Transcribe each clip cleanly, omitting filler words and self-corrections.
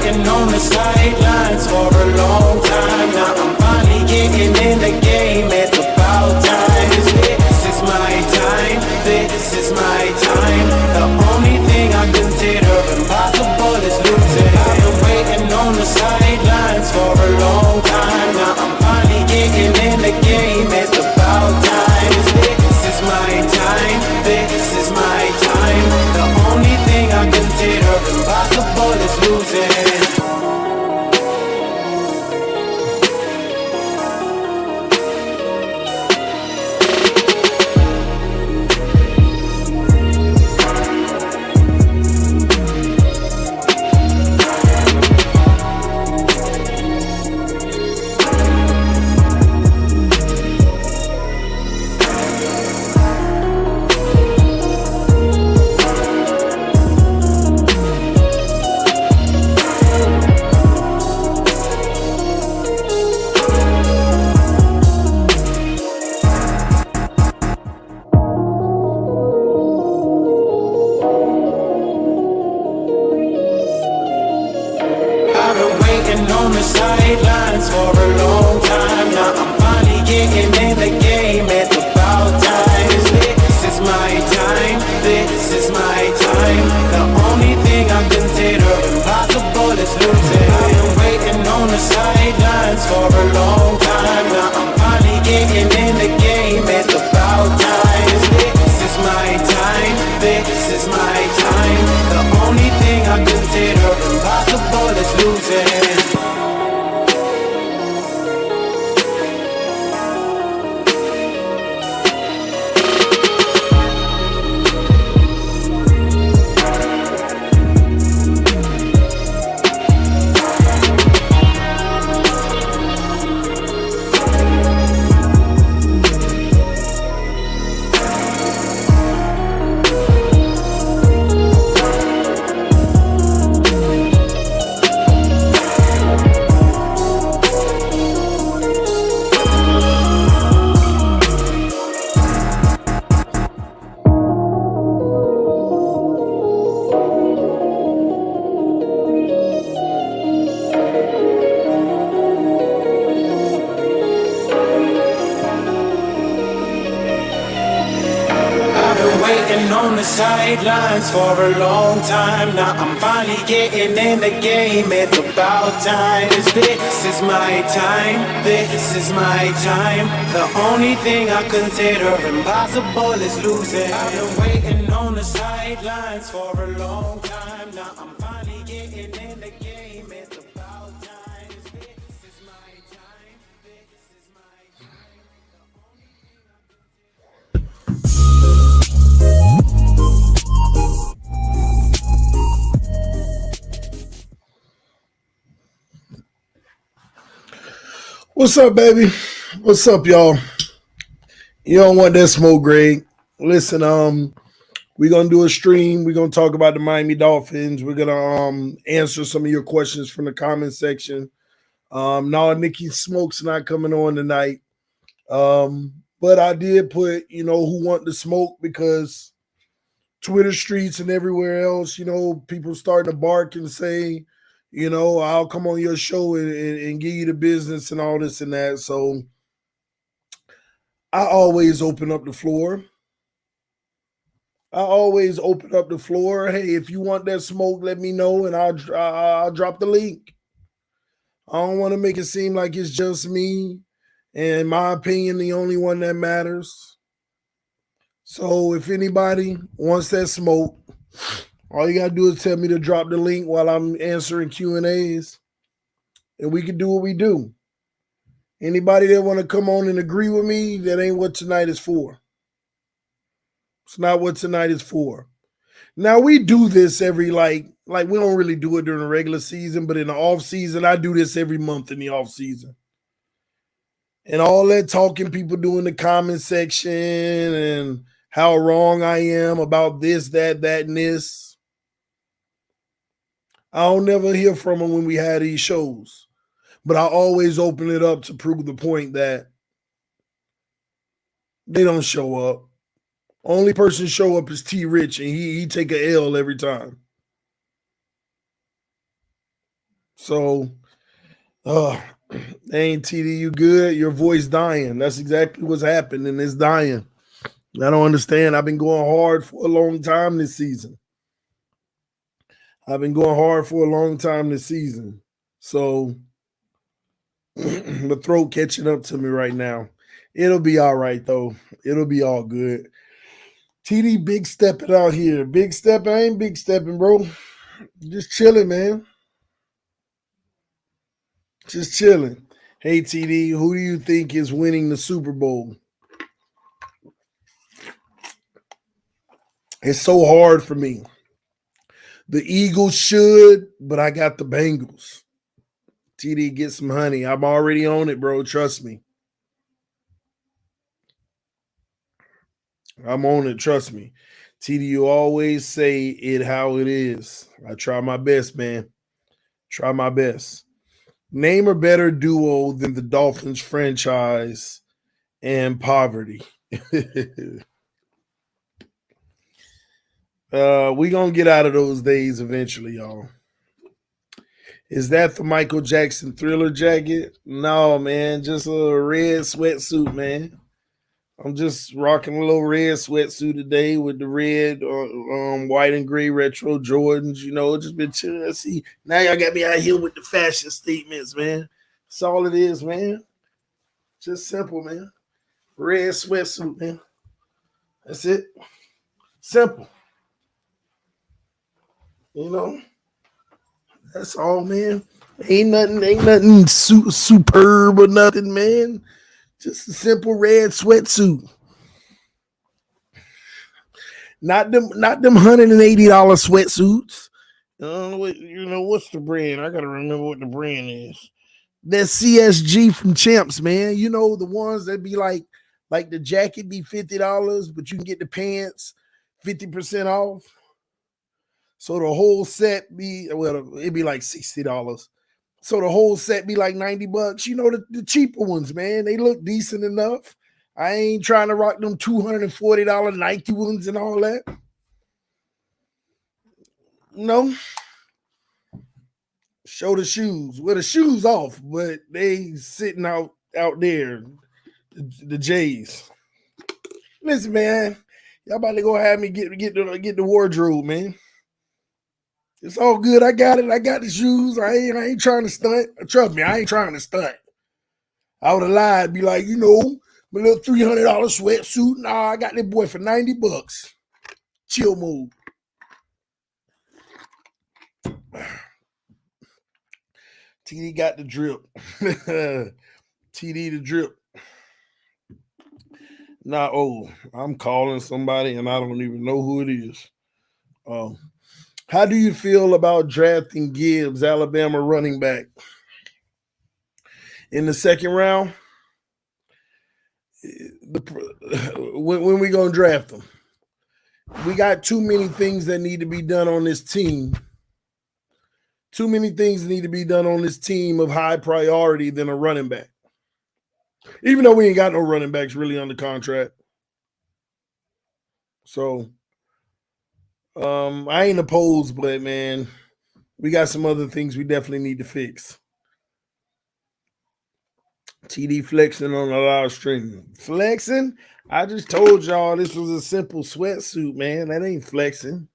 waiting on the sidelines for a long time. Now I'm finally getting in the game. It's about time. This is my time. This is my time. The only thing I consider impossible is losing. I've been waiting on the sidelines for a long time. Now I'm finally getting in the game. It's about time. This is my time. This is my time. The only thing I consider impossible is losing. I've been waiting on the sidelines for a long time. Now I'm finally getting in the game. It's about time. This is my time. This is my time. The only thing I consider impossible is losing. I've been waiting on the sidelines for a long time. Now I'm finally getting in the game. It's about time. This is my time. This is my time. The only thing I consider impossible is losing. Waiting on the sidelines for a long time. Now I'm finally getting in the game. It's about time. This is my time. This is my time. The only thing I consider impossible is losing. I've been waiting on the sidelines for a long time. Now I'm finally getting in the game. It's about time. This is my time. This is my time. The only thing I What's up, baby? What's up, y'all? You don't want that smoke, Greg. Listen, we're gonna do a stream. We're gonna talk about the Miami Dolphins. We're gonna answer some of your questions from the comment section. No, Nikki Smoke's not coming on tonight. But I did put, who want the smoke, because Twitter streets and everywhere else, people starting to bark and say, I'll come on your show and give you the business and all this and that. So I always open up the floor. Hey, if you want that smoke, let me know, and I'll drop the link. I don't want to make it seem like it's just me, and in my opinion, the only one that matters. So if anybody wants that smoke, all you got to do is tell me to drop the link while I'm answering Q&As, and we can do what we do. Anybody that want to come on and agree with me, that ain't what tonight is for. It's not what tonight is for. Now, we do this every, like we don't really do it during the regular season, but in the off season, I do this every month in the off season. And all that talking people do in the comment section and how wrong I am about this, that, and this. I don't never hear from them when we had these shows. But I always open it up to prove the point that they don't show up. Only person show up is T. Rich, and he take a L every time. So, ain't TD, you good? Your voice dying. That's exactly what's happening. It's dying. I don't understand. I've been going hard for a long time this season. So the throat catching up to me right now. It'll be all right though. It'll be all good. TD big stepping out here. Big step. I ain't big stepping, bro. Just chilling, man. Just chilling. Hey TD, who do you think is winning the Super Bowl? It's so hard for me. The Eagles should, but I got the Bengals. TD, get some honey. I'm already on it, bro. Trust me. I'm on it. Trust me. TD, you always say it how it is. I try my best, man. Try my best. Name a better duo than the Dolphins franchise and poverty. We gonna get out of those days eventually, y'all. Is that the Michael Jackson Thriller jacket? No, man, just a red sweatsuit, man. I'm just rocking a little red sweatsuit today with the red, white and gray retro Jordans. You know, just been chilling. See, now y'all got me out here with the fashion statements, man. That's all it is, man. Just simple, man. Red sweatsuit, man. That's it. Simple. You know, that's all, man. Ain't nothing superb or nothing, man. Just a simple red sweatsuit. Not them $180 sweatsuits. You know what's the brand? I gotta remember what the brand is. That CSG from Champs, man. You know the ones that be like the jacket be $50, but you can get the pants 50% off. So the whole set be it'd be like $60. So the whole set be like $90. You know the cheaper ones, man. They look decent enough. I ain't trying to rock them $240 Nike ones and all that. No. Show the shoes. Well, the shoes off, but they sitting out there. The J's. Listen, man. Y'all about to go have me get the wardrobe, man. It's all good. I got it. I got the shoes. I ain't trying to stunt. Trust me, I ain't trying to stunt. I would have lied, be like, my little $300 sweatsuit. Nah, I got that boy for $90. Chill mode. TD got the drip. TD the drip. Nah, I'm calling somebody and I don't even know who it is. How do you feel about drafting Gibbs, Alabama running back, in the second round? When we gonna draft him? We got too many things that need to be done on this team. Too many things need to be done on this team of high priority than a running back. Even though we ain't got no running backs really under contract. So I ain't opposed, but man, we got some other things we definitely need to fix. TD flexing on the live stream. Flexing? I just told y'all this was a simple sweatsuit, man. That ain't flexing.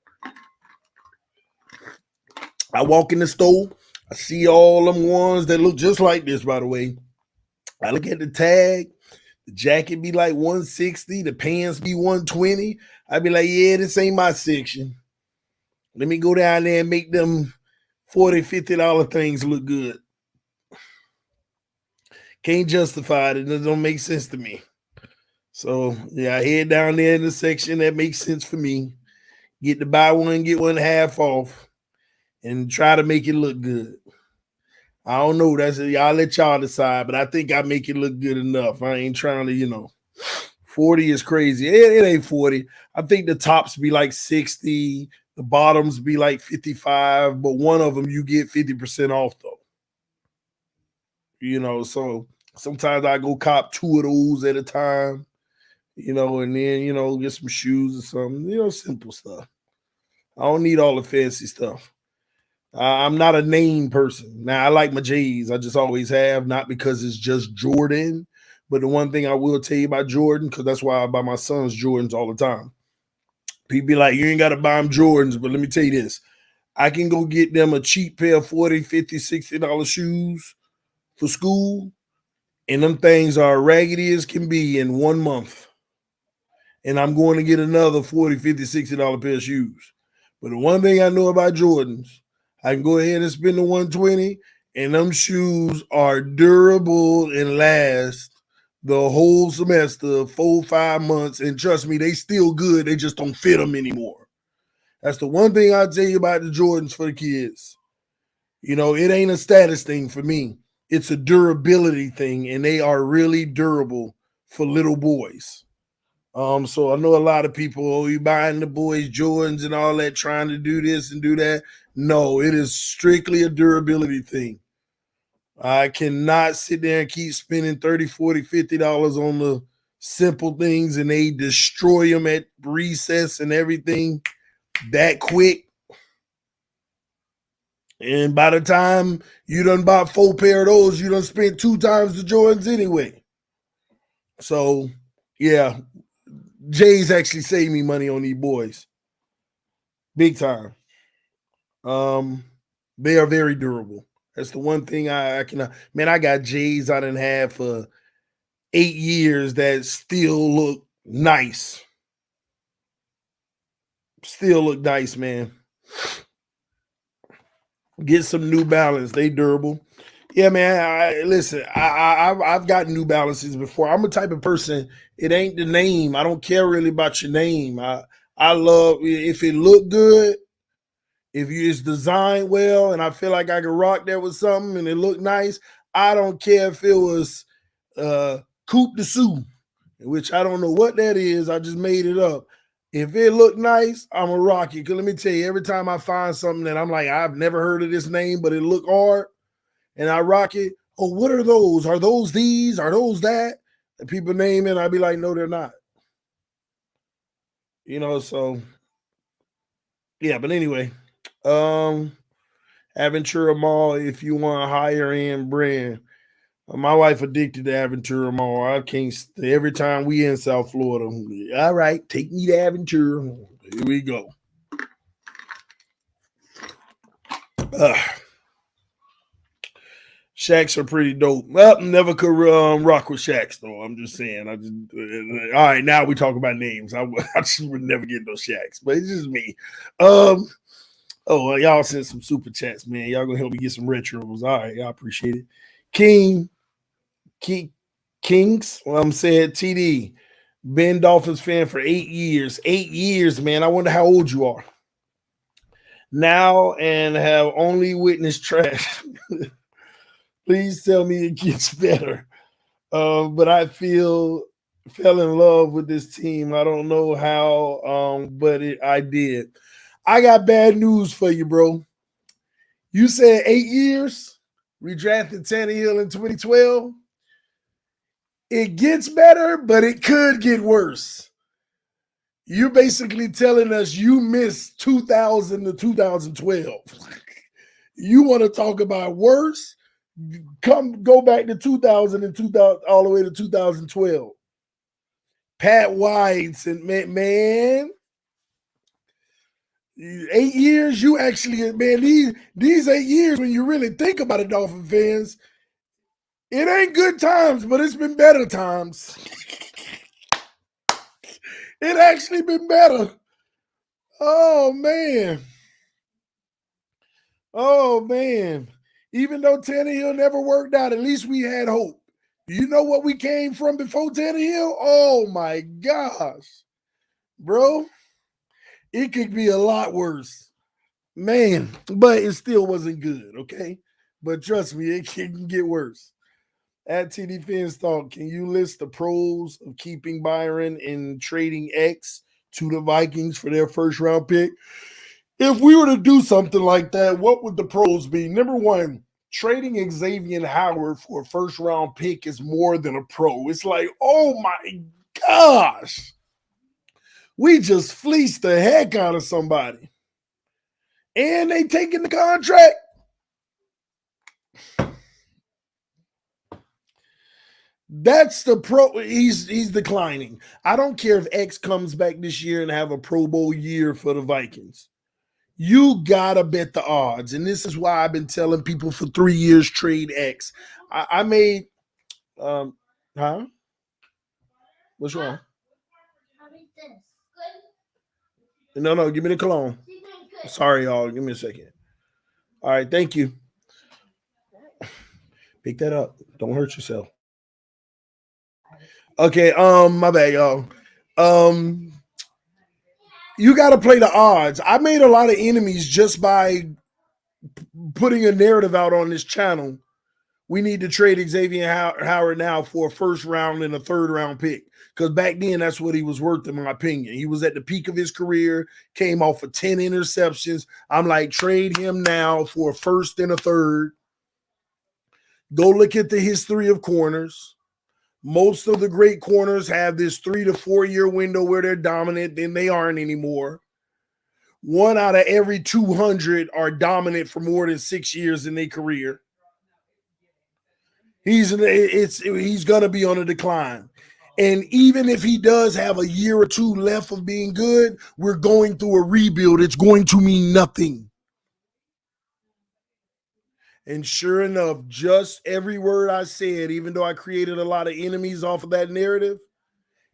I walk in the store. I see all them ones that look just like this, by the way. I look at the tag. The jacket be like 160. The pants be 120. I be like, yeah, this ain't my section. Let me go down there and make them $40, $50 things look good. Can't justify it. It don't make sense to me. So, yeah, I head down there in the section that makes sense for me. Get to buy one, get one half off, and try to make it look good. I don't know. I'll let y'all decide, but I think I make it look good enough. I ain't trying to, 40 is crazy. It ain't 40. I think the tops be like 60. The bottoms be like 55, but one of them you get 50% off though. So sometimes I go cop two of those at a time, and then, get some shoes or something, simple stuff. I don't need all the fancy stuff. I'm not a name person. Now, I like my J's. I just always have, not because it's just Jordan. But the one thing I will tell you about Jordan, because that's why I buy my sons Jordans all the time. People be like, you ain't got to buy them Jordans, but let me tell you this. I can go get them a cheap pair of $40, $50, $60 shoes for school, and them things are raggedy as can be in 1 month. And I'm going to get another $40, $50, $60 pair of shoes. But the one thing I know about Jordans, I can go ahead and spend the 120, and them shoes are durable and last the whole semester, 4 5 months. And trust me, they still good. They just don't fit them anymore. That's the one thing I tell you about the Jordans for the kids. You know, it ain't a status thing for me. It's a durability thing, and they are really durable for little boys. So I know a lot of people, oh, you buying the boys Jordans and all that, trying to do this and do that. No, it is strictly a durability thing. I cannot sit there and keep spending $30, $40, $50 on the simple things, and they destroy them at recess and everything that quick. And by the time you done bought 4 pair of those, you done spent 2 times the Jordans anyway. So, yeah, Jay's actually saved me money on these boys. Big time. They are very durable. That's the one thing I can. Man, I got J's I done had for 8 years that still look nice. Still look nice, man. Get some New Balance. They durable. Yeah, man. Listen, I've got New Balances before. I'm a type of person. It ain't the name. I don't care really about your name. I love if it look good. If it's designed well, and I feel like I can rock that with something, and it look nice. I don't care if it was Coupe de Sous, which I don't know what that is. I just made it up. If it look nice, I'm a rock it. Because let me tell you, every time I find something that I'm like, I've never heard of this name, but it look hard, and I rock it. Oh, what are those? Are those these? Are those that? And people name it, I'd be like, no, they're not. You know, so yeah, but anyway. Aventura Mall, if you want a higher end brand. My wife addicted to Aventura Mall. I can't stay every time we in South Florida. All right, take me to Aventura. Here we go. Shacks are pretty dope. Well, never could rock with Shacks though. I'm just saying. All right. Now we talk about names. I just would never get those Shacks, but it's just me. Oh, y'all sent some super chats, man. Y'all gonna help me get some retros. All right, I appreciate it. Kings. Well, I'm saying TD. Been Dolphins fan for 8 years. 8 years, man. I wonder how old you are now, and have only witnessed trash. Please tell me it gets better. But I fell in love with this team. I don't know how, but I did. I got bad news for you, bro. You said 8 years. We drafted Tannehill in 2012. It gets better, but it could get worse. You're basically telling us you missed 2000 to 2012. You want to talk about worse? Go back to 2000 and 2000 all the way to 2012. Pat Whites and man, 8 years. You actually, man, these 8 years, when you really think about it, Dolphin fans, it ain't good times, but it's been better times. It actually been better. Oh man. Oh man. Even though Tannehill never worked out, at least we had hope. You know what we came from before Tannehill? Oh my gosh. Bro, it could be a lot worse. Man, but it still wasn't good, okay? But trust me, it can get worse. At TDPHINSTALK, can you list the pros of keeping Byron and trading X to the Vikings for their first round pick? If we were to do something like that, what would the pros be? Number one, trading Xavier Howard for a first round pick is more than a pro. It's like, oh my gosh, we just fleeced the heck out of somebody. And they taking the contract. That's the pro. He's declining. I don't care if X comes back this year and have a Pro Bowl year for the Vikings. You gotta bet the odds, and this is why I've been telling people for 3 years trade X. I made, huh? What's wrong? No, give me the cologne. Sorry, y'all. Give me a second. All right, thank you. Pick that up. Don't hurt yourself. Okay, my bad, y'all. You got to play the odds. I made a lot of enemies just by putting a narrative out on this channel. We need to trade Xavier Howard now for a first round and a third round pick. Because back then, that's what he was worth, in my opinion. He was at the peak of his career, came off of 10 interceptions. I'm like, trade him now for a first and a third. Go look at the history of corners. Most of the great corners have this 3 to 4 year window where they're dominant, then they aren't anymore. 1 out of every 200 are dominant for more than 6 years in their career. He's going to be on a decline. And even if he does have a year or two left of being good, we're going through a rebuild. It's going to mean nothing. And sure enough, just every word I said, even though I created a lot of enemies off of that narrative,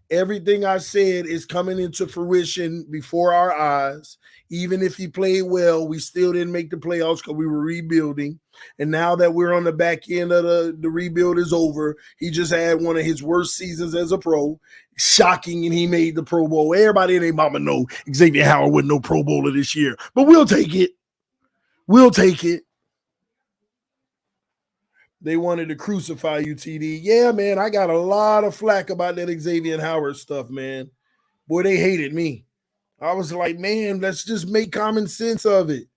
everything I said is coming into fruition before our eyes. Even if he played well, we still didn't make the playoffs because we were rebuilding. And now that we're on the back end of the rebuild is over, he just had one of his worst seasons as a pro. Shocking, and he made the Pro Bowl. Everybody and their mama know Xavier Howard wasn't no Pro Bowler this year. But we'll take it. We'll take it. They wanted to crucify you, TD. Yeah, man, I got a lot of flack about that Xavier Howard stuff, man. Boy, they hated me. I was like, man, let's just make common sense of it.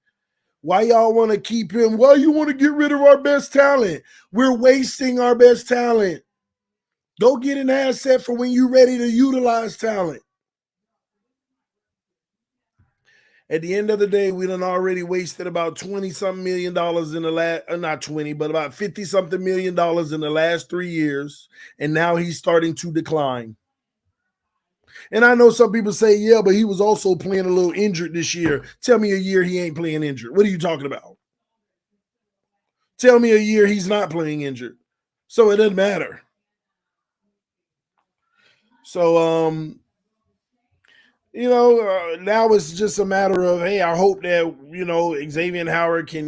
Why y'all want to keep him? Why you want to get rid of our best talent? We're wasting our best talent. Go get an asset for when you're ready to utilize talent. At the end of the day, we done already wasted about $20-something million in the last, not 20, but about $50-something million in the last 3 years. And now he's starting to decline. And I know some people say, yeah, but he was also playing a little injured this year. Tell me a year he ain't playing injured. What are you talking about? Tell me a year he's not playing injured. So it doesn't matter. So, now it's just a matter of, hey, I hope that, Xavier Howard can,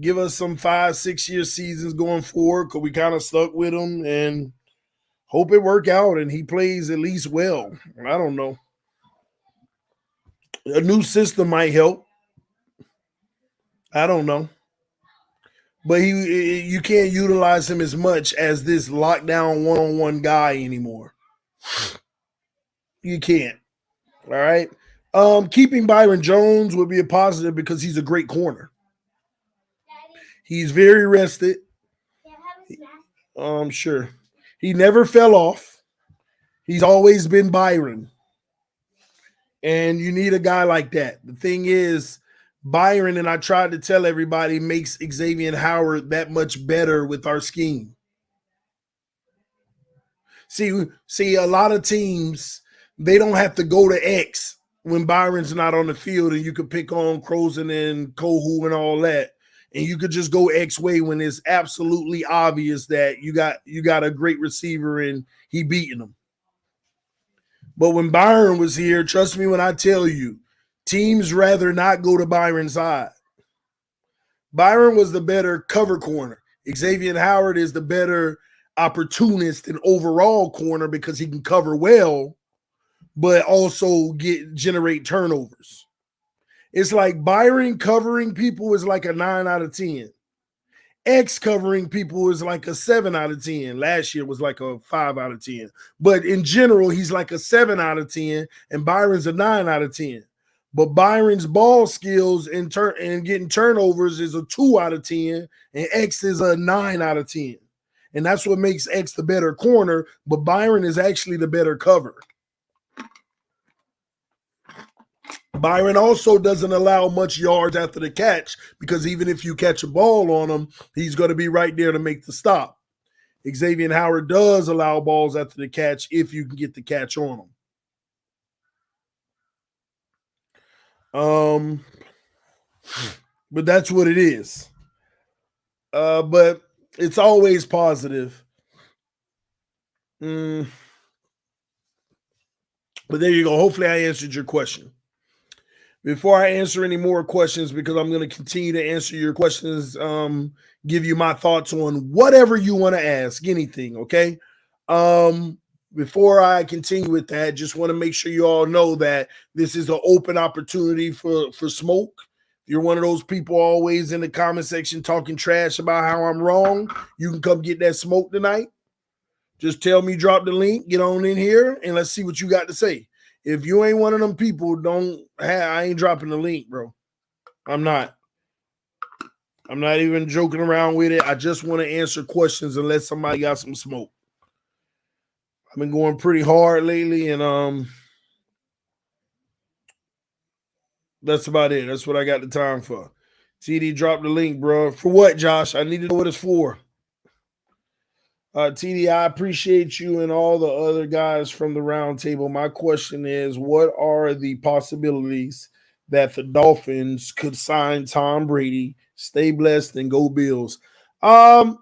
give us some 5-6 year seasons going forward because we kind of stuck with him, and hope it work out and he plays at least well. I don't know. A new system might help. I don't know. But you can't utilize him as much as this lockdown one-on-one guy anymore. You can't. All right. Keeping Byron Jones would be a positive because he's a great corner. He's very rested. Sure. He never fell off. He's always been Byron. And you need a guy like that. The thing is, Byron, and I tried to tell everybody, makes Xavier Howard that much better with our scheme. See, a lot of teams, they don't have to go to X when Byron's not on the field, and you could pick on Crozen and Kohu and all that. And you could just go X way when it's absolutely obvious that you got a great receiver and he beating them. But when Byron was here, trust me when I tell you, teams rather not go to Byron's side. Byron was the better cover corner. Xavier Howard is the better opportunist and overall corner because he can cover well, but also generate turnovers. It's like Byron covering people is like a 9 out of 10. X covering people is like a 7 out of 10. Last year was like a 5 out of 10. But in general, he's like a 7 out of 10, and Byron's a 9 out of 10. But Byron's ball skills and getting turnovers is a 2 out of 10, and X is a 9 out of 10. And that's what makes X the better corner, but Byron is actually the better cover. Byron also doesn't allow much yards after the catch because even if you catch a ball on him, he's going to be right there to make the stop. Xavier Howard does allow balls after the catch if you can get the catch on him. But that's what it is. But it's always positive. But there you go. Hopefully I answered your question. Before I answer any more questions, because I'm going to continue to answer your questions, give you my thoughts on whatever you want to ask, anything, okay? Before I continue with that, just want to make sure you all know that this is an open opportunity for smoke. If you're one of those people always in the comment section talking trash about how I'm wrong, you can come get that smoke tonight. Just tell me, drop the link, get on in here, and let's see what you got to say. If you ain't one of them people, I ain't dropping the link, bro. I'm not even joking around with it. I just want to answer questions and let somebody got some smoke. I've been going pretty hard lately, and that's about it. That's what I got the time for. TD, drop the link, bro. For what, Josh? I need to know what it's for. TD, I appreciate you and all the other guys from the round table. My question is, what are the possibilities that the Dolphins could sign Tom Brady, stay blessed, and go Bills? The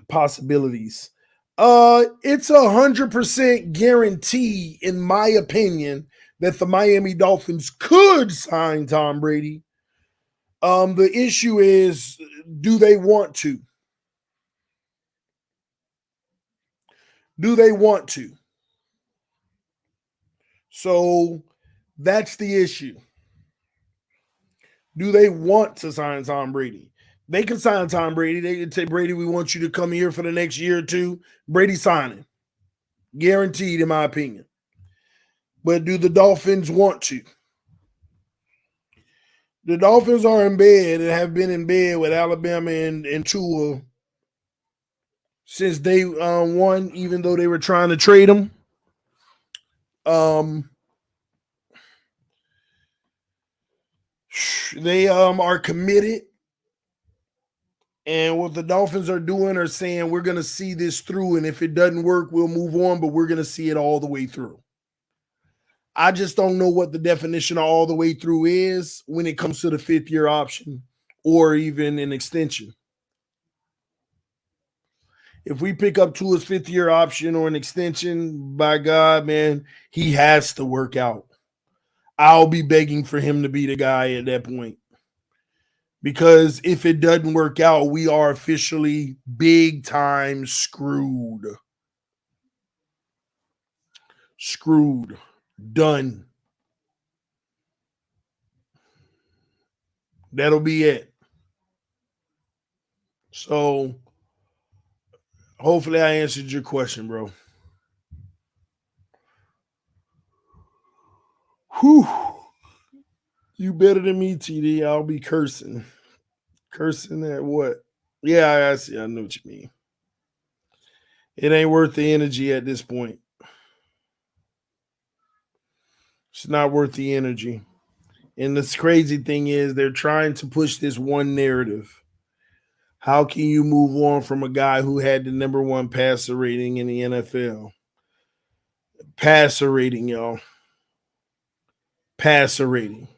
possibilities. It's 100% guarantee, in my opinion, that the Miami Dolphins could sign Tom Brady. The issue is, do they want to? Do they want to? So that's the issue. Do they want to sign Tom Brady? They can sign Tom Brady. They can say, Brady, we want you to come here for the next year or two. Brady signing. Guaranteed, in my opinion. But do the Dolphins want to? The Dolphins are in bed and have been in bed with Alabama and Tua since they won, even though they were trying to trade them. They are committed. And what the Dolphins are doing are saying, we're going to see this through. And if it doesn't work, we'll move on, but we're going to see it all the way through. I just don't know what the definition of all the way through is when it comes to the fifth-year option or even an extension. If we pick up Tua's fifth-year option or an extension, by God, man, he has to work out. I'll be begging for him to be the guy at that point. Because if it doesn't work out, we are officially big time screwed. Screwed. Done. That'll be it. So, hopefully I answered your question, bro. Whew. You better than me, TD. I'll be cursing. Cursing at what? Yeah, I see. I know what you mean. It ain't worth the energy at this point. It's not worth the energy. And this crazy thing is they're trying to push this one narrative. How can you move on from a guy who had the number one passer rating in the NFL? Passer rating, y'all. Passer rating.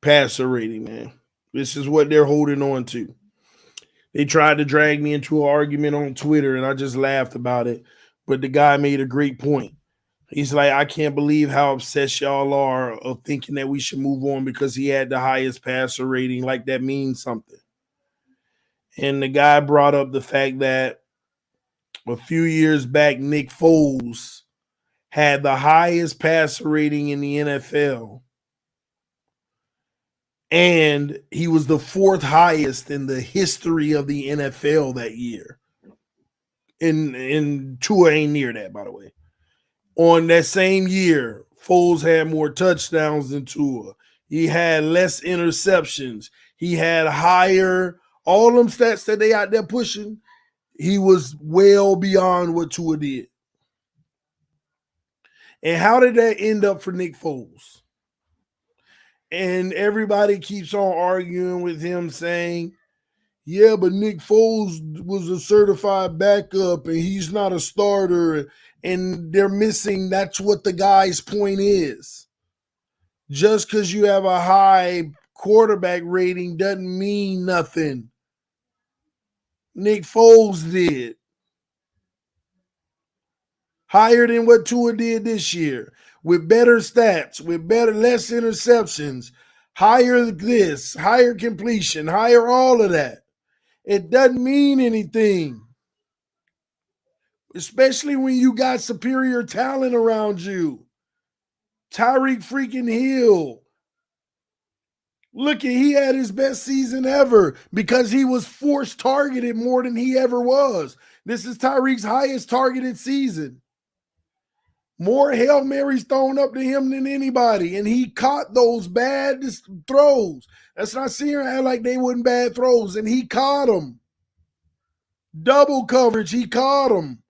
Passer rating, man. This is what they're holding on to. They tried to drag me into an argument on Twitter, and I just laughed about it. But the guy made a great point. He's like, I can't believe how obsessed y'all are of thinking that we should move on because he had the highest passer rating. Like that means something. And the guy brought up the fact that a few years back, Nick Foles had the highest passer rating in the NFL. And he was the fourth highest in the history of the NFL that year. And Tua ain't near that, by the way. On that same year, Foles had more touchdowns than Tua. He had less interceptions. He had higher, all them stats that they out there pushing, he was well beyond what Tua did. And how did that end up for Nick Foles? And everybody keeps on arguing with him saying, yeah, but Nick Foles was a certified backup and he's not a starter. And they're missing, that's what the guy's point is. Just because you have a high quarterback rating doesn't mean nothing. Nick Foles did. Higher than what Tua did this year. With better stats, with less interceptions, higher this, higher completion, higher all of that. It doesn't mean anything. Especially when you got superior talent around you. Tyreek freaking Hill. Look, he had his best season ever because he was force targeted more than he ever was. This is Tyreek's highest targeted season. More Hail Marys thrown up to him than anybody, and he caught those bad throws. That's not saying act like they weren't bad throws, and he caught them. Double coverage, he caught them.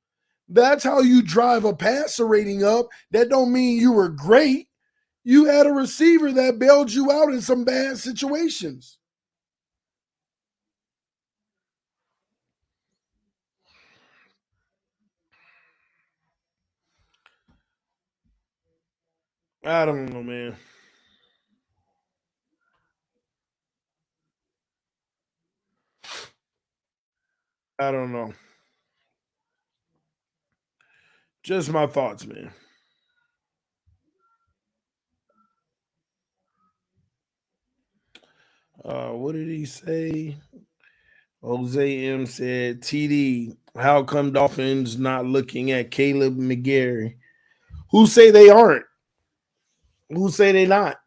That's how you drive a passer rating up. That don't mean you were great. You had a receiver that bailed you out in some bad situations. I don't know, man. I don't know. Just my thoughts, man. What did he say? Jose M said, TD, how come Dolphins not looking at Caleb McGarry? Who say they aren't? Who say they not?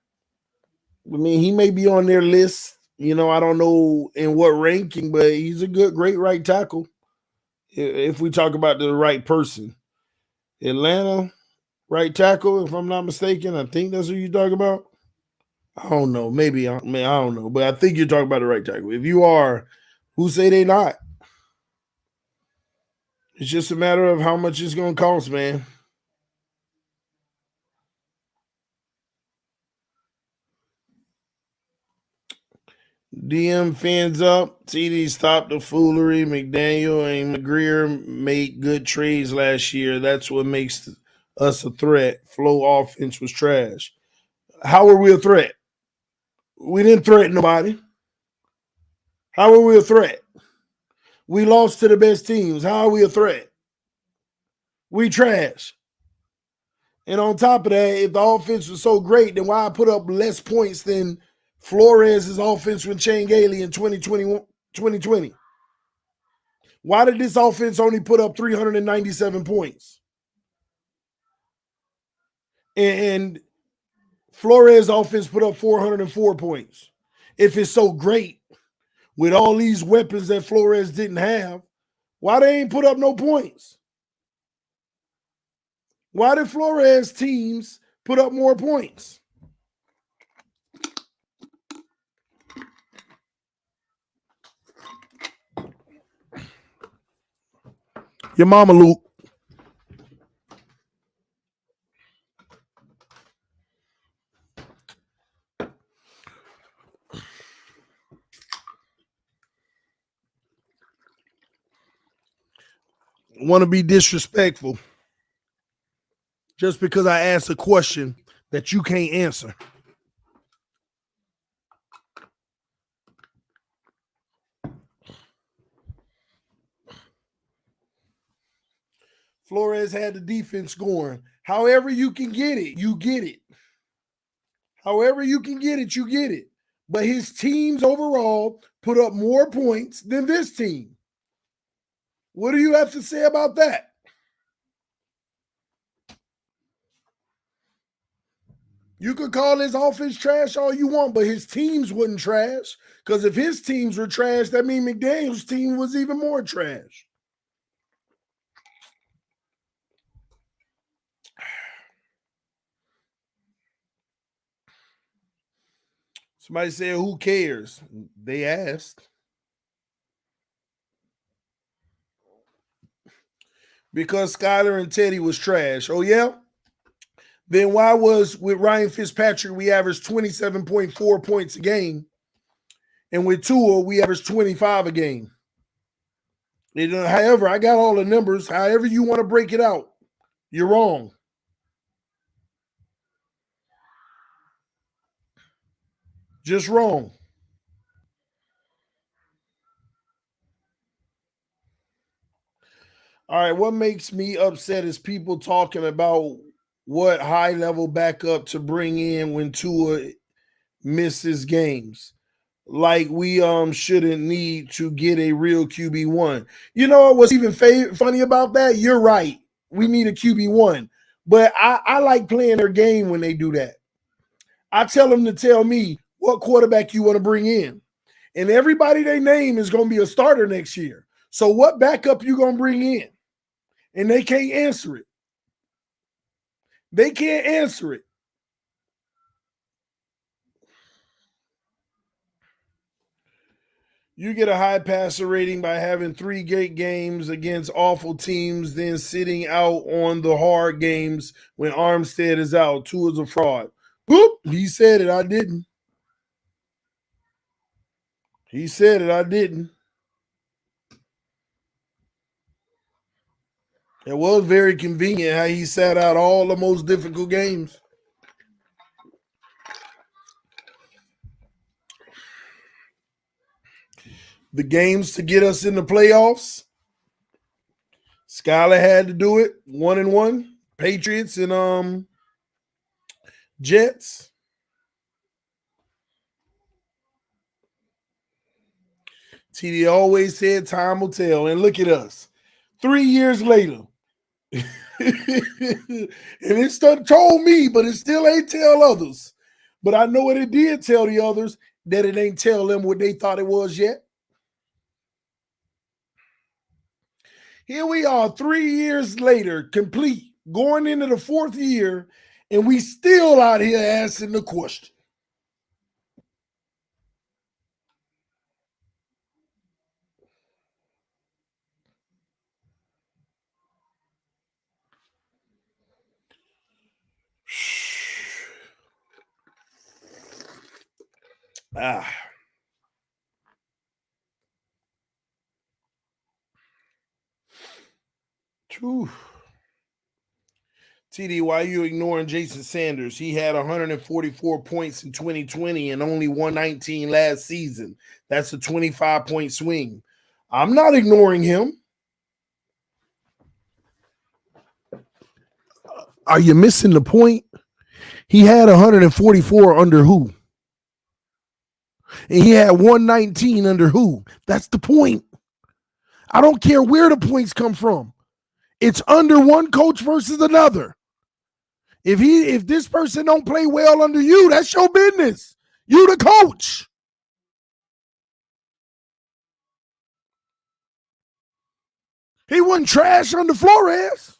I mean, he may be on their list. You know, I don't know in what ranking, but he's a great right tackle. If we talk about the right person. Atlanta, right tackle, if I'm not mistaken. I think that's who you talk about. I don't know. Maybe I don't know. But I think you're talking about the right tackle. If you are, who say they not? It's just a matter of how much it's going to cost, man. DM fans up. TD stop the foolery. McDaniel and McGreer made good trades last year. That's what makes us a threat. Flow offense was trash. How were we a threat? We didn't threaten nobody. How were we a threat? We lost to the best teams. How are we a threat? We trash. And on top of that, if the offense was so great, then why put up less points than Flores' offense with Shane Gailey in 2020? Why did this offense only put up 397 points? And Flores' offense put up 404 points. If it's so great with all these weapons that Flores didn't have, why they ain't put up no points? Why did Flores teams put up more points? Your mama, Luke. Want to be disrespectful just because I asked a question that you can't answer. Flores had the defense going. However you can get it, you get it. However you can get it, you get it. But his teams overall put up more points than this team. What do you have to say about that? You could call his offense trash all you want, but his teams wouldn't trash. Because if his teams were trash, that means McDaniel's team was even more trash. Somebody said, who cares? They asked. Because Skyler and Teddy was trash. Oh, yeah? Then why was with Ryan Fitzpatrick we averaged 27.4 points a game, and with Tua we averaged 25 a game? However, I got all the numbers. However you want to break it out, you're wrong. Just wrong. All right, what makes me upset is people talking about what high level backup to bring in when Tua misses games. Like we shouldn't need to get a real QB1. You know what's even funny about that? You're right. We need a QB1. But I like playing their game when they do that. I tell them to tell me what quarterback you want to bring in. And everybody they name is going to be a starter next year. So what backup you going to bring in? And they can't answer it. They can't answer it. You get a high passer rating by having 3 great games against awful teams, then sitting out on the hard games when Armstead is out. Tua's a fraud. Whoop! He said it. I didn't. He said it. I didn't. It was very convenient how he sat out all the most difficult games. The games to get us in the playoffs, Skyler had to do it. 1-1. Patriots and Jets. TD always said time will tell. And look at us. 3 years later. And it told me, but it still ain't tell others. But I know what it did tell the others, that it ain't tell them what they thought it was yet. Here we are 3 years later, complete, going into the 4th year, and we still out here asking the question. TD, why are you ignoring Jason Sanders? He had 144 points in 2020 and only 119 last season. That's a 25-point swing. I'm not ignoring him. Are you missing the point? He had 144 under who? And he had 119 under who? That's the point. I don't care where the points come from. It's under one coach versus another. If this person don't play well under you, that's your business. You the coach. He wasn't trash under Flores.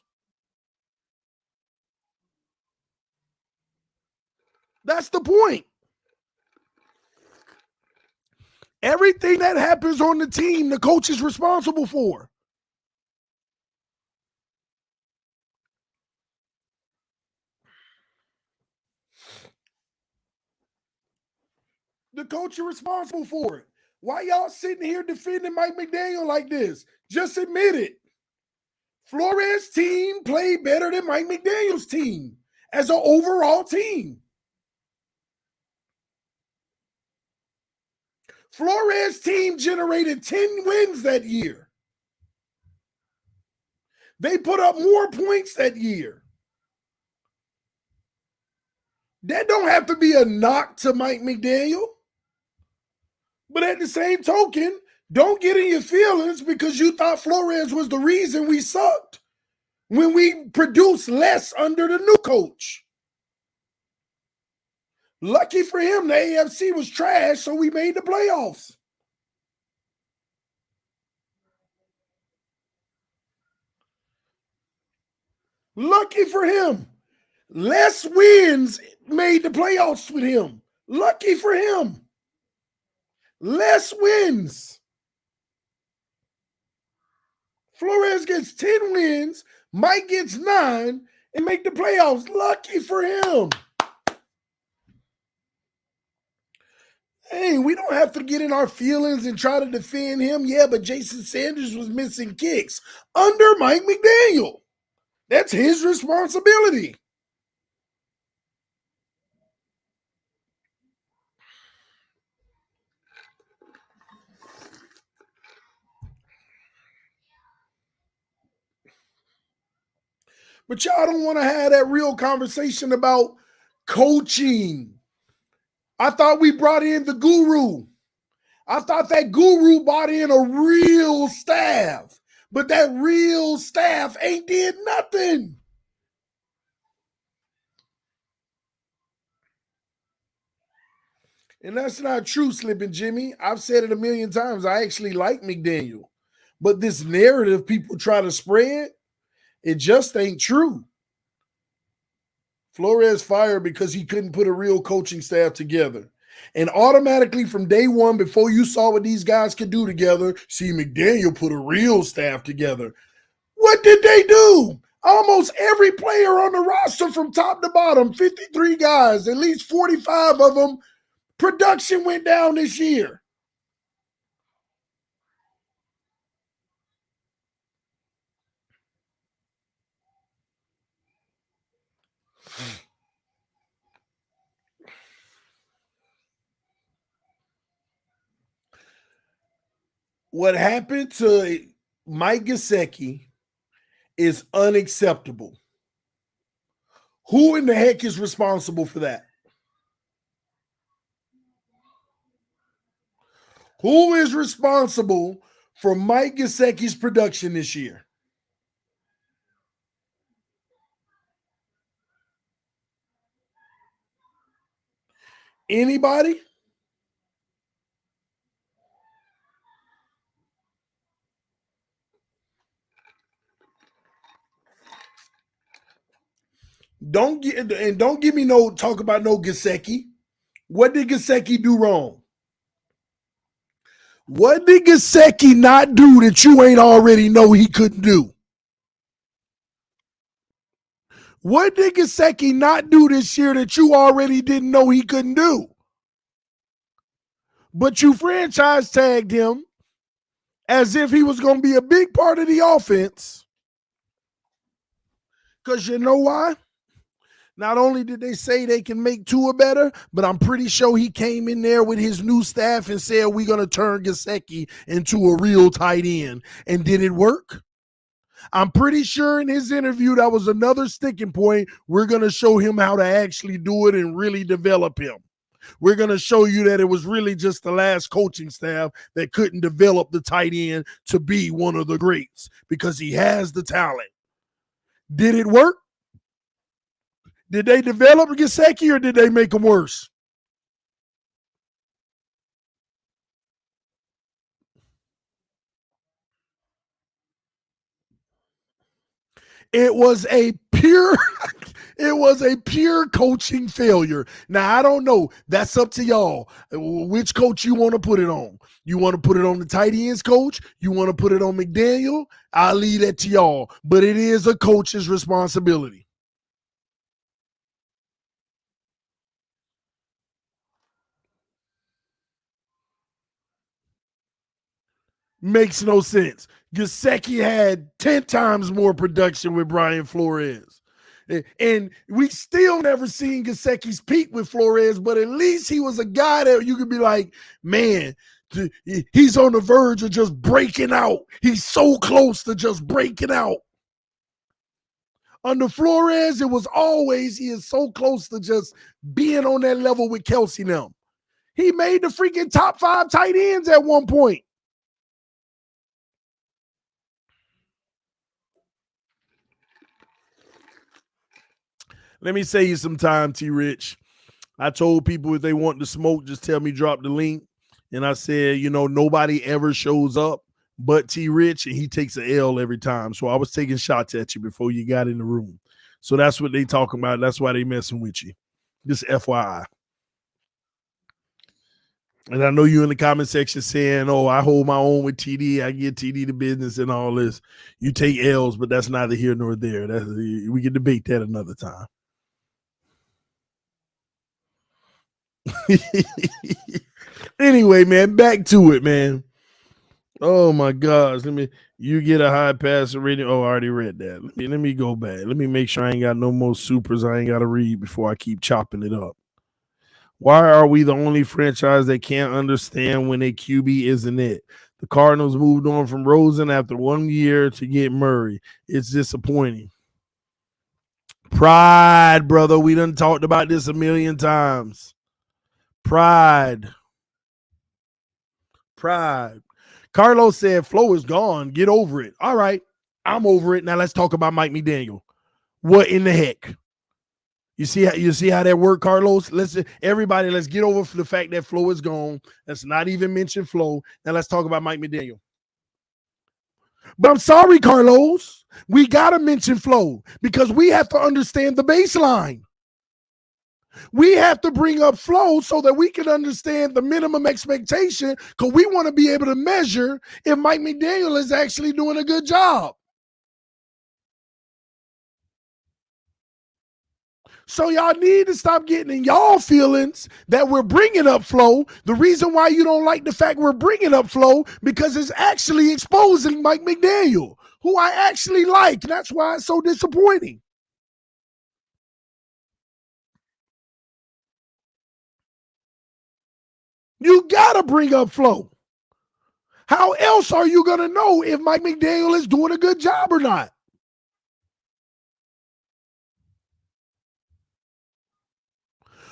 That's the point. Everything that happens on the team, the coach is responsible for. The coach is responsible for it. Why y'all sitting here defending Mike McDaniel like this? Just admit it. Flores' team played better than Mike McDaniel's team as an overall team. Flores' team generated 10 wins that year. They put up more points that year. That don't have to be a knock to Mike McDaniel. But at the same token, don't get in your feelings because you thought Flores was the reason we sucked when we produced less under the new coach. Lucky for him, the AFC was trash, so we made the playoffs. Lucky for him. Less wins made the playoffs with him. Lucky for him. Less wins. Flores gets 10 wins, Mike gets 9, and make the playoffs. Lucky for him. Hey, we don't have to get in our feelings and try to defend him. Yeah, but Jason Sanders was missing kicks under Mike McDaniel. That's his responsibility. But y'all don't want to have that real conversation about coaching. I thought we brought in the guru. I thought that guru brought in a real staff. But that real staff ain't did nothing. And that's not true, Slippin' Jimmy. I've said it a million times. I actually like McDaniel. But this narrative people try to spread, it just ain't true. Flores fired because he couldn't put a real coaching staff together. And automatically from day one, before you saw what these guys could do together, see McDaniel put a real staff together. What did they do? Almost every player on the roster from top to bottom, 53 guys, at least 45 of them, production went down this year. What happened to Mike Gesicki is unacceptable. Who in the heck is responsible for that? Who is responsible for Mike Gesicki's production this year? Anybody? Don't give me no talk about no Gesicki. What did Gesicki do wrong? What did Gesicki not do that you ain't already know he couldn't do? What did Gesicki not do this year that you already didn't know he couldn't do? But you franchise tagged him as if he was going to be a big part of the offense. Because you know why? Not only did they say they can make Tua better, but I'm pretty sure he came in there with his new staff and said, we're going to turn Gesicki into a real tight end. And did it work? I'm pretty sure in his interview, that was another sticking point. We're going to show him how to actually do it and really develop him. We're going to show you that it was really just the last coaching staff that couldn't develop the tight end to be one of the greats because he has the talent. Did it work? Did they develop Gesicki or did they make him worse? It was a pure coaching failure. Now, I don't know. That's up to y'all. Which coach you want to put it on? You want to put it on the tight ends coach? You want to put it on McDaniel? I'll leave that to y'all. But it is a coach's responsibility. Makes no sense. Gesicki had 10 times more production with Brian Flores. And we still never seen Gesicki's peak with Flores, but at least he was a guy that you could be like, man, he's on the verge of just breaking out. He's so close to just breaking out. Under Flores, it was always he is so close to just being on that level with Kelsey now. He made the freaking top 5 tight ends at one point. Let me say you some time, T. Rich. I told people if they want to smoke, just tell me drop the link. And I said, nobody ever shows up but T. Rich, and he takes an L every time. So I was taking shots at you before you got in the room. So that's what they talking about. That's why they messing with you. Just FYI. And I know you in the comment section saying, oh, I hold my own with TD. I get TD the business and all this. You take L's, but that's neither here nor there. We can debate that another time. Anyway, man, back to it, man. Oh my gosh. You get a high passer rating. Oh, I already read that. Let me go back. Let me make sure I ain't got no more supers I ain't got to read before I keep chopping it up. Why are we the only franchise that can't understand when a QB isn't it? The Cardinals moved on from Rosen after 1 year to get Murray. It's disappointing. Pride, brother. We done talked about this a million times. Pride. Carlos said, Flo is gone. Get over it. All right. I'm over it. Now let's talk about Mike McDaniel. What in the heck? You see how that worked, Carlos? Let's get over the fact that Flo is gone. Let's not even mention Flo. Now let's talk about Mike McDaniel. But I'm sorry, Carlos. We got to mention Flo because we have to understand the baseline. We have to bring up Flo so that we can understand the minimum expectation because we want to be able to measure if Mike McDaniel is actually doing a good job. So y'all need to stop getting in y'all feelings that we're bringing up Flo. The reason why you don't like the fact we're bringing up Flo because it's actually exposing Mike McDaniel, who I actually like. And that's why it's so disappointing. You got to bring up Flo. How else are you going to know if Mike McDaniel is doing a good job or not?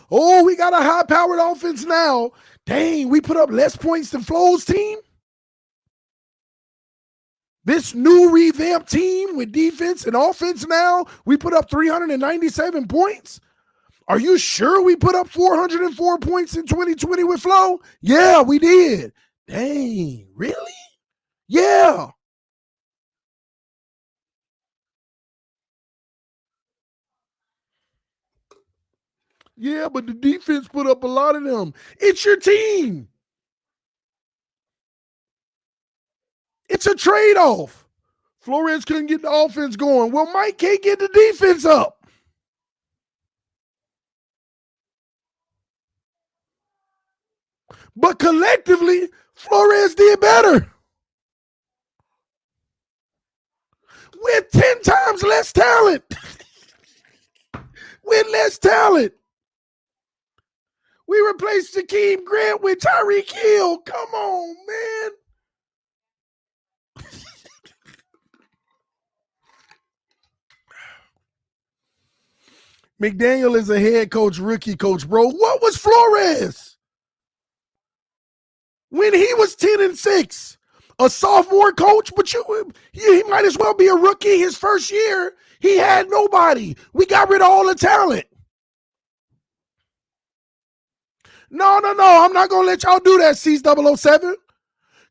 Oh, we got a high-powered offense now. Dang, we put up less points than Flo's team? This new revamped team with defense and offense now, we put up 397 points? Are you sure we put up 404 points in 2020 with Flo? Yeah, we did. Dang, really? Yeah. Yeah, but the defense put up a lot of them. It's your team. It's a trade-off. Flores couldn't get the offense going. Well, Mike can't get the defense up. But collectively, Flores did better. With 10 times less talent. With less talent. We replaced Jakeem Grant with Tyreek Hill. Come on, man. McDaniel is a head coach, rookie coach, bro. What was Flores? When he was 10-6, a sophomore coach, but he might as well be a rookie his first year. He had nobody. We got rid of all the talent. No. I'm not going to let y'all do that, C007.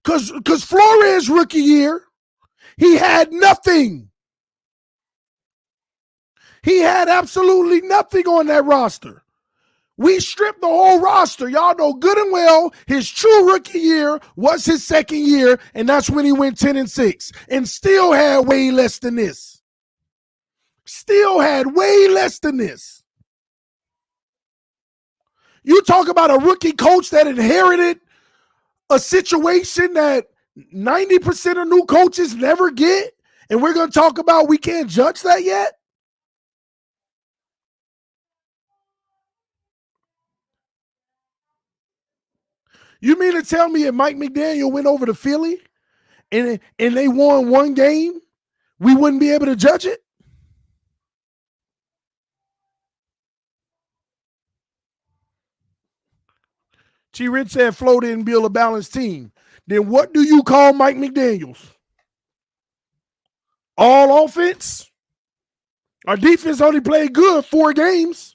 Because Flores' rookie year, he had nothing. He had absolutely nothing on that roster. We stripped the whole roster. Y'all know good and well his true rookie year was his second year, and that's when he went 10-6 and still had way less than this. You talk about a rookie coach that inherited a situation that 90% of new coaches never get, and we're going to talk about we can't judge that yet? You mean to tell me if Mike McDaniel went over to Philly and they won one game, we wouldn't be able to judge it? T. Rich said Flo didn't build a balanced team. Then what do you call Mike McDaniels? All offense? Our defense only played good 4 games.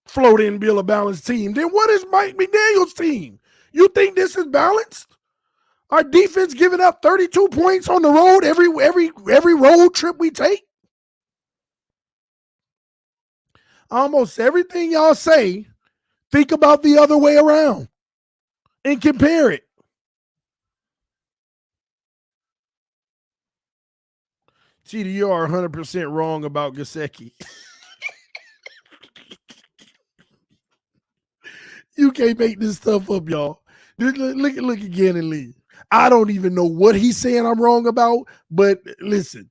Flo didn't build a balanced team. Then what is Mike McDaniel's team? You think this is balanced? Our defense giving up 32 points on the road every road trip we take? Almost everything y'all say, think about the other way around and compare it. TD, you are 100% wrong about Gesicki. You can't make this stuff up, y'all. Look again and leave. I don't even know what he's saying I'm wrong about, but listen,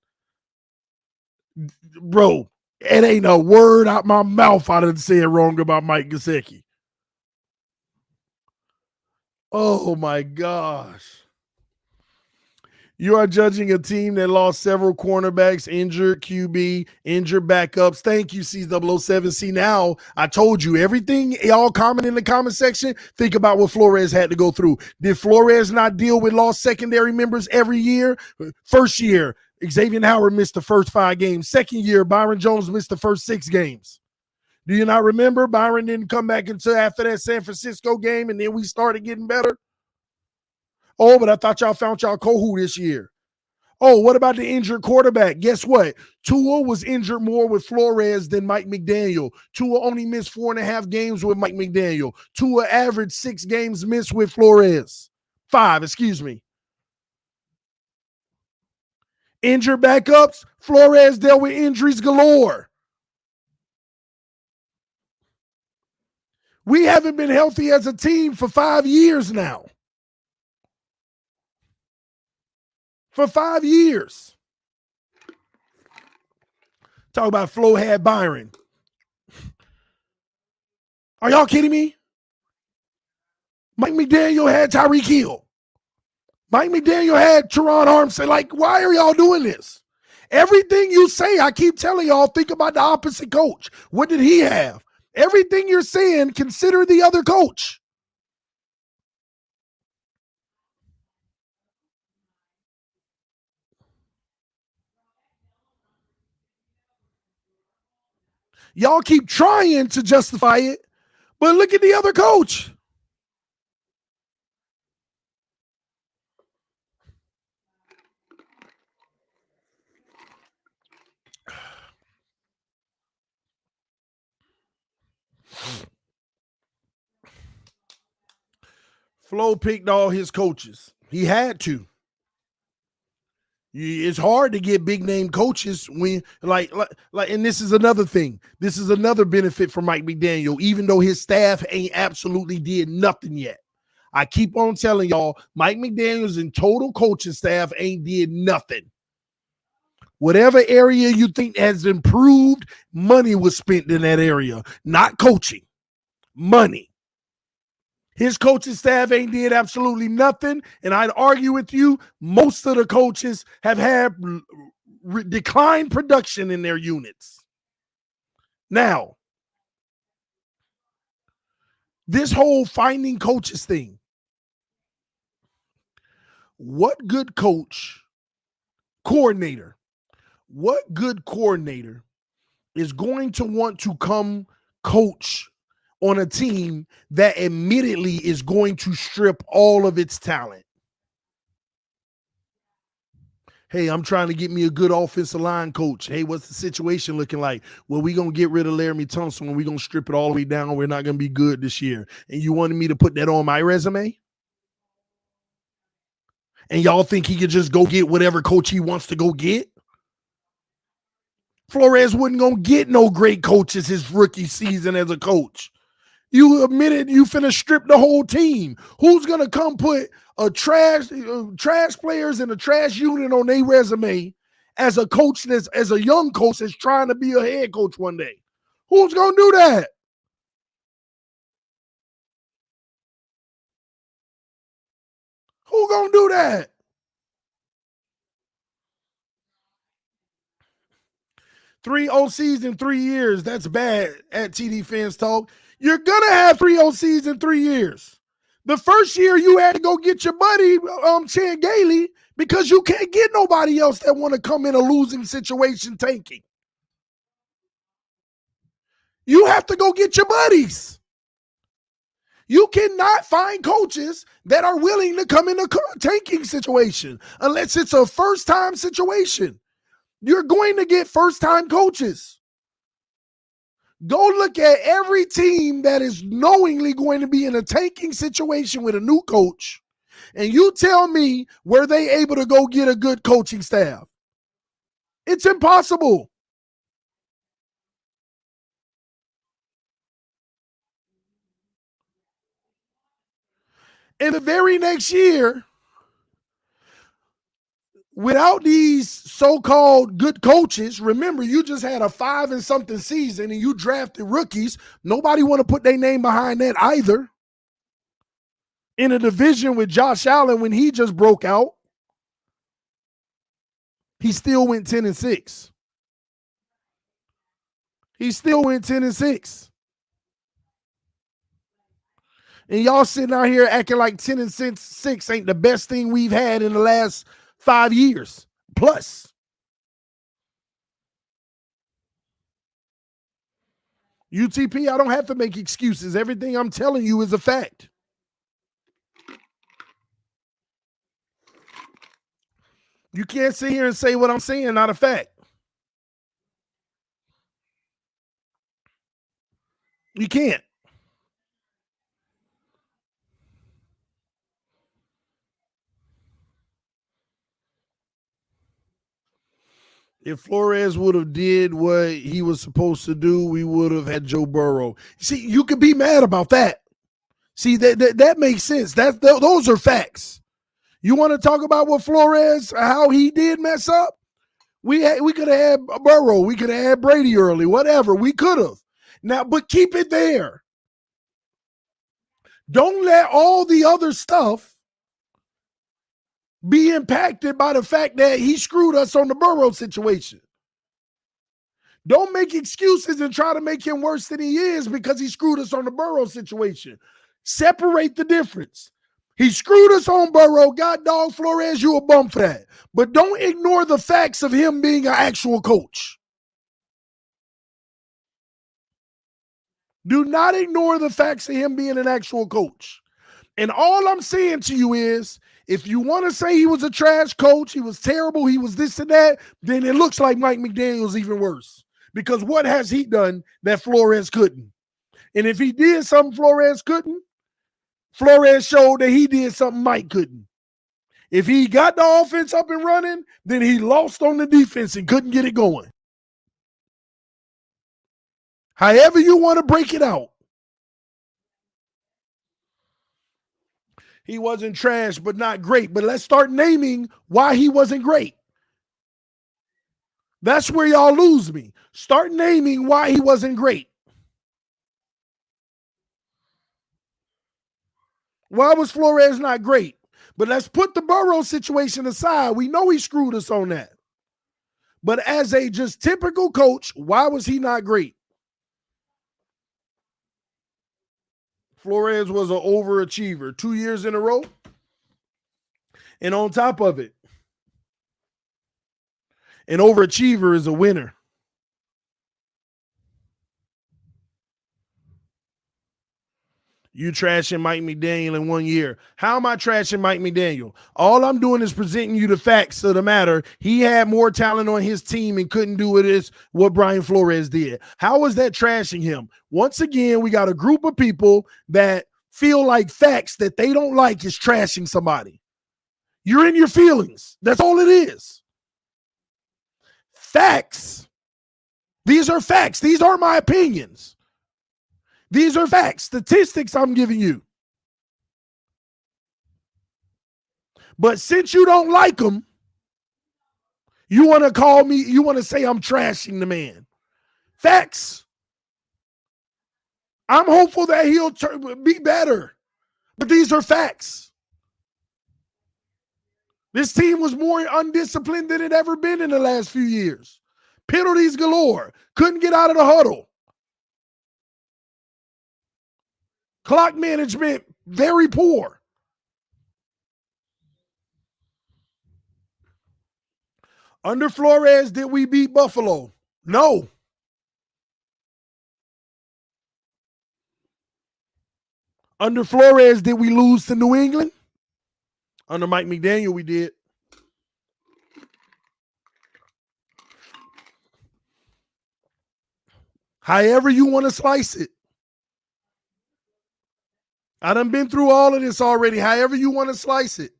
bro, it ain't a word out my mouth I done said wrong about Mike Gesicki. Oh my gosh. You are judging a team that lost several cornerbacks, injured QB, injured backups. Thank you, C007. See, now I told you everything. Y'all comment in the comment section. Think about what Flores had to go through. Did Flores not deal with lost secondary members every year? First year, Xavier Howard missed the first 5 games. Second year, Byron Jones missed the first 6 games. Do you not remember? Byron didn't come back until after that San Francisco game, and then we started getting better. Oh, but I thought y'all found y'all Kohu this year. Oh, what about the injured quarterback? Guess what? Tua was injured more with Flores than Mike McDaniel. Tua only missed 4.5 games with Mike McDaniel. Tua averaged 6 games missed with Flores. 5, excuse me. Injured backups, Flores dealt with injuries galore. We haven't been healthy as a team for 5 years now. For 5 years. Talk about Flo had Byron. Are y'all kidding me? Mike McDaniel had Tyreek Hill. Mike McDaniel had Teron Armstead. Like, why are y'all doing this? Everything you say, I keep telling y'all, think about the opposite coach. What did he have? Everything you're saying, consider the other coach. Y'all keep trying to justify it, but look at the other coach. Flo picked all his coaches. He had to. It's hard to get big name coaches when like and this is another thing. This is another benefit for Mike McDaniel, even though his staff ain't absolutely did nothing yet. I keep on telling y'all, Mike McDaniel's and total coaching staff ain't did nothing. Whatever area you think has improved, money was spent in that area, not coaching. Money. His coaching staff ain't did absolutely nothing, and I'd argue with you, most of the coaches have had declined production in their units. Now, this whole finding coaches thing, what good coordinator is going to want to come coach on a team that admittedly is going to strip all of its talent? Hey, I'm trying to get me a good offensive line coach. Hey, what's the situation looking like? Well, we're going to get rid of Laramie Tunsil and we're going to strip it all the way down. We're not going to be good this year. And you wanted me to put that on my resume? And y'all think he could just go get whatever coach he wants to go get? Flores wasn't going to get no great coaches his rookie season as a coach. You admitted you finna strip the whole team. Who's gonna come put a trash players in a trash unit on their resume as a coach as a young coach that's trying to be a head coach one day? Who's gonna do that? Who gonna do that? Three OCs in 3 years. That's bad at TD Fans Talk. You're going to have 3 OCs in 3 years. The first year you had to go get your buddy, Chan Gailey, because you can't get nobody else that want to come in a losing situation tanking. You have to go get your buddies. You cannot find coaches that are willing to come in a tanking situation unless it's a first-time situation. You're going to get first-time coaches. Go look at every team that is knowingly going to be in a tanking situation with a new coach, and you tell me, were they able to go get a good coaching staff? It's impossible. And the very next year, without these so-called good coaches, remember, you just had a 5-and-something season and you drafted rookies. Nobody want to put their name behind that either. In a division with Josh Allen, when he just broke out, he still went 10-6. He still went 10-6. And y'all sitting out here acting like 10-6 ain't the best thing we've had in the last 5 years plus. UTP, I don't have to make excuses. Everything I'm telling you is a fact. You can't sit here and say what I'm saying, not a fact. You can't. If Flores would have did what he was supposed to do, we would have had Joe Burrow. See, you could be mad about that. See, that makes sense. Those are facts. You want to talk about what Flores, how he did mess up? We could have had Burrow. We could have had Brady early, whatever. We could have. Now, but keep it there. Don't let all the other stuff be impacted by the fact that he screwed us on the Burrow situation. Don't make excuses and try to make him worse than he is because he screwed us on the Burrow situation. Separate the difference. He screwed us on Burrow. God dog, Flores, you a bum for that. But don't ignore the facts of him being an actual coach. Do not ignore the facts of him being an actual coach. And all I'm saying to you is, if you want to say he was a trash coach, he was terrible, he was this and that, then it looks like Mike McDaniel's even worse. Because what has he done that Flores couldn't? And if he did something Flores couldn't, Flores showed that he did something Mike couldn't. If he got the offense up and running, then he lost on the defense and couldn't get it going. However you want to break it out. He wasn't trash, but not great. But let's start naming why he wasn't great. That's where y'all lose me. Start naming why he wasn't great. Why was Flores not great? But let's put the Burrow situation aside. We know he screwed us on that. But as a just typical coach, why was he not great? Flores was an overachiever 2 years in a row. And on top of it, an overachiever is a winner. You trashing Mike McDaniel in 1 year. How am I trashing Mike McDaniel? All I'm doing is presenting you the facts of the matter. He had more talent on his team and couldn't do it as what Brian Flores did. How is that trashing him? Once again, we got a group of people that feel like facts that they don't like is trashing somebody. You're in your feelings. That's all it is. Facts. These are facts. These aren't my opinions. These are facts, statistics I'm giving you. But since you don't like them, you want to call me, you want to say I'm trashing the man. Facts. I'm hopeful that he'll be better. But these are facts. This team was more undisciplined than it ever been in the last few years. Penalties galore. Couldn't get out of the huddle. Clock management, very poor. Under Flores, did we beat Buffalo? No. Under Flores, did we lose to New England? Under Mike McDaniel, we did. However you want to slice it. I done been through all of this already. However you want to slice it.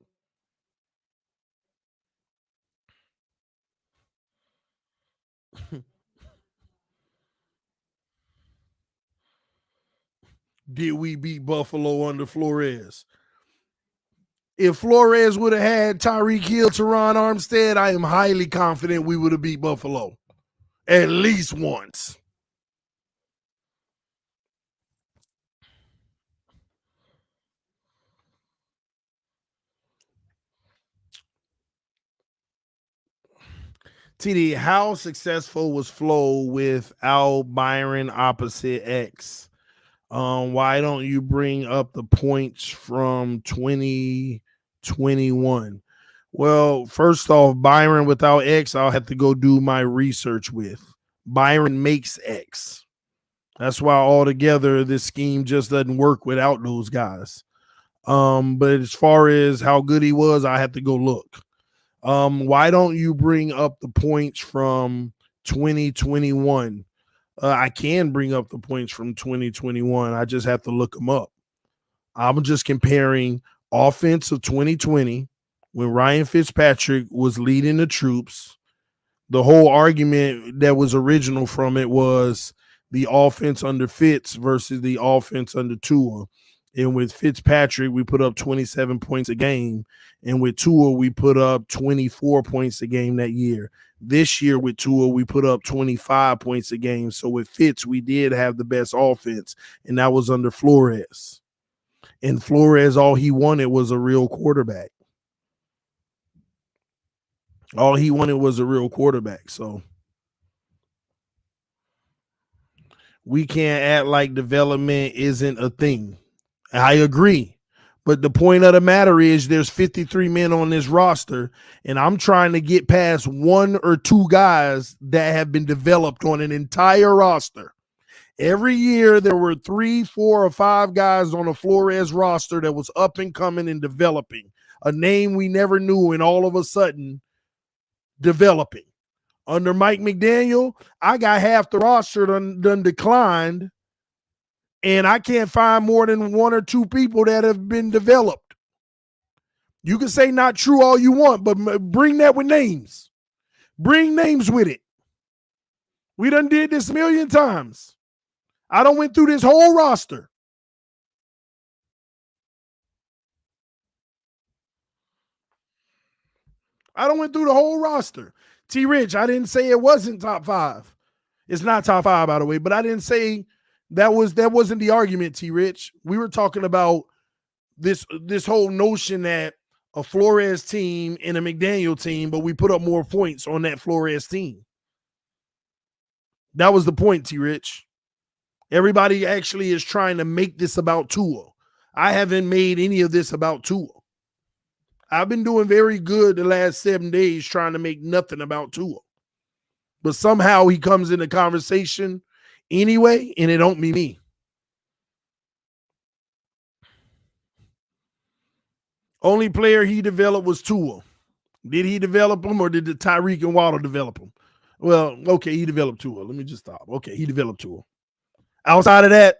Did we beat Buffalo under Flores? If Flores would have had Tyreek Hill, Teron Armstead, I am highly confident we would have beat Buffalo at least once. TD, how successful was Flo without Byron opposite X? Why don't you bring up the points from 2021? Well, first off, Byron without X, I'll have to go do my research with. Byron makes X. That's why altogether this scheme just doesn't work without those guys. But as far as how good he was, I have to go look. Why don't you bring up the points from 2021? I can bring up the points from 2021. I just have to look them up. I'm just comparing offense of 2020 when Ryan Fitzpatrick was leading the troops. The whole argument that was original from it was the offense under Fitz versus the offense under Tua. And with Fitzpatrick, we put up 27 points a game. And with Tua, we put up 24 points a game that year. This year with Tua, we put up 25 points a game. So with Fitz, we did have the best offense, and that was under Flores. And Flores, all he wanted was a real quarterback. All he wanted was a real quarterback. So we can't act like development isn't a thing. I agree. But the point of the matter is there's 53 men on this roster, and I'm trying to get past one or two guys that have been developed on an entire roster. Every year there were 3, 4, or 5 guys on a Flores roster that was up and coming and developing. A name we never knew, and all of a sudden developing. Under Mike McDaniel, I got half the roster done declined, and I can't find more than 1 or 2 people that have been developed. You can say not true all you want, but bring that with names. Bring names with it. We done did this a million times. I done went through this whole roster. I done went through the whole roster. T. Rich, I didn't say it wasn't top 5. It's not top 5, by the way, but I didn't say that wasn't the argument, T. Rich. We were talking about this whole notion that a Flores team and a McDaniel team, but we put up more points on that Flores team. That was the point, T. Rich. Everybody actually is trying to make this about Tua. I haven't made any of this about Tua. I've been doing very good the last 7 days trying to make nothing about Tua. But somehow he comes in the conversation anyway, and it don't be me. Only player he developed was Tua. Did he develop him, or did the Tyreek and Waddle develop him? Well, okay, he developed Tua. Let me just stop. Okay, he developed Tua. Outside of that,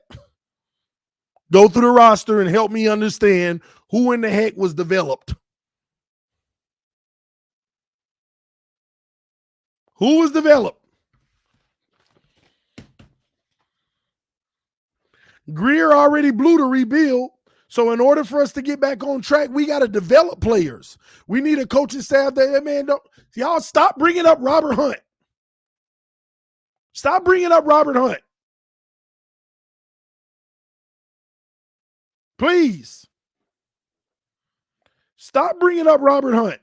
go through the roster and help me understand who in the heck was developed. Who was developed? Greer already blew the rebuild. So in order for us to get back on track, we got to develop players. We need a coaching staff that, man, y'all stop bringing up Robert Hunt. Stop bringing up Robert Hunt. Please. Stop bringing up Robert Hunt.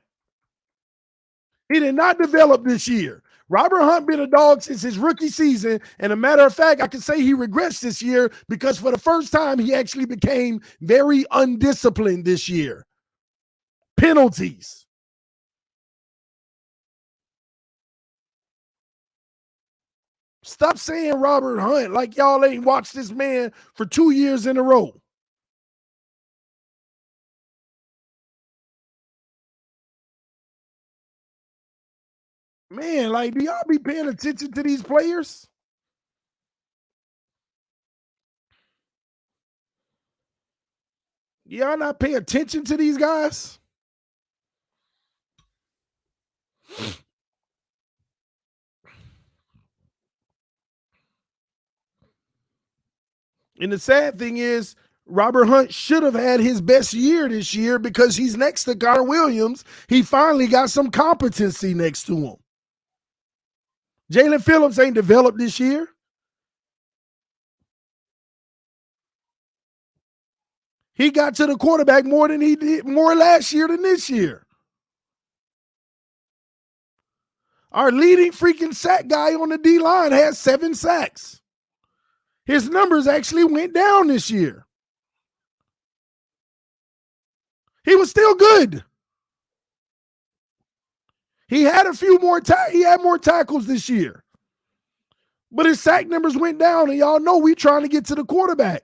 He did not develop this year. Robert Hunt been a dog since his rookie season. And a matter of fact, I can say he regressed this year because for the first time, he actually became very undisciplined this year. Penalties. Stop saying Robert Hunt like y'all ain't watched this man for 2 years in a row. Man, like, do y'all be paying attention to these players? Y'all not pay attention to these guys? And the sad thing is, Robert Hunt should have had his best year this year because he's next to Connor Williams. He finally got some competency next to him. Jalen Phillips ain't developed this year. He got to the quarterback more than he did more last year than this year. Our leading freaking sack guy on the D-line has 7 sacks. His numbers actually went down this year. He was still good. He had a few more he had more tackles this year. But his sack numbers went down, and y'all know we trying to get to the quarterback.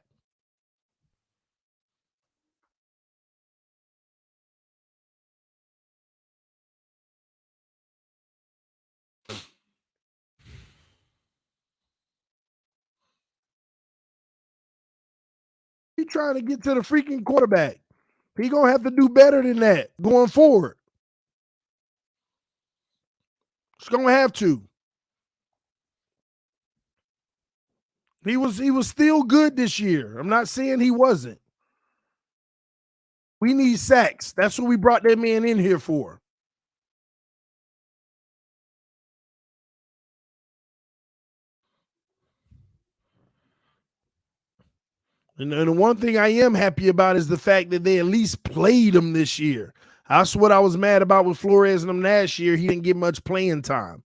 We trying to get to the freaking quarterback. He gonna have to do better than that going forward. He's gonna have to. He was still good this year. I'm not saying he wasn't. We need sacks. That's what we brought that man in here for. And the one thing I am happy about is the fact that they at least played him this year. That's what I was mad about with Flores and him last year. He didn't get much playing time.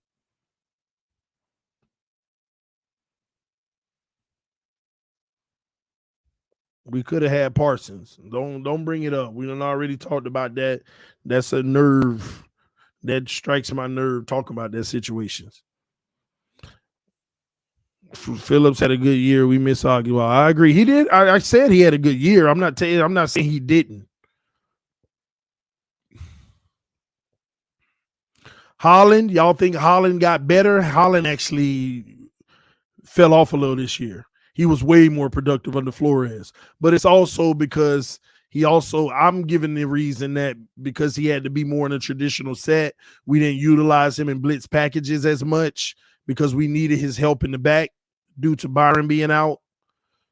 We could have had Parsons. Don't bring it up. We done already talked about that. That's a nerve. That strikes my nerve talking about that situations. Phillips had a good year. We miss Aguilar. I agree. He did. I said he had a good year. I'm not saying he didn't. Holland, y'all think Holland got better? Holland actually fell off a little this year. He was way more productive under Flores. But it's also because I'm giving the reason that because he had to be more in a traditional set, we didn't utilize him in blitz packages as much because we needed his help in the back due to Byron being out.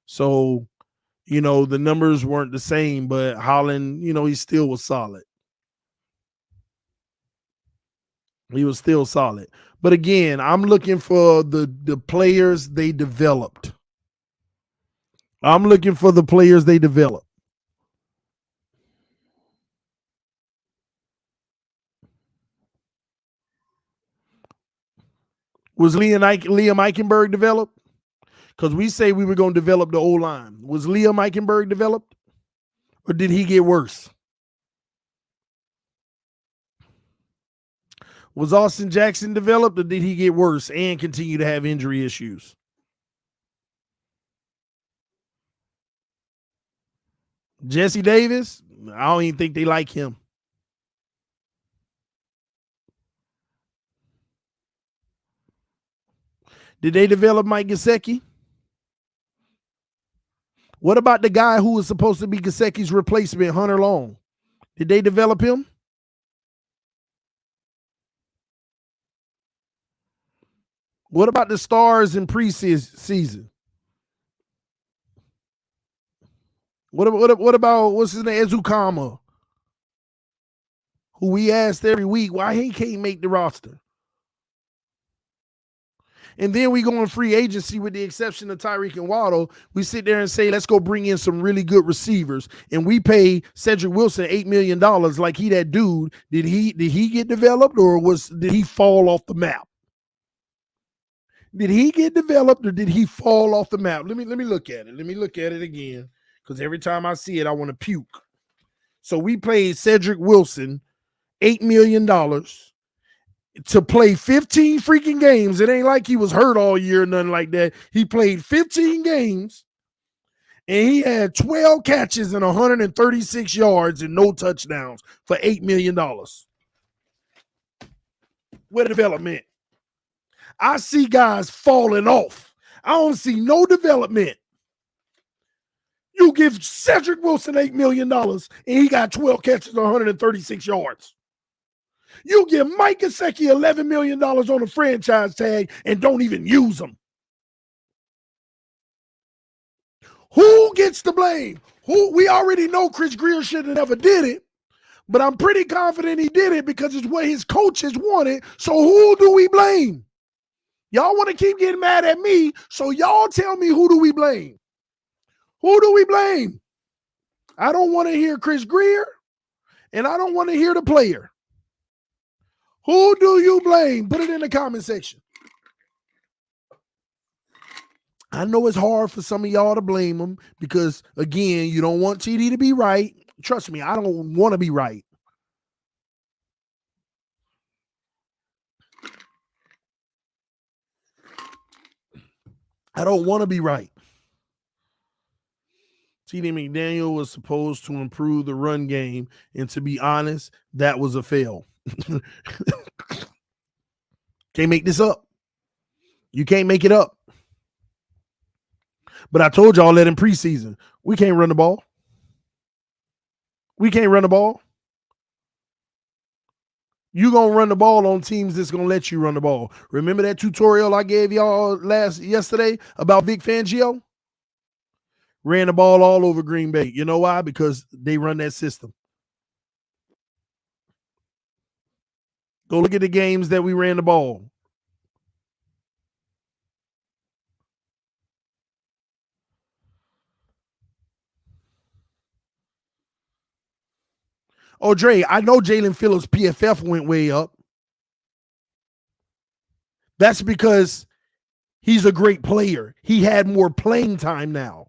So, the numbers weren't the same, but Holland, he still was solid. He was still solid. But again, I'm looking for the players they developed. I'm looking for the players they developed. Was Liam Eichenberg developed? Because we say we were going to develop the O-line. Was Liam Eichenberg developed? Or did he get worse? Was Austin Jackson developed, or did he get worse and continue to have injury issues? Jesse Davis, I don't even think they like him. Did they develop Mike Gesicki? What about the guy who was supposed to be Gesicki's replacement, Hunter Long? Did they develop him? What about the stars in preseason? What about what's his name, Ezukama, who we asked every week why he can't make the roster? And then we go on free agency with the exception of Tyreek and Waddle. We sit there and say, let's go bring in some really good receivers. And we pay Cedric Wilson $8 million like he that dude. Did he get developed or did he fall off the map? Did he get developed or did he fall off the map? Let me look at it. Let me look at it again. Because every time I see it, I want to puke. So we paid Cedric Wilson $8 million to play 15 freaking games. It ain't like he was hurt all year or nothing like that. He played 15 games, and he had 12 catches and 136 yards and no touchdowns for $8 million. Where development? I see guys falling off. I don't see no development. You give Cedric Wilson $8 million and he got 12 catches, 136 yards. You give Mike Gesicki $11 million on a franchise tag and don't even use him. Who gets the blame? We already know Chris Greer should have never did it, but I'm pretty confident he did it because it's what his coaches wanted. So who do we blame? Y'all want to keep getting mad at me, so y'all tell me, who do we blame? Who do we blame? I don't want to hear Chris Greer, and I don't want to hear the player. Who do you blame? Put it in the comment section. I know it's hard for some of y'all to blame him because, again, you don't want TD to be right. Trust me, I don't want to be right. I don't want to be right. TD McDaniel was supposed to improve the run game, and to be honest, that was a fail. Can't make this up. You can't make it up. But I told y'all that in preseason, we can't run the ball. We can't run the ball. You're going to run the ball on teams that's going to let you run the ball. Remember that tutorial I gave y'all yesterday about Vic Fangio? Ran the ball all over Green Bay. You know why? Because they run that system. Go look at the games that we ran the ball. Oh, Dre, I know Jalen Phillips' PFF went way up. That's because he's a great player. He had more playing time now.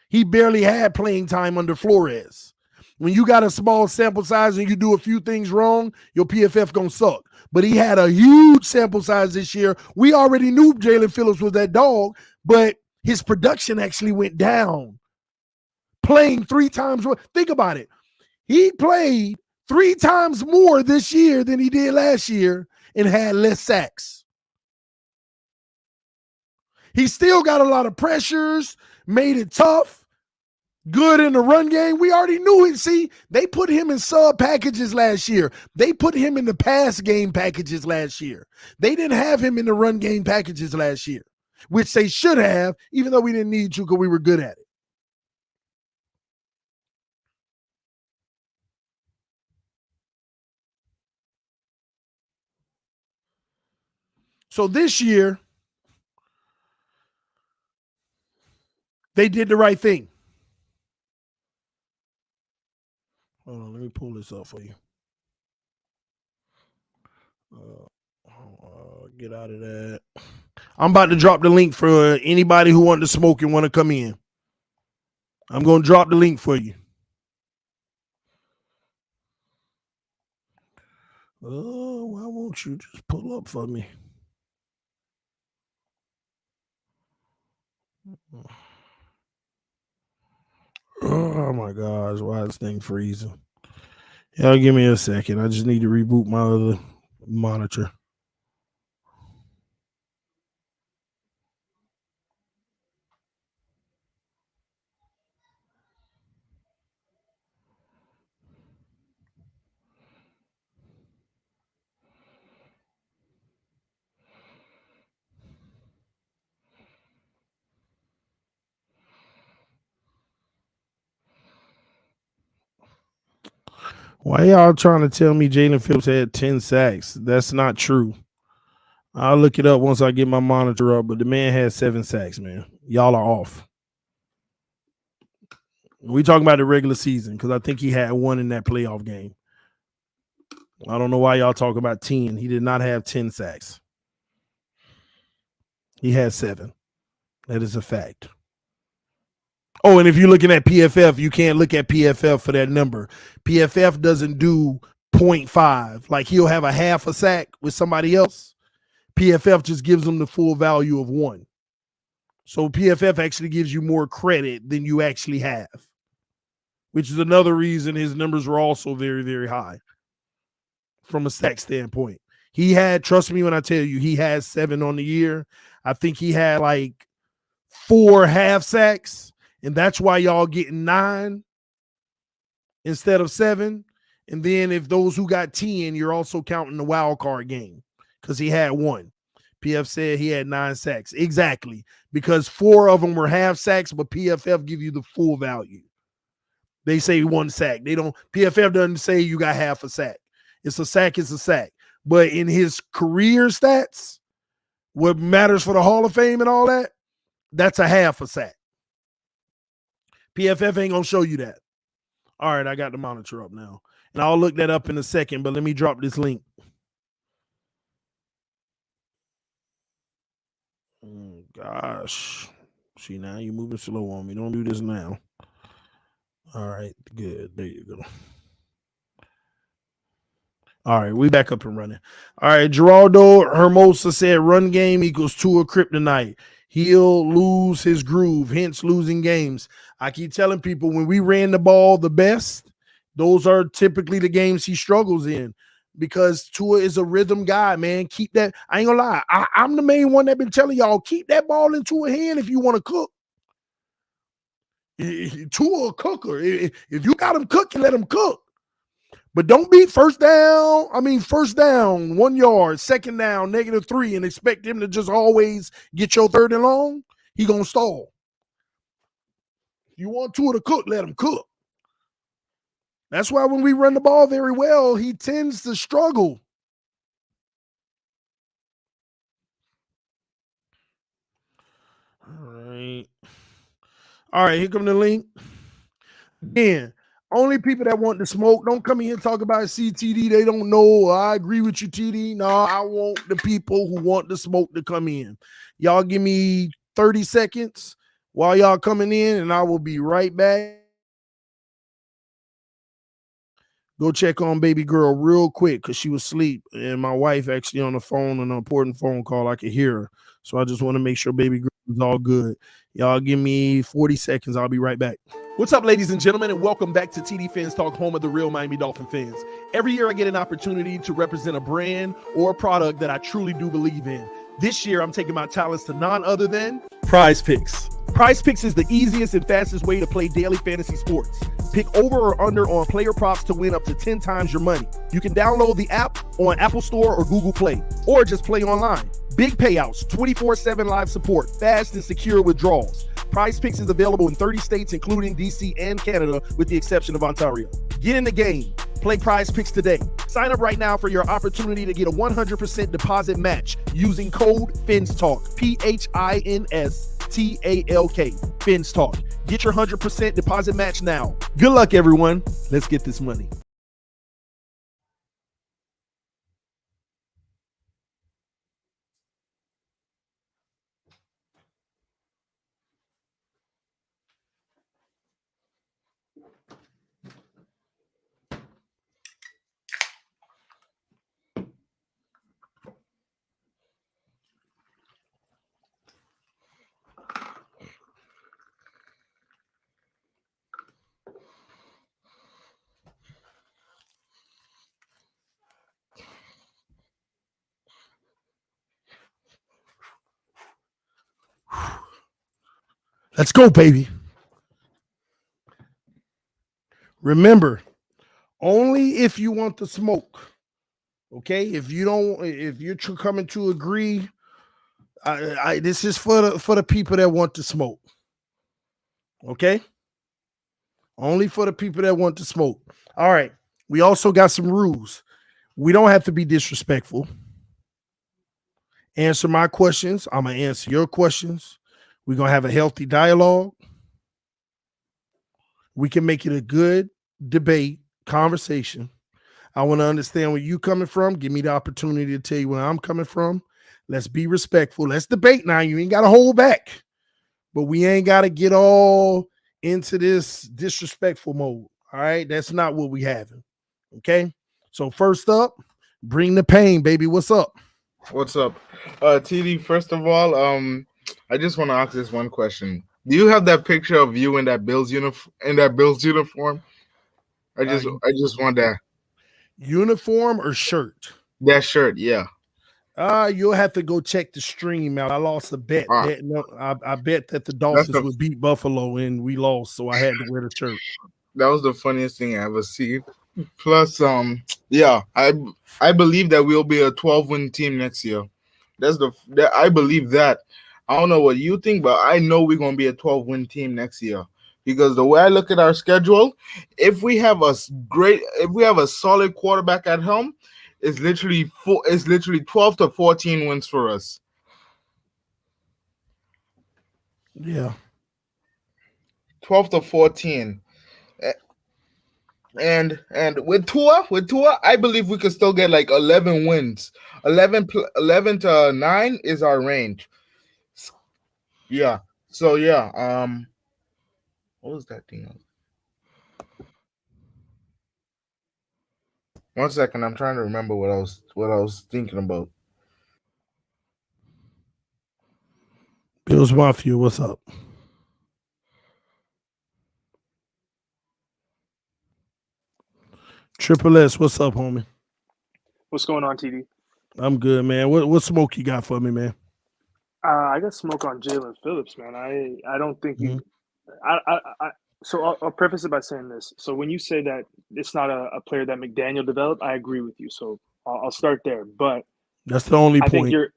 He barely had playing time under Flores. When you got a small sample size and you do a few things wrong, your PFF gonna suck. But he had a huge sample size this year. We already knew Jalen Phillips was that dog, but his production actually went down. Playing 3 times more. Think about it. He played 3 times more this year than he did last year and had less sacks. He still got a lot of pressures, made it tough, good in the run game. We already knew it. See, they put him in sub packages last year. They put him in the pass game packages last year. They didn't have him in the run game packages last year, which they should have, even though we didn't need to because we were good at it. So this year, they did the right thing. Hold on, let me pull this up for you. Get out of that. I'm about to drop the link for anybody who wanted to smoke and want to come in. I'm going to drop the link for you. Oh, why won't you just pull up for me? Oh my gosh, why is this thing freezing? Y'all give me a second. I just need to reboot my other monitor. Why y'all trying to tell me Jalen Phillips had 10 sacks? That's not true. I'll look it up once I get my monitor up, but the man had 7 sacks, man. Y'all are off. We talking about the regular season because I think he had 1 in that playoff game. I don't know why y'all talk about 10. He did not have 10 sacks. He had 7. That is a fact. Oh, and if you're looking at PFF, you can't look at PFF for that number. PFF doesn't do 0.5. Like he'll have a half a sack with somebody else. PFF just gives them the full value of 1. So PFF actually gives you more credit than you actually have, which is another reason his numbers were also very, very high from a sack standpoint. He had, trust me when I tell you, he had 7 on the year. I think he had like 4 half sacks And that's why y'all getting 9 instead of 7. And then if those who got 10, you're also counting the wild card game because he had 1. PF said he had 9 sacks. Exactly. Because 4 of them were half sacks, but PFF give you the full value. They say 1 sack. PFF doesn't say you got half a sack. It's a sack, it's a sack. But in his career stats, what matters for the Hall of Fame and all that, that's a half a sack. PFF ain't going to show you that. All right, I got the monitor up now. And I'll look that up in a second, but let me drop this link. Oh, gosh. See, now you're moving slow on me. Don't do this now. All right, good. There you go. All right, we back up and running. All right, Geraldo Hermosa said run game equals Tua kryptonite. He'll lose his groove, hence losing games. I keep telling people when we ran the ball the best, those are typically the games he struggles in because Tua is a rhythm guy, man. Keep that. I ain't gonna lie. I'm the main one that been telling y'all, keep that ball in Tua's hand if you want to cook. Tua a cooker. If you got him cooking, let him cook. But don't be first down, 1 yard, second down, -3, and expect him to just always get your 3rd and long. He gonna stall. If you want Tua to cook, let him cook. That's why when we run the ball very well, he tends to struggle. All right, here come the link. Again, only people that want to smoke, don't come in here and talk about CTD. They don't know. I agree with you, TD. No, I want the people who want the smoke to come in. Y'all give me 30 seconds while y'all coming in, and I will be right back. Go check on baby girl real quick because she was asleep, and my wife actually on the phone, an important phone call. I could hear her. So I just want to make sure baby girl is all good. Y'all give me 40 seconds. I'll be right back. What's up, ladies and gentlemen, and welcome back to TDPHINSTALK, home of the real Miami Dolphin fans. Every year I get an opportunity to represent a brand or a product that I truly do believe in. This year I'm taking my talents to none other than PrizePicks. PrizePicks is the easiest and fastest way to play daily fantasy sports. Pick over or under on player props to win up to 10 times your money. You can download the app on Apple Store or Google Play, or just play online. Big payouts, 24/7 live support, fast and secure withdrawals. PrizePicks is available in 30 states, including DC and Canada, with the exception of Ontario. Get in the game. Play PrizePicks today. Sign up right now for your opportunity to get a 100% deposit match using code FINSTALK, PHINSTALK, FINSTALK. Get your 100% deposit match now. Good luck, everyone. Let's get this money. Let's go, baby. Remember, only if you want the smoke. Okay, if you're coming to agree, this is for the people that want to smoke. Okay, only for the people that want to smoke. All right, we also got some rules. We don't have to be disrespectful. Answer my questions. I'm gonna answer your questions. We're gonna have a healthy dialogue. We can make it a good debate, conversation. I want to understand where you coming from. Give me the opportunity to tell you where I'm coming from. Let's be respectful. Let's debate now. You ain't got to hold back. But we ain't got to get all into this disrespectful mode. All right? That's not what we having. Okay? So first up, bring the pain, baby. What's up? What's up? TD, first of all, I just want to ask this one question. Do you have that picture of you in that Bills uniform? I just want that uniform or shirt. That shirt, yeah. You'll have to go check the stream out. I lost a bet. Ah, I bet that the that's Dolphins the would beat Buffalo, and we lost, so I had to wear the shirt. that was the funniest thing I ever seen. Plus, yeah, I believe that we'll be a 12-win team next year. I believe that. I don't know what you think, but I know we're gonna be a 12-win team next year because the way I look at our schedule, if we have a solid quarterback at home, it's literally 12 to 14 wins for us. Yeah. 12 to 14. And with Tua, I believe we could still get like 11 wins. 11 to 9 is our range. Yeah. So yeah. What was that thing? 1 second. I'm trying to remember what I was thinking about. Bills Mafia, what's up? Triple S, what's up, homie? What's going on, TD? I'm good, man. What smoke you got for me, man? I got smoke on Jalen Phillips, man. I don't think you. So I'll preface it by saying this. So when you say that it's not a player that McDaniel developed, I agree with you. So I'll start there. But That's the only I think point.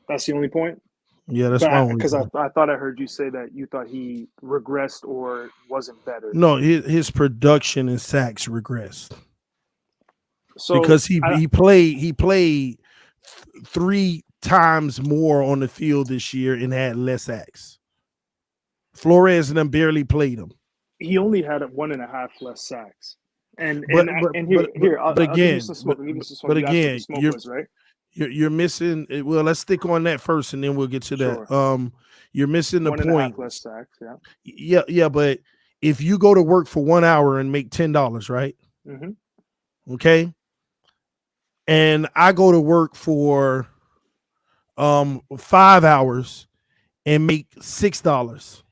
that's the only point. Yeah, that's my only because point. I thought I heard you say that you thought he regressed or wasn't better. No, his production and sacks regressed. So because he played 3 times more on the field this year and had less sacks. Flores and them barely played him. He only had 1.5 less sacks. And you're missing. Well, let's stick on that first, and then we'll get to that. Sure. You're missing the 1.5 less sacks. Yeah. Yeah. But if you go to work for 1 hour and make $10, right? Mm-hmm. Okay. And I go to work for 5 hours and make $6.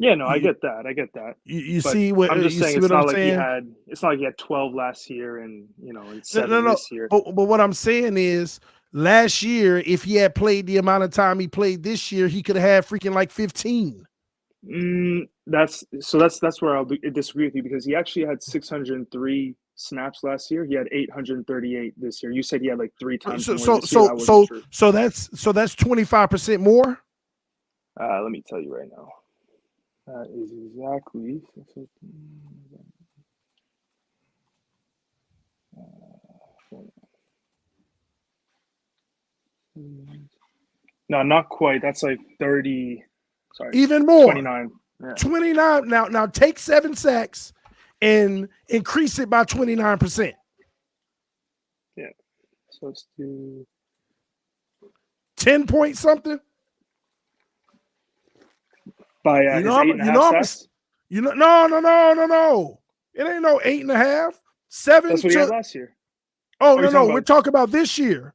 Yeah, no, I get that. You see what I'm just you saying? see It's what not I'm like saying? it's not like he had 12 last year and and 7 No. this year. But what I'm saying is, last year, if he had played the amount of time he played this year, he could have had freaking like 15. That's where I'll disagree with you, because he actually had 603 snaps last year. He had 838 this year. You said he had like 3 times more this year. So that's 25% more. Let me tell you right now. That is exactly. No, not quite. That's like 30. Sorry, even more. 29. Yeah. 29. Now take 7 sacks and increase it by 29%. Yeah. So let's do 10 point something. By his 8.5 sacks? No. It ain't no 8.5. 7. That's what he had last year. Oh, no. We're talking about this year.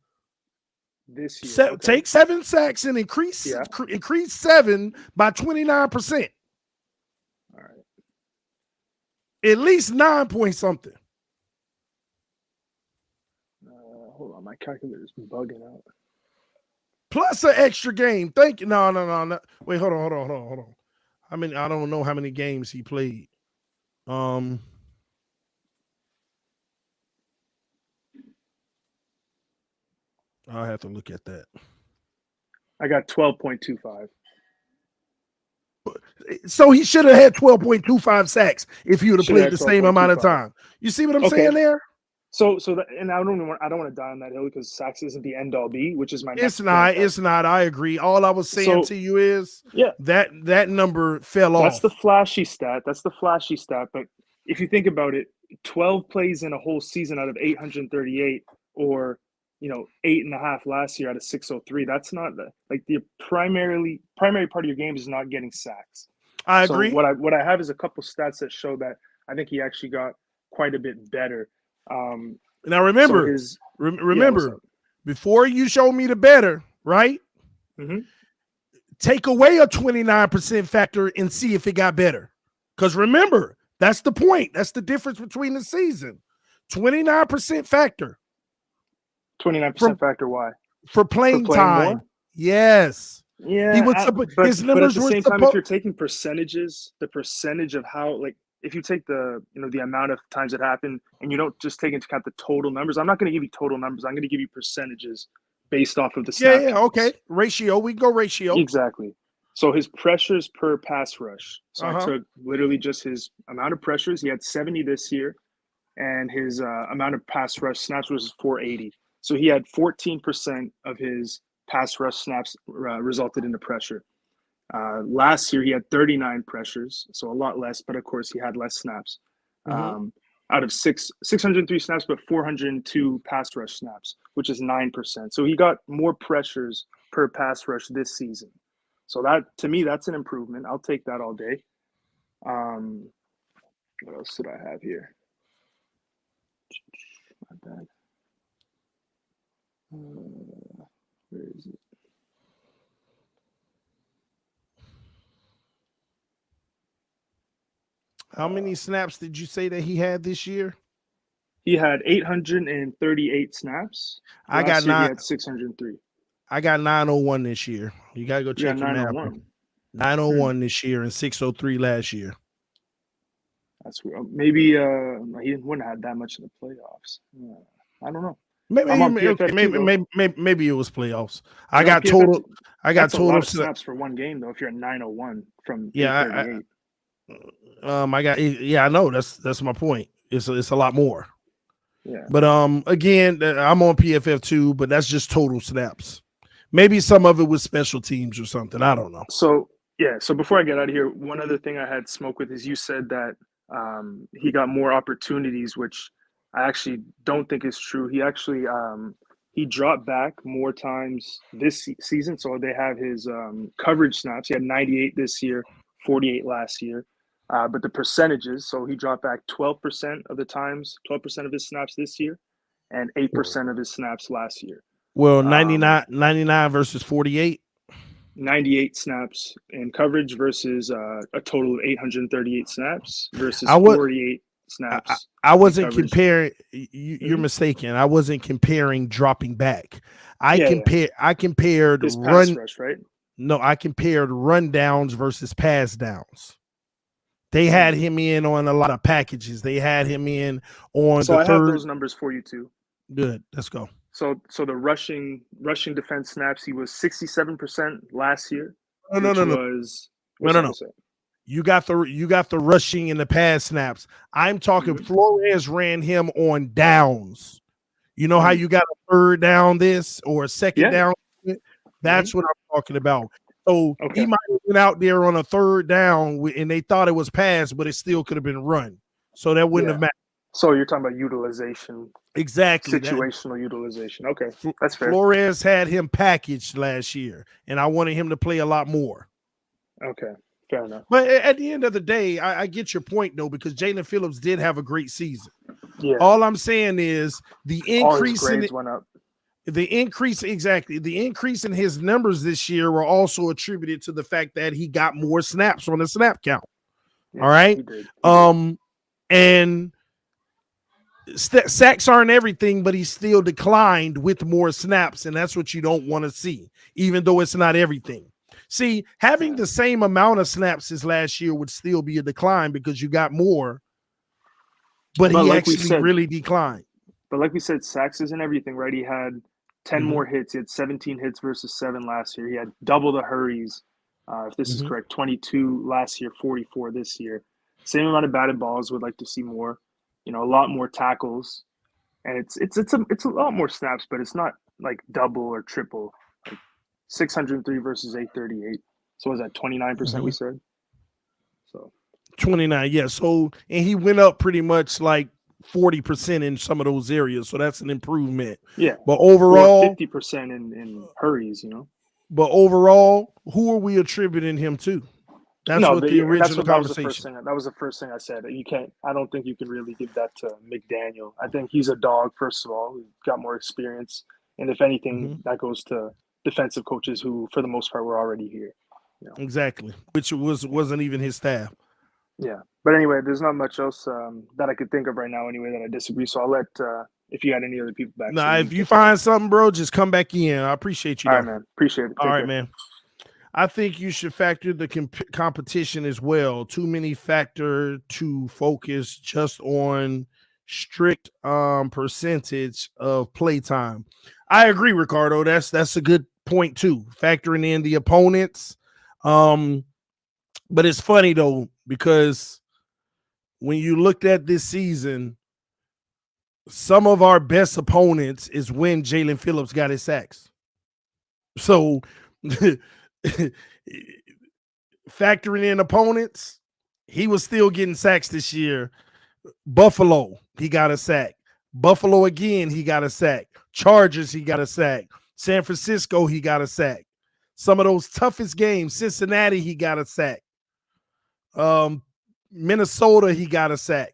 This year. Okay. Take 7 sacks and increase 7 by 29%. All right. At least 9 point something. Hold on, my calculator's bugging out. Plus an extra game. Thank you. No. Wait, hold on. I don't know how many games he played. I'll have to look at that. I got 12.25. So he should have had 12.25 sacks if he would have played the same amount of time. You see what I'm saying there? So and I don't want to die on that hill, because sacks isn't the end all be, which is my next point. It's not. I agree. All I was saying to you is that number fell off. That's the flashy stat. But if you think about it, 12 plays in a whole season out of 838, or 8.5 last year out of 603. That's not the primary part of your game is not getting sacks. I agree. So what I have is a couple stats that show that I think he actually got quite a bit better. Now remember, before you show me the better, right? Mm-hmm. Take away a 29% factor and see if it got better. Because remember, that's the point. That's the difference between the season. 29% factor. 29% factor. Why? For playing playing time. more? Yes. Yeah, He was his but numbers at the were same time, if supposed. you're taking percentages, the percentage of how, like, if you take the the amount of times it happened, and you don't just take into account the total numbers, I'm not going to give you total numbers. I'm going to give you percentages based off of the snap Yeah, counts. okay. Ratio. We can go ratio. Exactly. So his pressures per pass rush. So I Uh-huh. took literally just his amount of pressures. He had 70 this year, and his amount of pass rush snaps was 480. So he had 14% of his pass rush snaps resulted into pressure. Last year, he had 39 pressures, so a lot less, but of course, he had less snaps. Mhm. Out of 603 snaps, but 402 pass rush snaps, which is 9%. So he got more pressures per pass rush this season. So that, to me, that's an improvement. I'll take that all day. What else did I have here? My bad. Where is it? How many snaps did you say that he had this year? He had 838 snaps. I got Last year, he nine. had 603. I got 901 this year. You gotta go You got check your math, bro. 901. 901 this year and 603 last year. That's weird. Maybe he wouldn't have had that much in the playoffs. I don't know. Maybe I'm on PFF maybe it was playoffs. You're on PFF. That's a lot of snaps snaps for one game, though. If you're at 901 from Yeah, 838. I know that's my point. It's a lot more. Yeah. But again, I'm on PFF too, but that's just total snaps. Maybe some of it was special teams or something. I don't know. So yeah. So before I get out of here, one other thing I had smoke with is you said that he got more opportunities, which I actually don't think is true. He actually he dropped back more times this season. So they have his coverage snaps. He had 98 this year, 48 last year. But the percentages, so he dropped back 12% of the times, 12% of his snaps this year, and 8% of his snaps last year. Well, 99 versus 48. 98 snaps in coverage versus a total of 838 snaps versus I 48 snaps. I wasn't coverage. comparing. You're mistaken. I wasn't comparing dropping back. I compared his pass rush, right? No, I compared run downs versus pass downs. They had him in on a lot of packages. They had him in on so the I third. have those numbers for you too. Good. Let's go. So the rushing defense snaps, he was 67% last year. No. You got the rushing and the pass snaps. I'm talking Flores ran him on downs. You know how you got a third down this or a second down? That's what I'm talking about. So he might have been out there on a third down and they thought it was pass, but it still could have been run. So that wouldn't have mattered. So you're talking about utilization. Exactly. Situational utilization. Okay. That's fair. Flores had him packaged last year, and I wanted him to play a lot more. Okay. Fair enough. But at the end of the day, I get your point, though, because Jalen Phillips did have a great season. Yeah. All I'm saying is the increase in went up. The increase in his numbers this year were also attributed to the fact that he got more snaps on the snap count. Yeah, all right. He did. And sacks aren't everything, but he still declined with more snaps, and that's what you don't want to see, even though it's not everything. See, having the same amount of snaps as last year would still be a decline because you got more, but he like actually really declined. But like we said, sacks isn't everything, right? He had 10 more hits. He had 17 hits versus 7 last year. He had double the hurries, if this is correct, 22 last year, 44 this year. Same amount of batted balls. Would like to see more. A lot more tackles, and it's a lot more snaps, but it's not like double or triple. Like 603 versus 838. So was that 29%? We said. So 29, yeah. So and he went up pretty much like 40% in some of those areas, so that's an improvement. Yeah, but overall, 50% in hurries. But overall, who are we attributing him to? That's the original conversation. That was the first thing I said. I don't think you can really give that to McDaniel. I think he's a dog, first of all. He's got more experience. And if anything, that goes to defensive coaches who, for the most part, were already here. Exactly. Which wasn't even his staff. Yeah. But anyway, there's not much else that I could think of right now anyway that I disagree. So I'll let if you had any other people back. Nah, if you find something, bro, just come back in. I appreciate you. All right, man. Appreciate it. All right, man. I think you should factor the competition as well. Too many factor to focus just on strict percentage of playtime. I agree, Ricardo. That's a good point too. Factoring in the opponents. But it's funny though, because when you looked at this season, some of our best opponents is when Jalen Phillips got his sacks. So factoring in opponents, he was still getting sacks this year. Buffalo, he got a sack. Buffalo again, he got a sack. Chargers, he got a sack. San Francisco, he got a sack. Some of those toughest games, Cincinnati, he got a sack. Minnesota, he got a sack.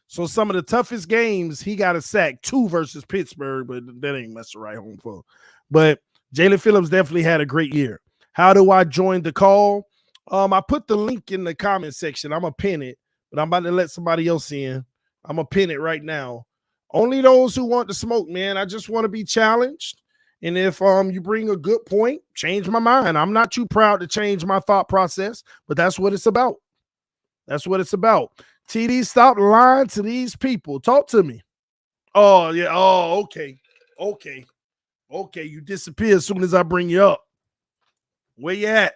So some of the toughest games, he got a sack. 2 versus Pittsburgh, but that ain't much to write home for. But Jalen Phillips definitely had a great year. How do I join the call? I put the link in the comment section. I'm going to pin it, but I'm about to let somebody else in. I'm going to pin it right now. Only those who want to smoke, man. I just want to be challenged. And if you bring a good point, change my mind. I'm not too proud to change my thought process, but that's what it's about. That's what it's about. TD, stop lying to these people. Talk to me. Oh, yeah. Oh, okay. Okay. Okay. You disappear as soon as I bring you up. Where you at?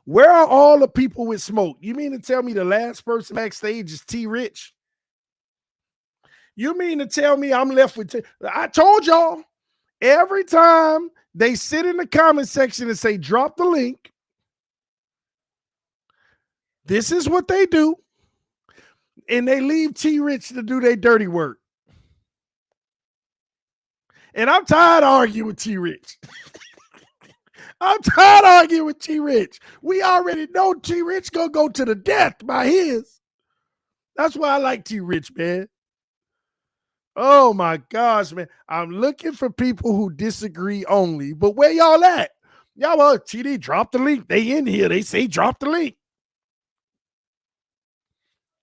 Where are all the people with smoke? You mean to tell me the last person backstage is T Rich? You mean to tell me I'm left with I told y'all, every time they sit in the comment section and say, drop the link, this is what they do. And they leave T Rich to do their dirty work. And I'm tired of arguing with T Rich. I'm tired of arguing with T Rich. We already know T Rich gonna go to the death by his. That's why I like T Rich, man. Oh my gosh, man. I'm looking for people who disagree only. But where y'all at? Y'all, TD, drop the link. They in here. They say drop the link.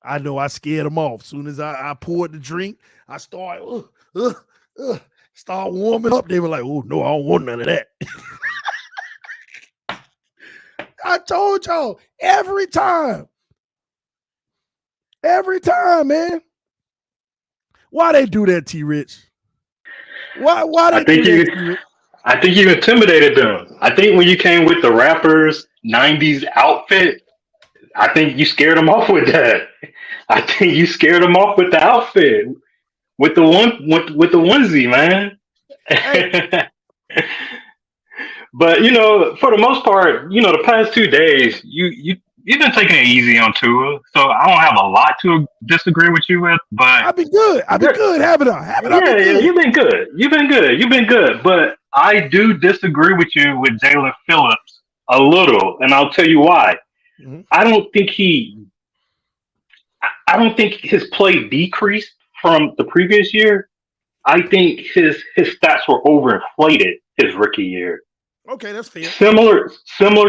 I know I scared them off. As soon as I poured the drink, I start warming up. They were like, oh, no, I don't want none of that. I told y'all every time, man. Why they do that, T Rich? Why they do that, T Rich? I think you intimidated them. I think when you came with the rappers 90s outfit, I think you scared them off with that. I think you scared them off with the outfit, with the onesie, man. Hey. But for the most part, the past 2 days, you've been taking it easy on Tua, so I don't have a lot to disagree with you with. But I've been good. Haven't I? Yeah, you've been good. You've been good. But I do disagree with you with Jalen Phillips a little, and I'll tell you why. Mm-hmm. I don't think his play decreased from the previous year. I think his stats were overinflated his rookie year. Okay, that's fair. Similar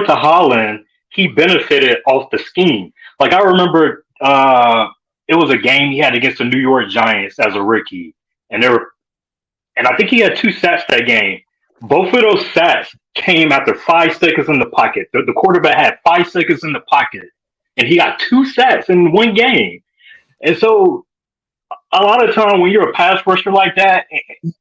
to Holland, he benefited off the scheme. Like I remember, it was a game he had against the New York Giants as a rookie, and I think he had 2 sacks that game. Both of those sacks came after 5 seconds in the pocket. The quarterback had 5 seconds in the pocket, and he got 2 sacks in one game. And so, a lot of time when you're a pass rusher like that,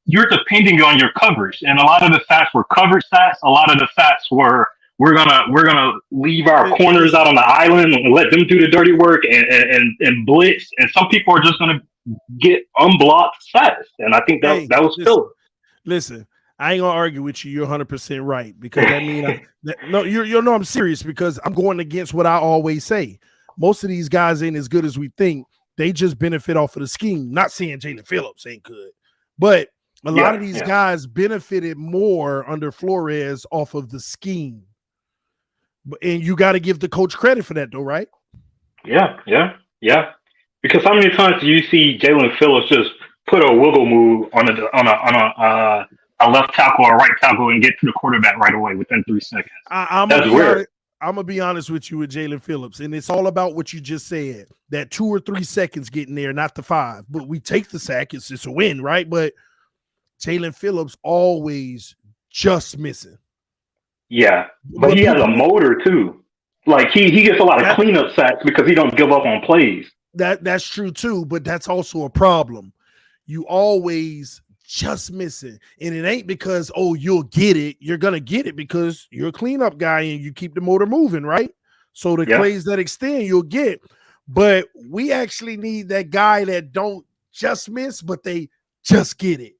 you're depending on your coverage, and a lot of the sacks were coverage sacks. A lot of the sacks were we're gonna leave our corners out on the island and let them do the dirty work and blitz. And some people are just gonna get unblocked sacks, and I think that was Phillips. Listen, I ain't gonna argue with you. You're 100% right, because that means no, I'm serious, because I'm going against what I always say. Most of these guys ain't as good as we think. They just benefit off of the scheme. Not saying Jalen Phillips ain't good, but a lot of these guys benefited more under Flores off of the scheme. And you got to give the coach credit for that, though, right? Yeah. Because how many times do you see Jalen Phillips just put a wiggle move on a left tackle or right tackle and get to the quarterback right away within 3 seconds? I'm That's weird. I'm gonna be honest with you with Jalen Phillips, and it's all about what you just said. That 2 or 3 seconds getting there, not the 5. But we take the sack; it's a win, right? But Jalen Phillips always just missing. Yeah, but he has a motor too. Like he gets a lot of cleanup sacks because he don't give up on plays. That's true too, but that's also a problem. You always just missing, and it ain't because you'll get it. You're gonna get it because you're a cleanup guy and you keep the motor moving, right? So the plays that extend, you'll get. But we actually need that guy that don't just miss, but they just get it,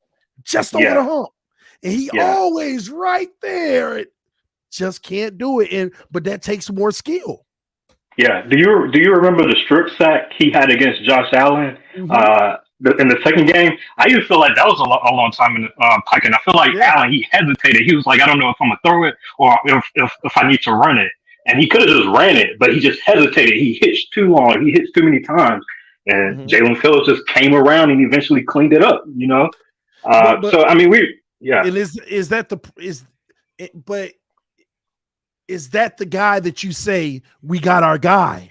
just over the hump, and he always right there. It just can't do it, but that takes more skill. Yeah. Do you remember the strip sack he had against Josh Allen in the second game? I used to feel like that was a long time in the Pike, and I feel like Allen, he hesitated. He was like, I don't know if I'm gonna throw it or if I need to run it, and he could have just ran it, but he just hesitated. He hitched too long. He hitched too many times, and Jalen Phillips just came around and eventually cleaned it up. You know, so I mean, And is that the guy that you say we got our guy?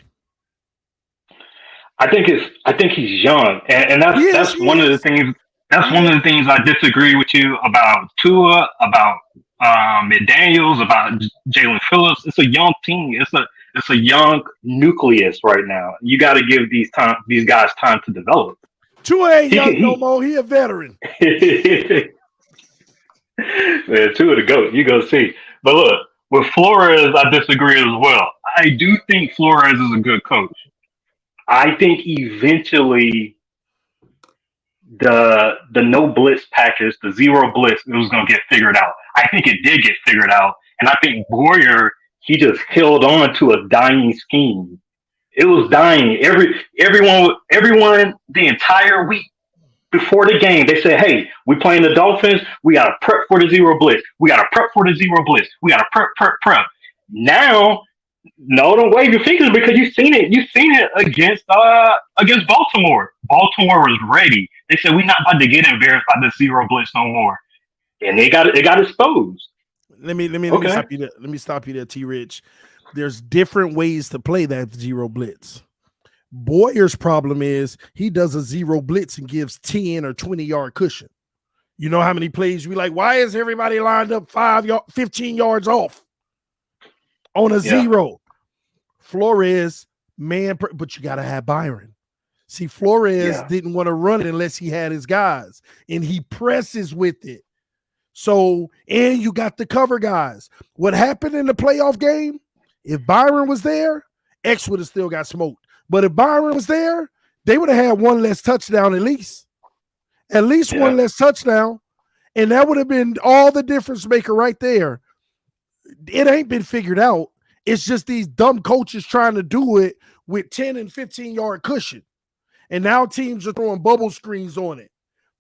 I think he's young, and that's one of the things. That's one of the things I disagree with you about Tua, about McDaniels, about Jalen Phillips. It's a young team. It's a young nucleus right now. You got to give these guys time to develop. Tua ain't young no more. He a veteran. Man, Tua the GOAT. You go see. But look, with Flores, I disagree as well. I do think Flores is a good coach. I think eventually the no blitz package, the zero blitz, it was going to get figured out. I think it did get figured out. And I think Boyer, he just held on to a dying scheme. It was dying. Everyone, the entire week before the game, they said, hey, we playing the Dolphins. We got to prep for the zero blitz. We got to prep for the zero blitz. We got to prep. Now, no, don't wave your fingers because you've seen it. You've seen it against Baltimore. Baltimore was ready. They said, we're not about to get embarrassed by this zero blitz no more. And they got exposed. Let me stop you there. Let me stop you there, T. Rich. There's different ways to play that zero blitz. Boyer's problem is he does a zero blitz and gives 10 or 20-yard cushion. You know how many plays you be like, why is everybody lined up 15 yards off on a zero? Flores, man, but you got to have Byron. See, Flores didn't want to run it unless he had his guys, and he presses with it. So, and you got the cover guys. What happened in the playoff game, if Byron was there, X would have still got smoked. But if Byron was there, they would have had one less touchdown at least. At least one less touchdown. And that would have been all the difference maker right there. It ain't been figured out. It's just these dumb coaches trying to do it with 10 and 15-yard cushion. And now teams are throwing bubble screens on it.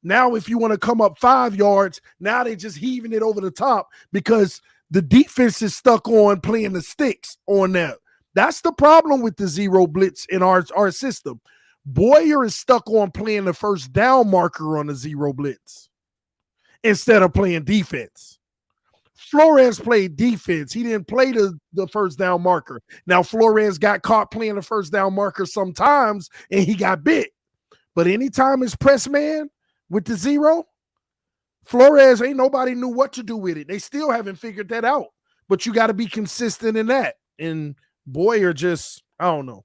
Now if you want to come up 5 yards, now they just heaving it over the top because the defense is stuck on playing the sticks on that. That's the problem with the zero blitz in our system. Boyer is stuck on playing the first down marker on the zero blitz instead of playing defense. Flores played defense. He didn't play the first down marker. Now, Flores got caught playing the first down marker sometimes, and he got bit. But anytime it's press man with the zero, Flores, ain't nobody knew what to do with it. They still haven't figured that out. But you got to be consistent in that. And Boyer just, I don't know.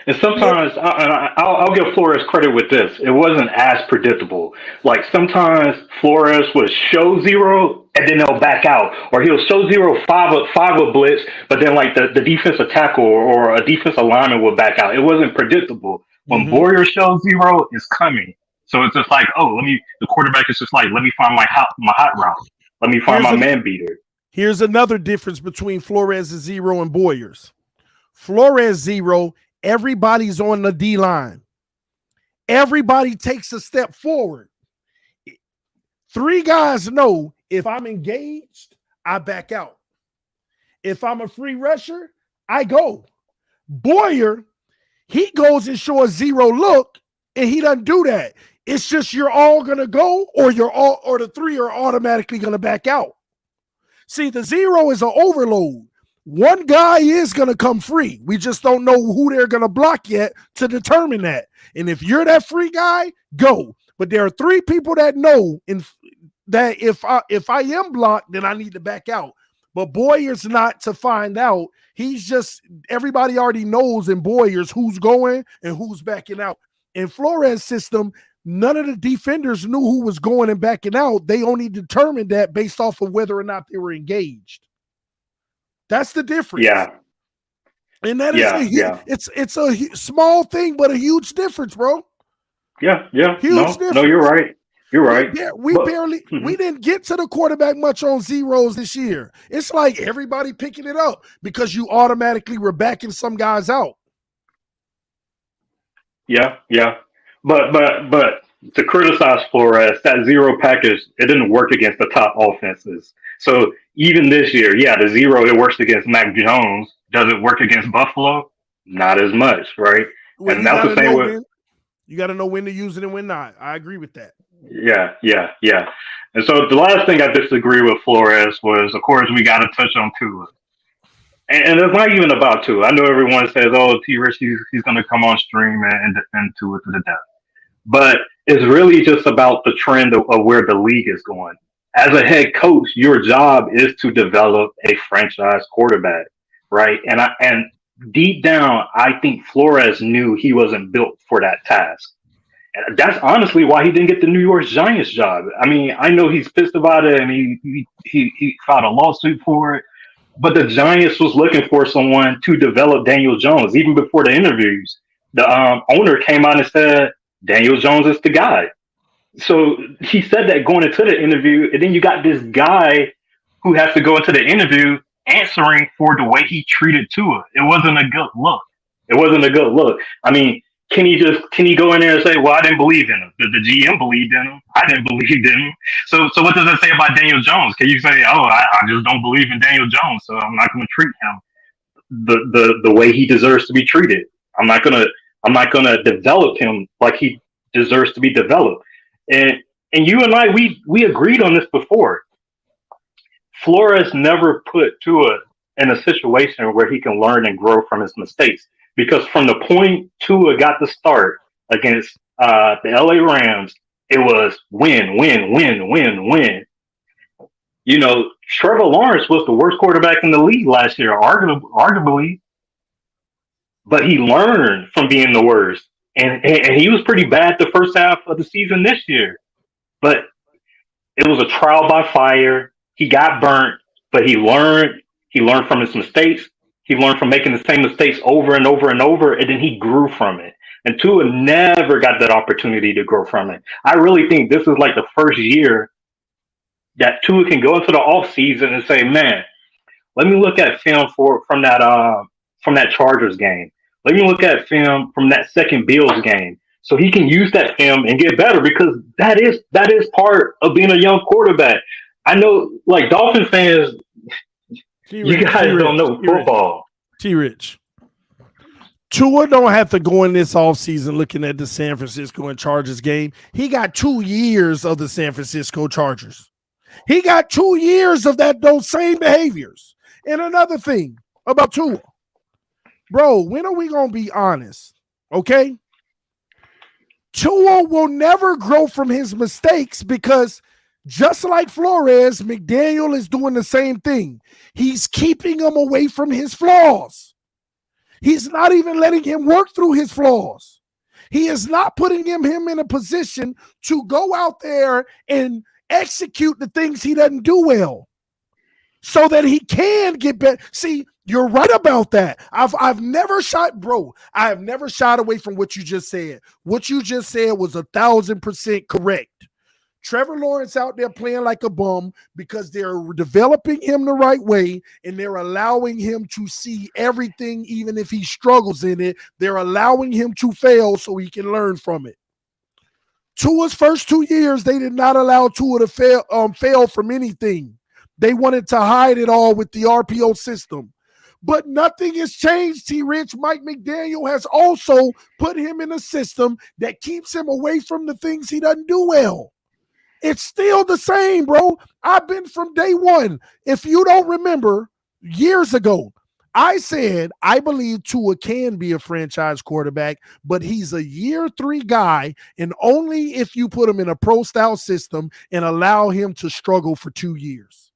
And sometimes I'll give Flores credit with this. It wasn't as predictable. Like sometimes Flores would show zero and then they'll back out, or he'll show 5 a blitz, but then like the defensive tackle or a defensive lineman would back out. It wasn't predictable. When Boyer shows zero, it's coming. So it's just like, the quarterback is just like, let me find my hot route. Let me find my man beater. Here's another difference between Flores' zero and Boyer's. Flores zero, everybody's on the D-line. Everybody takes a step forward. 3 guys know if I'm engaged, I back out. If I'm a free rusher, I go. Boyer, he goes and shows zero look, and he doesn't do that. It's just you're all going to go, or the 3 are automatically going to back out. See, the zero is an overload. One guy is going to come free. We just don't know who they're going to block yet to determine that. And if you're that free guy, go. But there are 3 people that know that if I am blocked, then I need to back out. But Boyer's not to find out. He's just, everybody already knows in Boyer's who's going and who's backing out. In Flores' system, none of the defenders knew who was going and backing out. They only determined that based off of whether or not they were engaged. That's the difference. Yeah. And that is it's a small thing, but a huge difference, bro. Yeah. Huge difference. No, you're right. You're right. We didn't get to the quarterback much on zeros this year. It's like everybody picking it up because you automatically were backing some guys out. Yeah. But to criticize Flores, that zero package, it didn't work against the top offenses. So even this year, the zero, it works against Mac Jones. Does it work against Buffalo? Not as much, right? Well, and that's the same with. You got to know when to use it and when not. I agree with that. Yeah. And so the last thing I disagree with Flores was, of course, we got to touch on Tua. And it's not even about Tua. I know everyone says, "Oh, T-Rich, he's going to come on stream and defend Tua to the death." But it's really just about the trend of where the league is going. As a head coach, your job is to develop a franchise quarterback, right? And deep down, I think Flores knew he wasn't built for that task. And that's honestly why he didn't get the New York Giants job. I mean, I know he's pissed about it and he filed a lawsuit for it, but the Giants was looking for someone to develop Daniel Jones. Even before the interviews, the owner came out and said, Daniel Jones is the guy. So he said that going into the interview, and then you got this guy who has to go into the interview answering for the way he treated Tua. It wasn't a good look. I mean, can he go in there and say, well, I didn't believe in him. The GM believed in him. I didn't believe in him. So what does that say about Daniel Jones? Can you say, oh, I just don't believe in Daniel Jones, so I'm not going to treat him the way he deserves to be treated. I'm not gonna develop him like he deserves to be developed. And you and I, we agreed on this before. Flores never put Tua in a situation where he can learn and grow from his mistakes. Because from the point Tua got the start against the LA Rams, it was win. You know, Trevor Lawrence was the worst quarterback in the league last year, arguably. But he learned from being the worst. And he was pretty bad the first half of the season this year. But it was a trial by fire. He got burnt, but he learned. He learned from his mistakes. He learned from making the same mistakes over and over and over, and then he grew from it. And Tua never got that opportunity to grow from it. I really think this is like the first year that Tua can go into the offseason and say, man, let me look at film from that Chargers game. Let me look at film from that second Bills game. So he can use that film and get better, because that is part of being a young quarterback. I know, like, Dolphin fans, you guys don't know football. T-Rich. Tua don't have to go in this offseason looking at the San Francisco and Chargers game. He got 2 years of the San Francisco Chargers. He got 2 years of those same behaviors. And another thing about Tua. Bro, when are we going to be honest? Okay? Tua will never grow from his mistakes, because just like Flores, McDaniel is doing the same thing. He's keeping him away from his flaws. He's not even letting him work through his flaws. He is not putting him in a position to go out there and execute the things he doesn't do well, so that he can get better. See, you're right about that. I've never shied away from what you just said. What you just said was 1,000% correct. Trevor Lawrence out there playing like a bum because they're developing him the right way, and they're allowing him to see everything, even if he struggles in it. They're allowing him to fail so he can learn from it. Tua's first 2 years, they did not allow Tua to fail from anything. They wanted to hide it all with the RPO system. But nothing has changed, T-Rich. Mike McDaniel has also put him in a system that keeps him away from the things he doesn't do well. It's still the same, bro. I've been from day one. If you don't remember, years ago, I said I believe Tua can be a franchise quarterback, but he's a year 3 guy, and only if you put him in a pro style system and allow him to struggle for 2 years.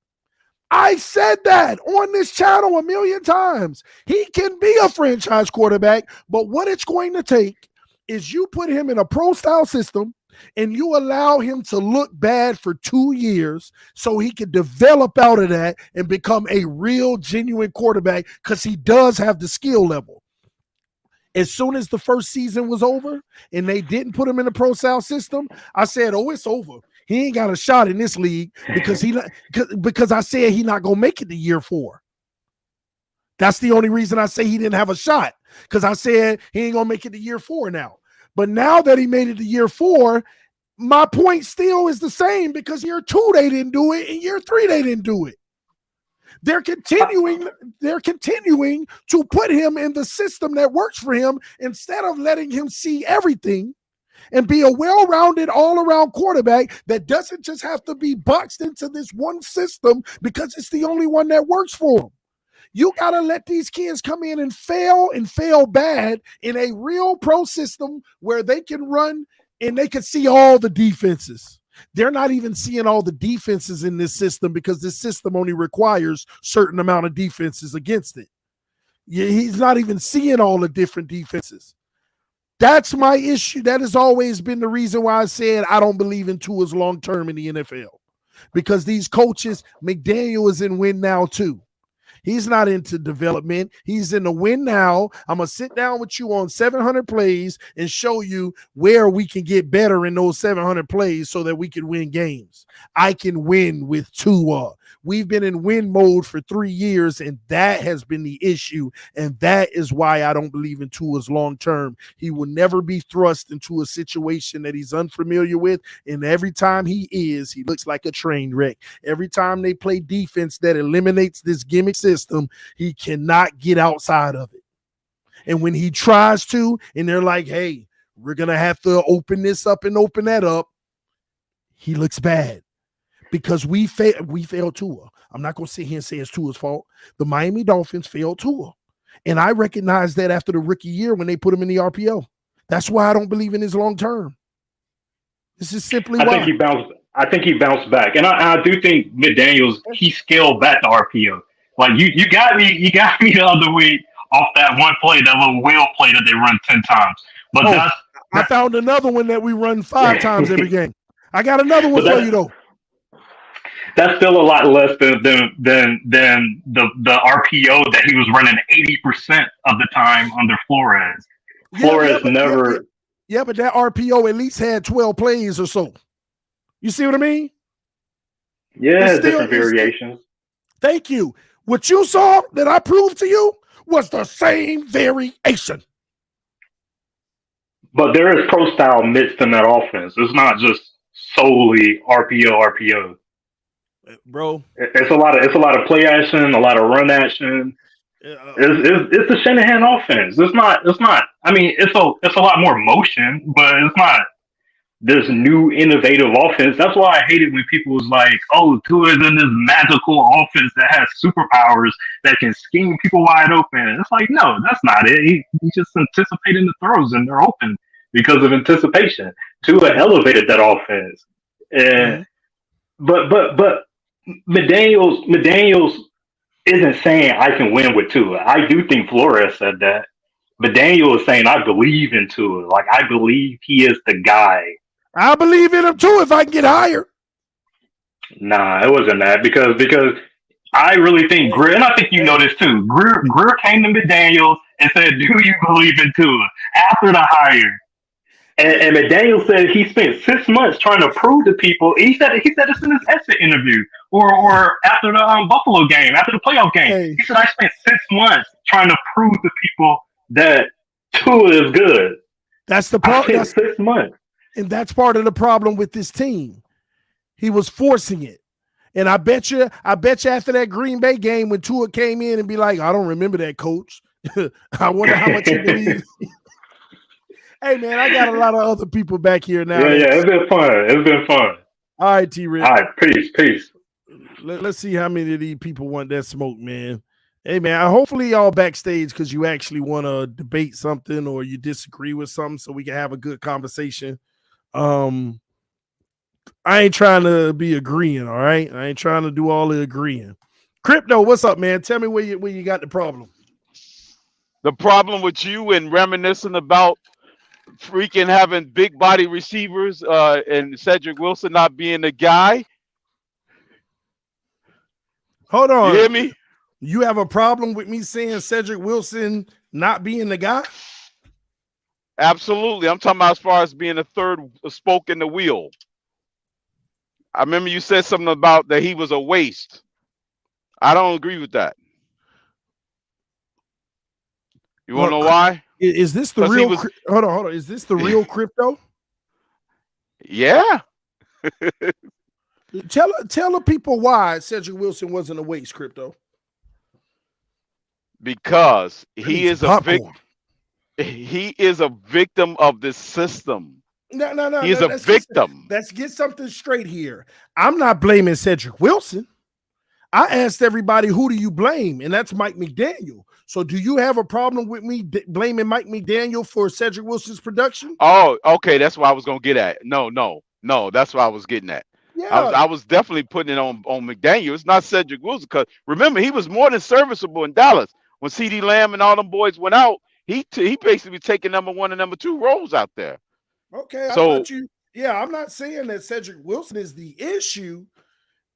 I said that on this channel a million times. He can be a franchise quarterback, but what it's going to take is you put him in a pro style system and you allow him to look bad for 2 years so he can develop out of that and become a real genuine quarterback, because he does have the skill level. As soon as the first season was over and they didn't put him in the pro style system, I said, oh, it's over. He ain't got a shot in this league because I said he not gonna make it to year 4. That's the only reason I say he didn't have a shot, because I said he ain't gonna make it to year 4 now. But now that he made it to year 4, my point still is the same, because year 2 they didn't do it, and year 3 they didn't do it. They're continuing to put him in the system that works for him instead of letting him see everything and be a well-rounded, all-around quarterback that doesn't just have to be boxed into this one system because it's the only one that works for him. You got to let these kids come in and fail bad in a real pro system where they can run and they can see all the defenses. They're not even seeing all the defenses in this system because this system only requires certain amount of defenses against it. He's not even seeing all the different defenses. That's my issue. That has always been the reason why I said I don't believe in Tua's long-term in the NFL, because these coaches, McDaniel is in win now too. He's not into development. He's in the win now. I'm going to sit down with you on 700 plays and show you where we can get better in those 700 plays so that we can win games. I can win with Tua. We've been in win mode for 3 years, and that has been the issue, and that is why I don't believe in Tua's long-term. He will never be thrust into a situation that he's unfamiliar with, and every time he looks like a train wreck. Every time they play defense that eliminates this gimmick system, he cannot get outside of it. And when he tries to, and they're like, hey, we're going to have to open this up and open that up, he looks bad. Because we failed Tua. I'm not going to sit here and say it's Tua's fault. The Miami Dolphins failed Tua. And I recognize that after the rookie year when they put him in the RPO. That's why I don't believe in his long term. This is simply why. I think he bounced back. And I do think McDaniels, he scaled back the RPO. Like you got me the other week off that one play, that little wheel play that they run 10 times. But I found another one that we run 5 times every game. I got another one for you though. That's still a lot less than the RPO that he was running 80% of the time under Flores. Flores never. Yeah, but that RPO at least had 12 plays or so. You see what I mean? Yeah, different variations. Thank you. What you saw that I proved to you was the same variation. But there is pro style mixed in that offense. It's not just solely RPO. Bro, it's a lot of play action, a lot of run action. It's the Shanahan offense. It's not. I mean, it's a lot more motion, but it's not this new innovative offense. That's why I hate it when people was like, "Oh, Tua is in this magical offense that has superpowers that can scheme people wide open." It's like, no, that's not it. He's just anticipating the throws and they're open because of anticipation. Tua elevated that offense, and but. McDaniels isn't saying I can win with Tua. I do think Flores said that. McDaniel is saying I believe in Tua. Like, I believe he is the guy. I believe in him too if I can get hired. Nah, it wasn't that because I really think Greer, and I think you know this too. Greer came to McDaniels and said, "Do you believe in Tua?" After the hire. And McDaniel said he spent 6 months trying to prove to people. He said this in his exit interview, or after the Buffalo game, after the playoff game. Hey. He said, "I spent 6 months trying to prove to people that Tua is good." That's the problem. 6 months, and that's part of the problem with this team. He was forcing it, and I bet you after that Green Bay game when Tua came in and be like, "I don't remember that, coach." I wonder how much he believes. Hey, man, I got a lot of other people back here now. Yeah, it's been fun. All right, T-Rick. All right, peace. Let's see how many of these people want that smoke, man. Hey man, hopefully y'all backstage because you actually want to debate something or you disagree with something so we can have a good conversation. I ain't trying to be agreeing, all right? I ain't trying to do all the agreeing. Crypto, what's up, man? Tell me where you got the problem. The problem with you and reminiscing about freaking having big body receivers and Cedric Wilson not being the guy. Hold on. You hear me? You have a problem with me saying Cedric Wilson not being the guy? Absolutely. I'm talking about as far as being a third spoke in the wheel. I remember you said something about that he was a waste. I don't agree with that. You want to know why? Is this the real? Hold on. Is this the real crypto? Yeah. Tell the people why Cedric Wilson wasn't a waste, crypto. Because he is a victim. He is a victim of the system. No. He's a victim. Let's get something straight here. I'm not blaming Cedric Wilson. I asked everybody, who do you blame? And that's Mike McDaniel. So do you have a problem with me blaming Mike McDaniel for Cedric Wilson's production? Oh, okay. That's what I was going to get at. No. That's what I was getting at. Yeah. I was definitely putting it on McDaniel. It's not Cedric Wilson because remember, he was more than serviceable in Dallas. When CeeDee Lamb and all them boys went out, he basically was taking number 1 and number 2 roles out there. Okay. So, I'm not saying that Cedric Wilson is the issue.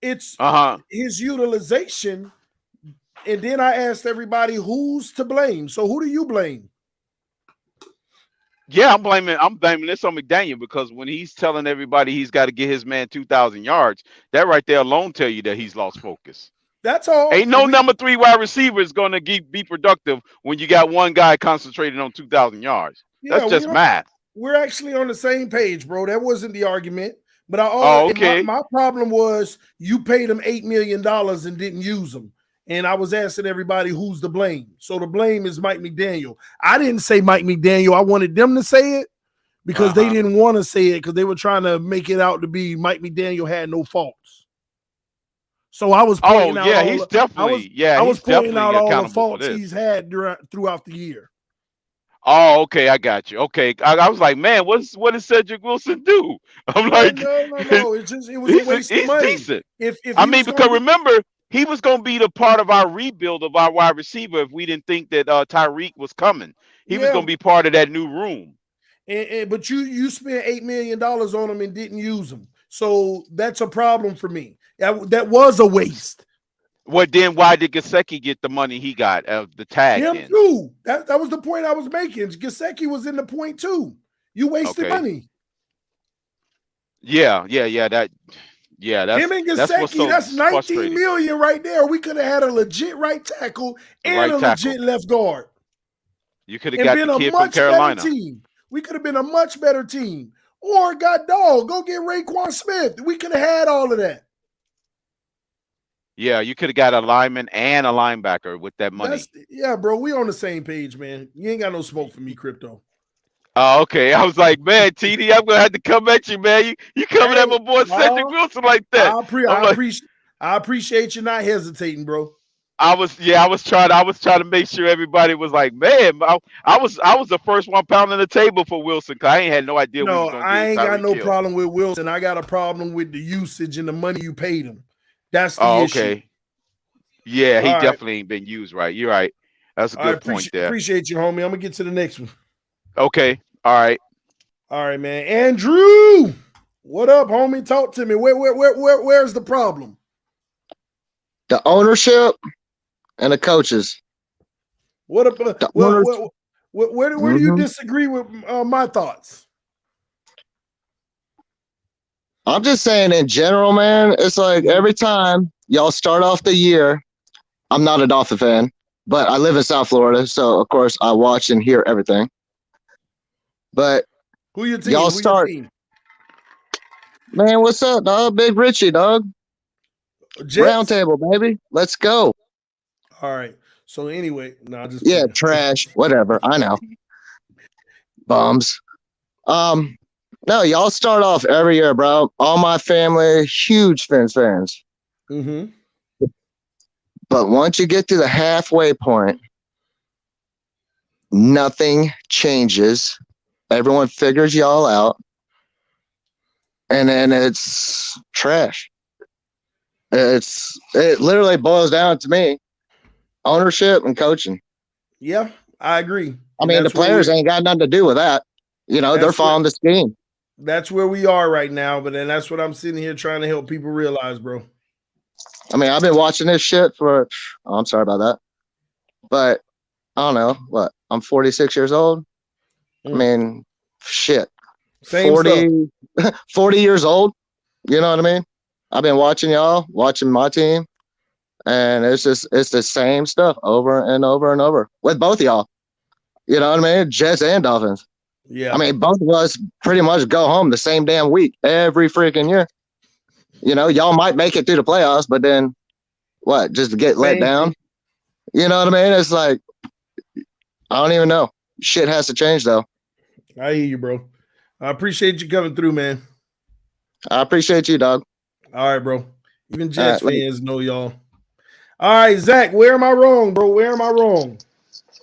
It's his utilization. And then I asked everybody who's to blame. So who do you blame? Yeah, I'm blaming this on McDaniel because when he's telling everybody he's got to get his man 2,000 yards, that right there alone tell you that he's lost focus. That's all. Ain't no number 3 wide receiver is going to be productive when you got one guy concentrating on 2,000 yards. Yeah, that's just math. We're actually on the same page, bro. That wasn't the argument. But my problem was you paid him $8 million and didn't use him. And I was asking everybody who's to blame. So the blame is Mike McDaniel. I didn't say Mike McDaniel. I wanted them to say it because they didn't want to say it because they were trying to make it out to be Mike McDaniel had no faults. So I was pointing out I was pointing out all the faults he's had throughout the year. Oh, okay, I got you. Okay, I was like, man, what did Cedric Wilson do? I'm like, no. It was a waste of money. Decent. Because remember, he was going to be the part of our rebuild of our wide receiver if we didn't think that Tyreek was coming. He was going to be part of that new room. But you spent $8 million on him and didn't use him, so that's a problem for me. That was a waste. Well, then why did Gesicki get the money he got of the tag? Him too. That was the point I was making. Gesicki was in the point too. You wasted money. Yeah. That's him and Gesicki. That's $19 million right there. We could have had a legit right tackle and a legit left guard. You could have got the kid from Carolina. We could have been a much better team. Or got dog. Go get Raekwon Smith. We could have had all of that. Yeah, you could have got a lineman and a linebacker with that money. Yeah, bro, we on the same page, man. You ain't got no smoke for me, crypto. Oh, okay. I was like, man, TD, I'm gonna have to come at you, man. You coming at my boy Cedric Wilson like that? I appreciate you not hesitating, bro. I was trying to make sure everybody was like, man, I was the first one pounding the table for Wilson because I ain't had no idea. No, I ain't got no problem with Wilson. I got a problem with the usage and the money you paid him. That's the issue. Okay. Yeah, he definitely ain't been used right. You're right. That's a good point there. Appreciate you, homie. I'm gonna get to the next one. Okay. All right, man. Andrew, what up, homie? Talk to me. Where's the problem? The ownership and the coaches. What about where do you disagree with my thoughts? I'm just saying in general, man, it's like every time y'all start off the year, I'm not a Dolphin fan, but I live in South Florida, so of course I watch and hear everything. But who your team? Y'all start. Man, what's up, dog? Big Richie, dog. Round table, baby. Let's go. All right. So anyway, trash, whatever. I know. Bums. No, y'all start off every year, bro. All my family, huge Fins fans. Mm-hmm. But once you get to the halfway point, nothing changes. Everyone figures y'all out. And then it's trash. It literally boils down to me, ownership and coaching. Yeah, I agree. I mean, the players ain't got nothing to do with that. They're following the scheme. That's where we are right now. But then that's what I'm sitting here trying to help people realize, bro. I mean, I've been watching this shit I'm sorry about that. But I don't know what, I'm 46 years old. I mean, shit. Same 40 years old. You know what I mean? I've been watching y'all, watching my team, and it's the same stuff over and over and over with both of y'all. You know what I mean? Jets and Dolphins. Yeah. I mean, both of us pretty much go home the same damn week every freaking year. Y'all might make it through the playoffs, but then what? Just to get let down? You know what I mean? It's like, I don't even know. Shit has to change, though. I hear you, bro. I appreciate you coming through, man. I appreciate you, dog. All right, bro. Even Jets fans know y'all. All right, Zach, where am I wrong, bro? Where am I wrong?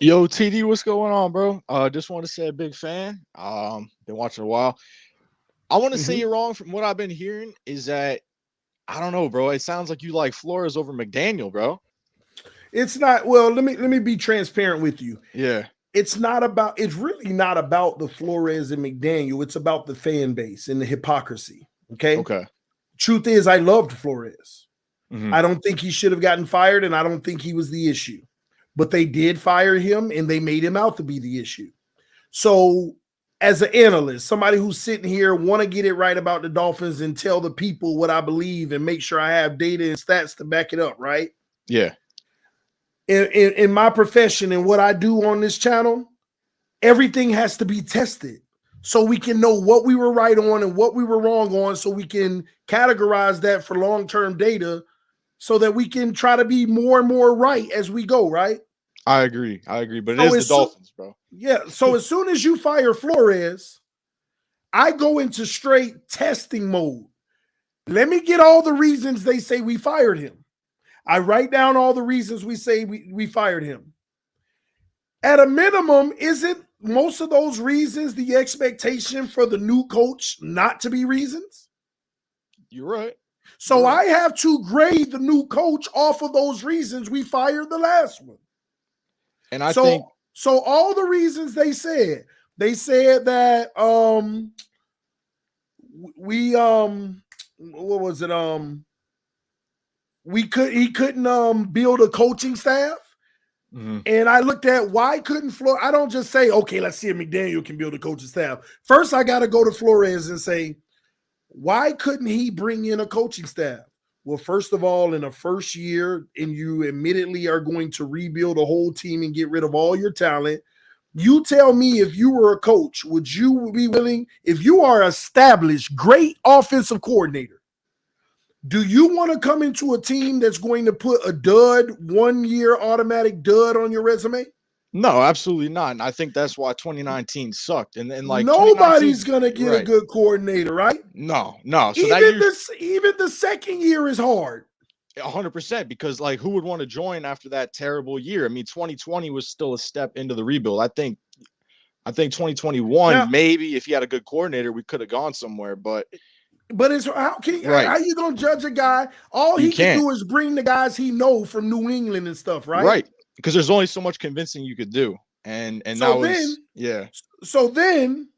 Yo, TD, what's going on, bro? Just want to say a big fan. Been watching a while. I want to say you're wrong. From what I've been hearing is that, I don't know, bro. It sounds like you like Flores over McDaniel, bro. It's not. Well, let me be transparent with you. Yeah. It's really not about the Flores and McDaniel. It's about the fan base and the hypocrisy. Okay. Truth is, I loved Flores. I don't think he should have gotten fired, and I don't think he was the issue. But they did fire him, and they made him out to be the issue. So, as an analyst, somebody who's sitting here, want to get it right about the Dolphins and tell the people what I believe and make sure I have data and stats to back it up, right? Yeah. In my profession and what I do on this channel, everything has to be tested so we can know what we were right on and what we were wrong on, so we can categorize that for long-term data so that we can try to be more and more right as we go, right? I agree. But it is the Dolphins, bro. Yeah. So as soon as you fire Flores, I go into straight testing mode. Let me get all the reasons they say we fired him. I write down all the reasons we say we fired him. At a minimum, isn't most of those reasons the expectation for the new coach not to be reasons? You're right. So I have to grade the new coach off of those reasons we fired the last one. And I think so all the reasons they said that what was it? He couldn't build a coaching staff. And I looked at why couldn't Flores. I don't just say, okay, let's see if McDaniel can build a coaching staff. First, I got to go to Flores and say, why couldn't he bring in a coaching staff? Well, first of all, in the first year, and you admittedly are going to rebuild a whole team and get rid of all your talent. You tell me, if you were a coach, would you be willing, if you are established, great offensive coordinator, do you want to come into a team that's going to put a dud, 1 year automatic dud on your resume? No, absolutely not. And I think that's why 2019 sucked. And like nobody's gonna get a good coordinator, right? No. So even the second year is hard. 100%, because like who would want to join after that terrible year? I mean, 2020 was still a step into the rebuild. I think 2021, maybe if you had a good coordinator, we could have gone somewhere. But it's how you gonna judge a guy? All he can do is bring the guys he know from New England and stuff, right? Right. Because there's only so much convincing you could do. And so So then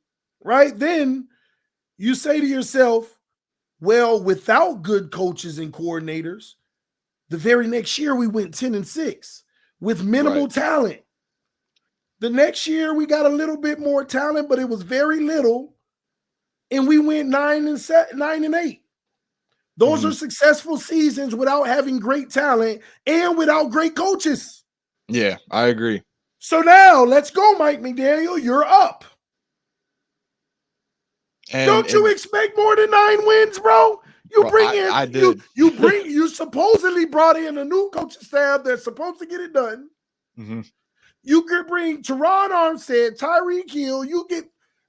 you say to yourself, well, without good coaches and coordinators, the very next year we went 10-6 with minimal talent. The next year we got a little bit more talent, but it was very little. And we went 9-8. Those are successful seasons without having great talent and without great coaches. Yeah, I agree. So now let's go, Mike McDaniel. You're up. Don't you expect more than 9 wins, bro? You supposedly brought in a new coaching staff that's supposed to get it done. You could bring Teron Armstead, Tyreek Hill. You get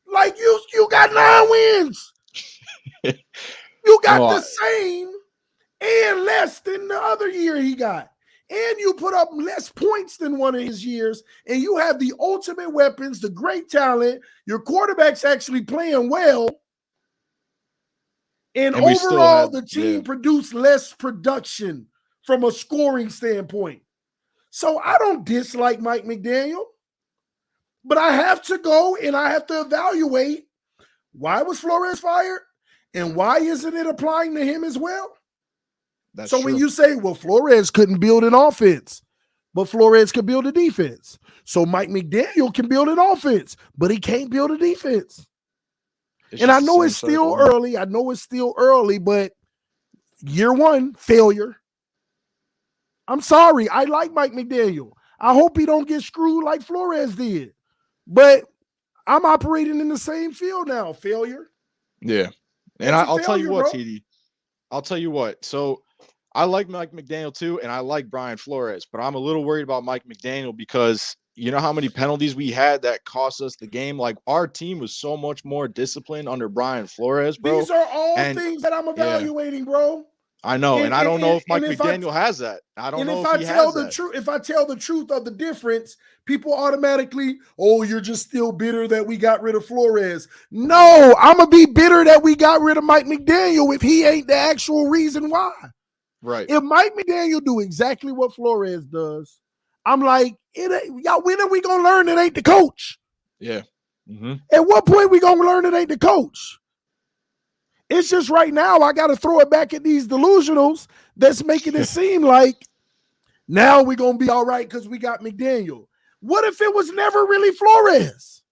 you got 9 wins. You got the same and less than the other year he got. and you put up less points than one of his years, and you have the ultimate weapons, the great talent, your quarterback's actually playing well, and we still overall had, the team produced less production from a scoring standpoint. So I don't dislike Mike McDaniel, but I have to go and I have to evaluate why was Flores fired and why isn't it applying to him as well? That's so true. when you say, well, Flores couldn't build an offense, but Flores could build a defense. So Mike McDaniel can build an offense, but he can't build a defense. It's And I just know the it's same still circle. early. I know it's still early, but year one, failure. I'm sorry. I like Mike McDaniel. I hope he don't get screwed like Flores did. But I'm operating in the same field now. Failure. Yeah. And It's a I'll tell you failure, what, bro. TD. I'll tell you what. So I like Mike McDaniel too, and I like Brian Flores, but I'm a little worried about Mike McDaniel because you know how many penalties we had that cost us the game? Like our team was so much more disciplined under Brian Flores, bro. These are all And things that I'm evaluating, bro. I know, and I don't know if Mike if McDaniel has that. I don't know if if I he tell has the that. truth, if I tell the truth of the difference, people automatically, oh, you're just still bitter that we got rid of Flores. No, I'm gonna be bitter that we got rid of Mike McDaniel if he ain't the actual reason why. Right. If Mike McDaniel do exactly what Flores does, I'm like, it ain't, y'all, when are we gonna learn it ain't the coach? Yeah. Mm-hmm. At what point we gonna learn it ain't the coach? It's just right now I got to throw it back at these delusionals that's making it seem like now we're going to be all right because we got McDaniel. What if it was never really Flores?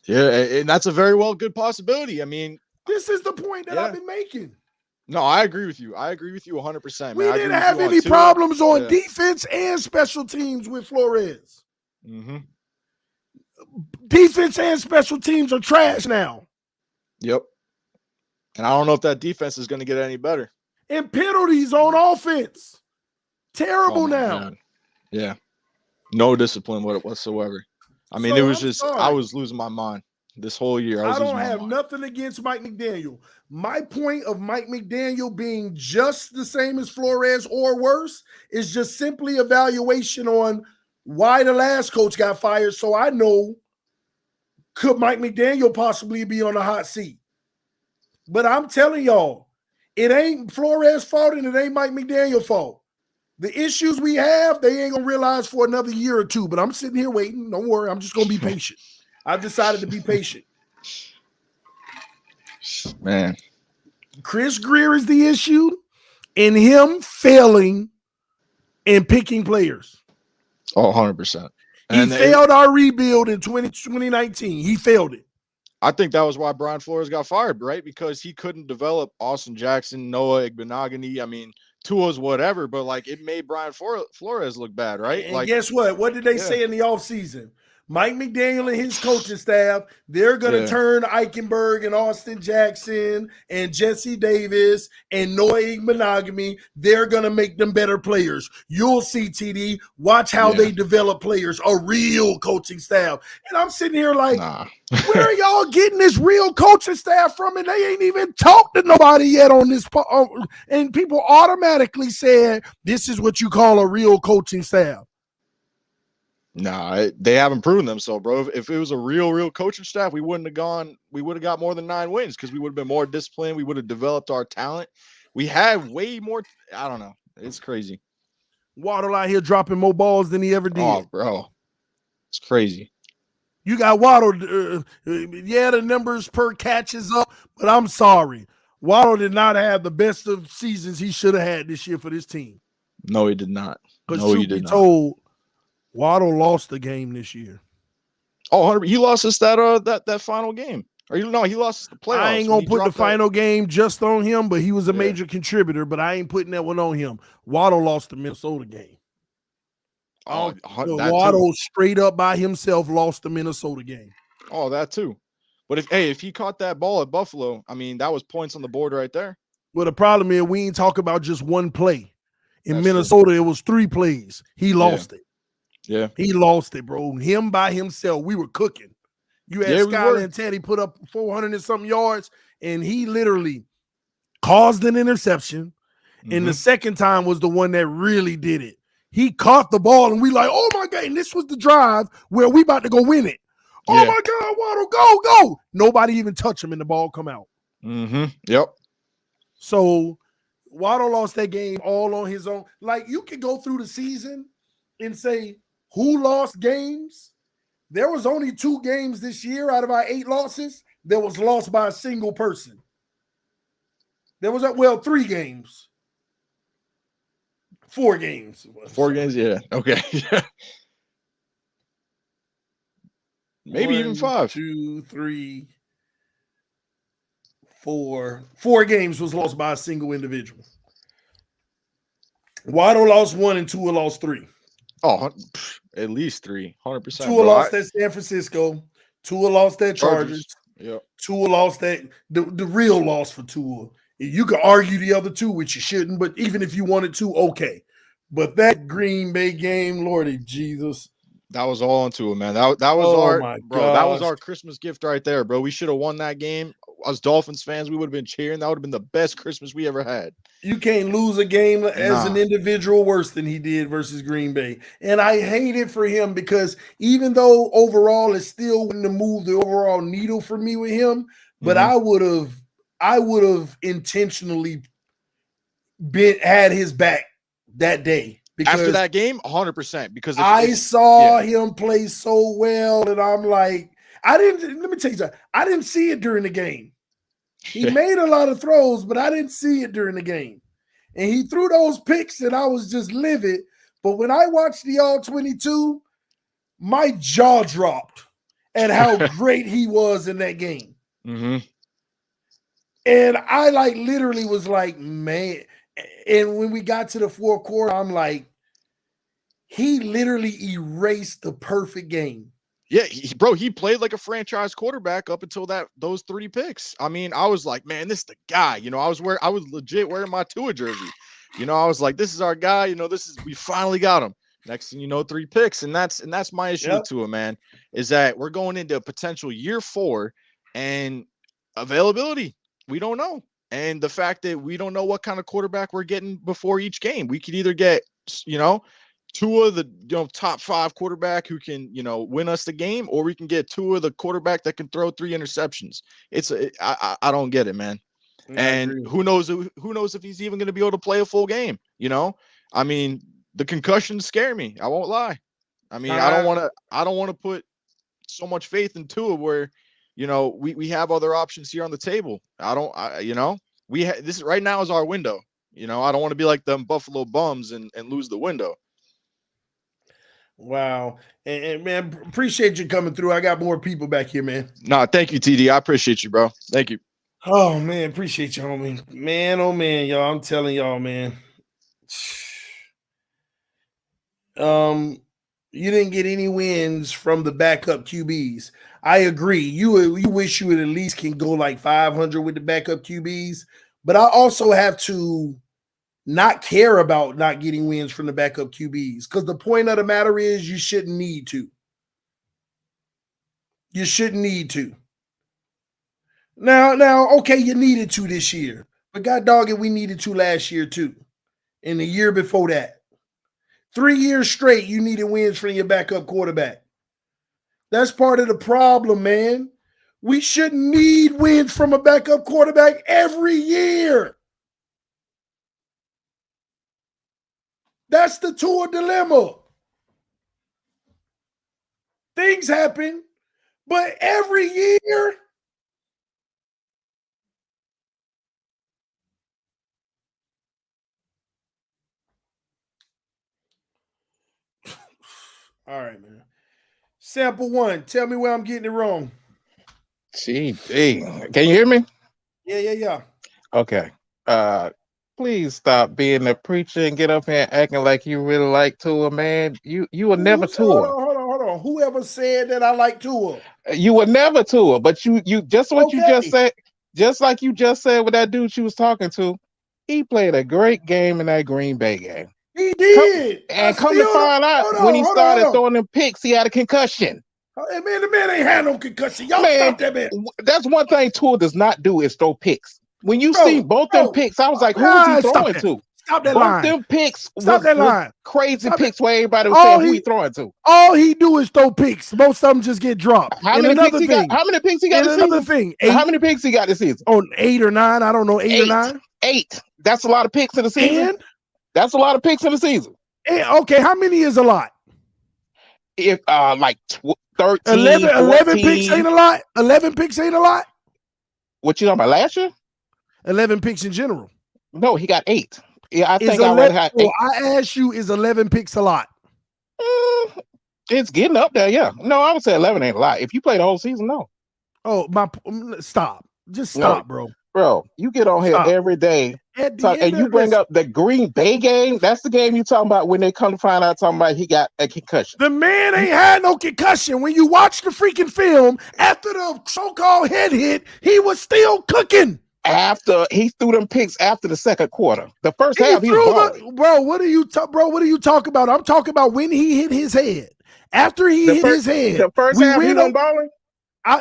Yeah, and that's a very well good possibility. I mean, this is the point that I've been making. No, I agree with you. I agree with you 100%. Man. We didn't have any problems on defense and special teams with Flores. Mm-hmm. Defense and special teams are trash now. Yep. And I don't know if that defense is going to get any better. And penalties on offense. Terrible now. God. Yeah. No discipline whatsoever. I mean, it was just, I was losing my mind this whole year. I don't have nothing against Mike McDaniel. My point of Mike McDaniel being just the same as Flores or worse is just simply evaluation on why the last coach got fired. So I know, could Mike McDaniel possibly be on the hot seat? But I'm telling y'all, it ain't Flores' fault and it ain't Mike McDaniel's fault. The issues we have, they ain't going to realize for another year or two. But I'm sitting here waiting. Don't worry. I'm just going to be patient. I've decided to be patient. Man. Chris Greer is the issue and him failing and picking players. Oh, 100%. He failed our rebuild in 2019. He failed it. I think that was why Brian Flores got fired, right? Because he couldn't develop Austin Jackson, Noah Igbenogany. I mean, Tua's whatever, but like it made Brian Flores look bad, right? And guess what? What did they say in the offseason? Mike McDaniel and his coaching staff, they're going to turn Eichenberg and Austin Jackson and Jesse Davis and Noah Igbenogany. They're going to make them better players. You'll see, TD. Watch how they develop players, a real coaching staff. And I'm sitting here like, where are y'all getting this real coaching staff from? And they ain't even talked to nobody yet on this. And people automatically said, this is what you call a real coaching staff. Nah, they haven't proven themselves, bro. If it was a real coaching staff, we wouldn't have gone. We would have got more than 9 wins because we would have been more disciplined. We would have developed our talent. We have way more. I don't know. It's crazy. Waddle out here dropping more balls than he ever did. Oh, bro, it's crazy. You got Waddle. The numbers per catch is up, but I'm sorry. Waddle did not have the best of seasons he should have had this year for this team. No, he did not. Because truth be told, Waddle lost the game this year. Oh, he lost us that final game. Or he lost the playoffs. I ain't gonna put the final game just on him, but he was a major contributor. But I ain't putting that one on him. Waddle lost the Minnesota game. Waddle straight up by himself lost the Minnesota game. Oh, that too. But if he caught that ball at Buffalo, I mean, that was points on the board right there. Well, the problem is we ain't talk about just one play. In Minnesota, it was 3 plays. He lost it. Yeah. He lost it, bro. Him by himself. We were cooking. You had Skyler and Teddy put up 400 and something yards, and he literally caused an interception. And the second time was the one that really did it. he caught the ball, and we like, oh my God, and this was the drive where we about to go win it. Oh Yeah. my God, Waddle, go. Nobody even touch him, and the ball come out. Yep. So Waddle lost that game all on his own. Like, you can go through the season and say, who lost games? There was only 2 games this year out of our 8 losses that was lost by a single person. There was, 3 games. 4 games. 4 games, yeah. Okay. Maybe 1, even 5. 2, 3, 4. 4 games was lost by a single individual. Waddle lost 1 and Tua lost 3. Oh, at least 3, 100%. Tua lost at San Francisco. Tua lost at Chargers. Yep. Tua lost that the real loss for Tua. You could argue the other 2, which you shouldn't, but even if you wanted to, okay. But that Green Bay game, Lordy Jesus. That was all on Tua, man. That was that was our Christmas gift right there, bro. We should have won that game. Us Dolphins fans, we would have been cheering. That would have been the best Christmas we ever had. You can't lose a game as an individual worse than he did versus Green Bay. And I hate it for him because even though overall it still wouldn't have moved the overall needle for me with him, but I would have intentionally had his back that day. Because after that game, 100%. Because I saw him play so well, and I'm like, let me tell you something. I didn't see it during the game. He made a lot of throws, but I didn't see it during the game. And he threw those picks, and I was just livid. But when I watched the All-22, my jaw dropped at how great he was in that game. And I literally was like, man. And when we got to the 4th quarter, I'm like, he literally erased the perfect game. Yeah, he played like a franchise quarterback up until those 3 picks. I mean, I was like, man, this is the guy. You know, I was legit wearing my Tua jersey. You know, I was like, this is our guy. You know, we finally got him. Next thing you know, 3 picks, and that's my issue with Tua, man, is that we're going into a potential year 4, and availability, we don't know. And the fact that we don't know what kind of quarterback we're getting before each game. We could either get, Tua, the top 5 quarterback who can, win us the game, or we can get Tua, the quarterback that can throw 3 interceptions. I don't get it, man. And who knows if he's even going to be able to play a full game, I mean, the concussions scare me. I won't lie. I mean, I don't want to put so much faith in Tua where, we have other options here on the table. This right now is our window. I don't want to be like them Buffalo bums and lose the window. Wow. And man, appreciate you coming through. I got more people back here, man. Nah, thank you, TD. I appreciate you, bro. Thank you. Oh, man. Appreciate you, homie. Man, oh, man, y'all. I'm telling y'all, man. You didn't get any wins from the backup QBs. I agree. You wish you would at least can go like 500 with the backup QBs, but I also have to not care about not getting wins from the backup QBs, because the point of the matter is you shouldn't need to. You shouldn't need to. Now, okay, you needed to this year, but God dog it, we needed to last year too, and the year before that. 3 years straight, you needed wins from your backup quarterback. That's part of the problem, man. We shouldn't need wins from a backup quarterback every year. That's the Tua dilemma. Things happen, but every year. All right, man. Sample 1. Tell me where I'm getting it wrong. Gee, can you hear me? Yeah. Okay. Please stop being a preacher and get up here and acting like you really like Tua, man. You were never Tua. Hold on. Whoever said that I like Tua? You were never Tua, but you just what you just said, just like you just said with that dude you was talking to, he played a great game in that Green Bay game. He did. Come to find out, when he started throwing them picks, he had a concussion. Hey, man, the man ain't had no concussion. Y'all stop that man. That's one thing Tua does not do is throw picks. When you see both them picks, I was like, who is he throwing to? Stop that both line. them picks Stop that was line. crazy Stop picks where everybody was All saying who he- he throwing to. All he do is throw picks. Most of them just get dropped. How And many picks another he thing. got? How many picks he got And this another season? thing. How many picks he got this season? On 8 or 9. I don't know. 8 or 9. 8. That's a lot of picks in the season. And That's a lot of picks in the season. okay, how many is a lot? If like 13, 11 picks 14. ain't a lot. 11 picks ain't a lot. What you talking about last year? 11 picks in general. No, he got 8. Yeah, I Is think I would have 8. I asked you, is 11 picks a lot? It's getting up there, yeah. No, I would say 11 ain't a lot. If you play the whole season, no. Oh, stop. Just stop, bro. Bro, you get on here every day and you bring up the Green Bay game. That's the game you talking about when they come to find out talking about he got a concussion. The man ain't had no concussion. When you watch the freaking film, after the so-called head hit, he was still cooking. After he threw them picks after the second quarter. The first half, he was balling. Bro, what are you talking about? I'm talking about when he hit his head. After he hit his head. The first half, he wasn't balling?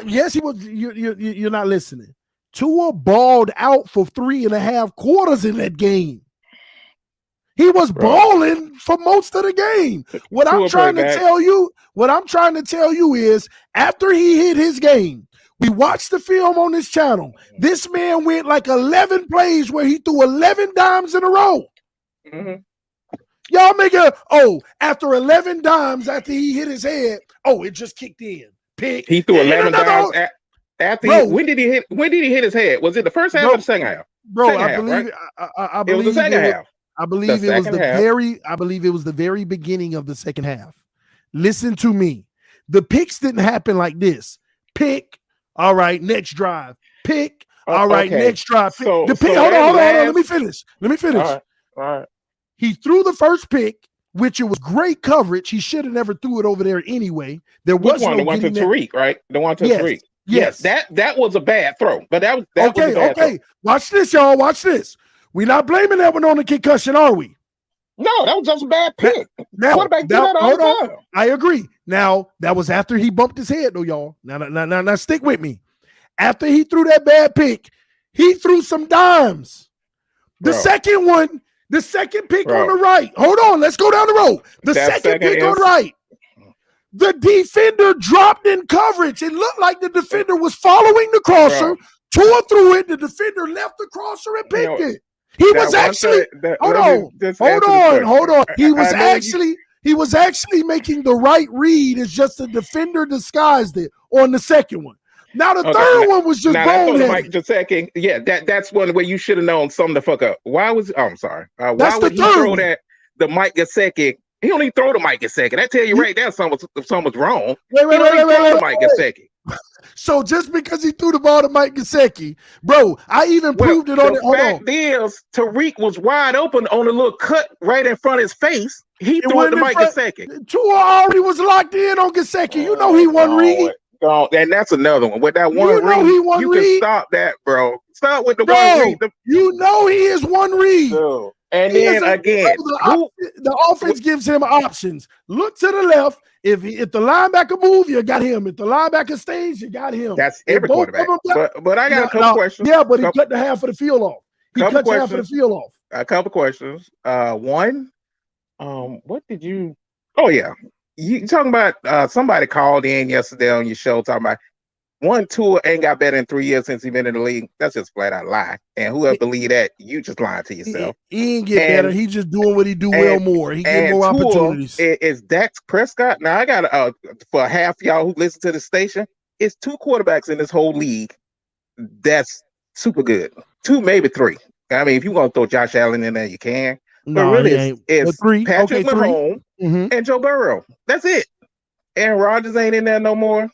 Yes, he was. You're not listening. Tua balled out for 3.5 quarters in that game. He was balling for most of the game. What I'm trying to tell you is after he hit his game, we watched the film on this channel. This man went like 11 plays where he threw 11 dimes in a row. Mm-hmm. Y'all after 11 dimes after he hit his head, it just kicked in. Pick. He threw 11 dimes when did he hit his head? Was it the first half or the second half? Bro, I believe it was the second half. I believe it was the very beginning of the second half. Listen to me. The picks didn't happen like this. Pick, all right, next drive. Pick, all right, next drive. Pick. Hold on. Let me finish. All right. He threw the first pick, which it was great coverage. He should have never threw it over there anyway. There was the one to Tariq, right? The one to Tariq. Yes, that was a bad throw, but that was a bad throw. Watch this, y'all. Watch this. We're not blaming that one on the concussion, are we? No, that was just a bad pick. Quarterback do that all the time. I agree. Now, that was after he bumped his head, though, y'all. Now, stick with me. After he threw that bad pick, he threw some dimes. The second pick on the right. Hold on, let's go down the road. The second pick on the right. The defender dropped in coverage. It looked like the defender was following the crosser. Tua threw it. The defender left the crosser and picked it. He was actually hold on. He was actually making the right read. It's just the defender disguised it on the second one. Now the third one was just boneheaded. Mike Gesicki, yeah, that's one where you should have known something to fuck up. Why was? Oh, I'm sorry. Why would he throw that? The Mike Gesicki. He don't even throw the Mike Gesicki. That tell you right there something was wrong. Wait, Mike Gesicki. So just because he threw the ball to Mike Gesicki, bro, I even proved it on it. The fact is, Tariq was wide open on a little cut right in front of his face. He threw it to Mike Gesicki. Tua already was locked in on Gesicki. You know he won read. And that's another one. With that one read, you can stop that, bro. Stop with the one read. You know he is one read. Bro. And then again, the offense gives him options. Look to the left. If the linebacker move, you got him. If the linebacker stays, you got him. That's every quarterback. But I got a couple questions. Yeah, but he cut the half of the field off. Half of the field off. A couple questions. One, what did you? Oh yeah, you talking about? Somebody called in yesterday on your show talking about one Tua ain't got better in 3 years since he been in the league. That's just flat out lie. And whoever believe that, you just lying to yourself. He ain't get better. He just doing what he do well more. He get more opportunities. Is Dak Prescott? Now I got for half y'all who listen to the station, it's 2 quarterbacks in this whole league that's super good. 2, maybe 3. I mean, if you want to throw Josh Allen in there, you can. But really, it's Patrick Mahomes and Joe Burrow. That's it. Aaron Rodgers ain't in there no more.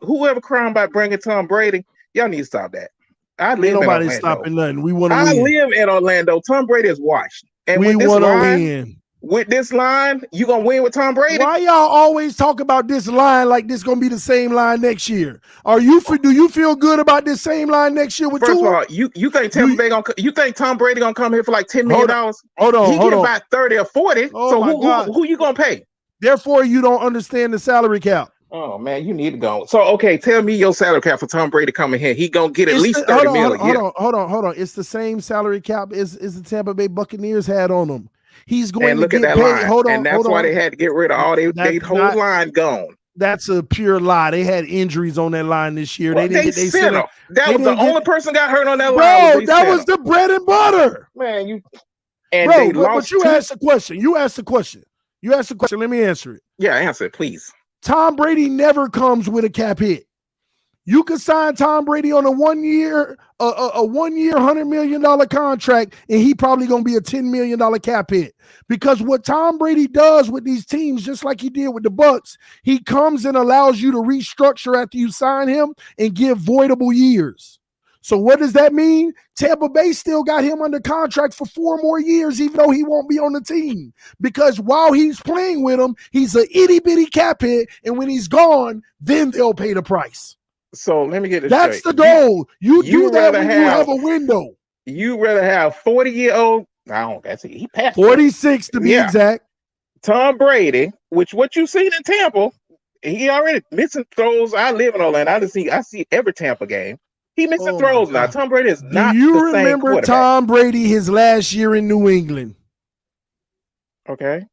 Whoever crying about bringing Tom Brady, y'all need to stop that. I live in Orlando. Stopping nothing. We want to win. I live in Orlando. Tom Brady is washed. And we want to win. With this line, you gonna win with Tom Brady? Why y'all always talk about this line like this gonna be the same line next year? Do you feel good about this same line next year with Tua? First of all, you think you think Tom Brady gonna come here for like $10 million? Hold on. He get about 30 or 40. So who you gonna pay? Therefore, you don't understand the salary cap. Oh man, you need to go. So okay, tell me your salary cap for Tom Brady coming here. He gonna get at least Hold 30 on, million a year. hold on. It's the same salary cap as the Tampa Bay Buccaneers had on him. He's going And to look at get that paid. line. And that's why they had to get rid of all they whole line gone. That's a pure lie. They had injuries on that line this year. Well, They sent him. That was the only person got hurt on that line. Bro, that was the bread and butter. Man, but you asked the question. You asked the question. Let me answer it. Yeah, answer it, please. Tom Brady never comes with a cap hit. You could sign Tom Brady on a 1 year, $100 million contract, and he probably gonna be a $10 million cap hit. Because what Tom Brady does with these teams, just like he did with the Bucs, he comes and allows you to restructure after you sign him and give voidable years. So what does that mean? Tampa Bay still got him under contract for 4 more years, even though he won't be on the team. Because while he's playing with them, he's an itty-bitty cap hit, and when he's gone, then they'll pay the price. So let me get this That's straight. The goal. You do that when you have a window. You rather have 40-year-old, he passed 46 to be exact. Tom Brady, which what you seen in Tampa, he already missing throws. I live in Orlando. I see every Tampa game. He missing throws now. Tom Brady is not. Do you remember Tom Brady his last year in New England? Okay.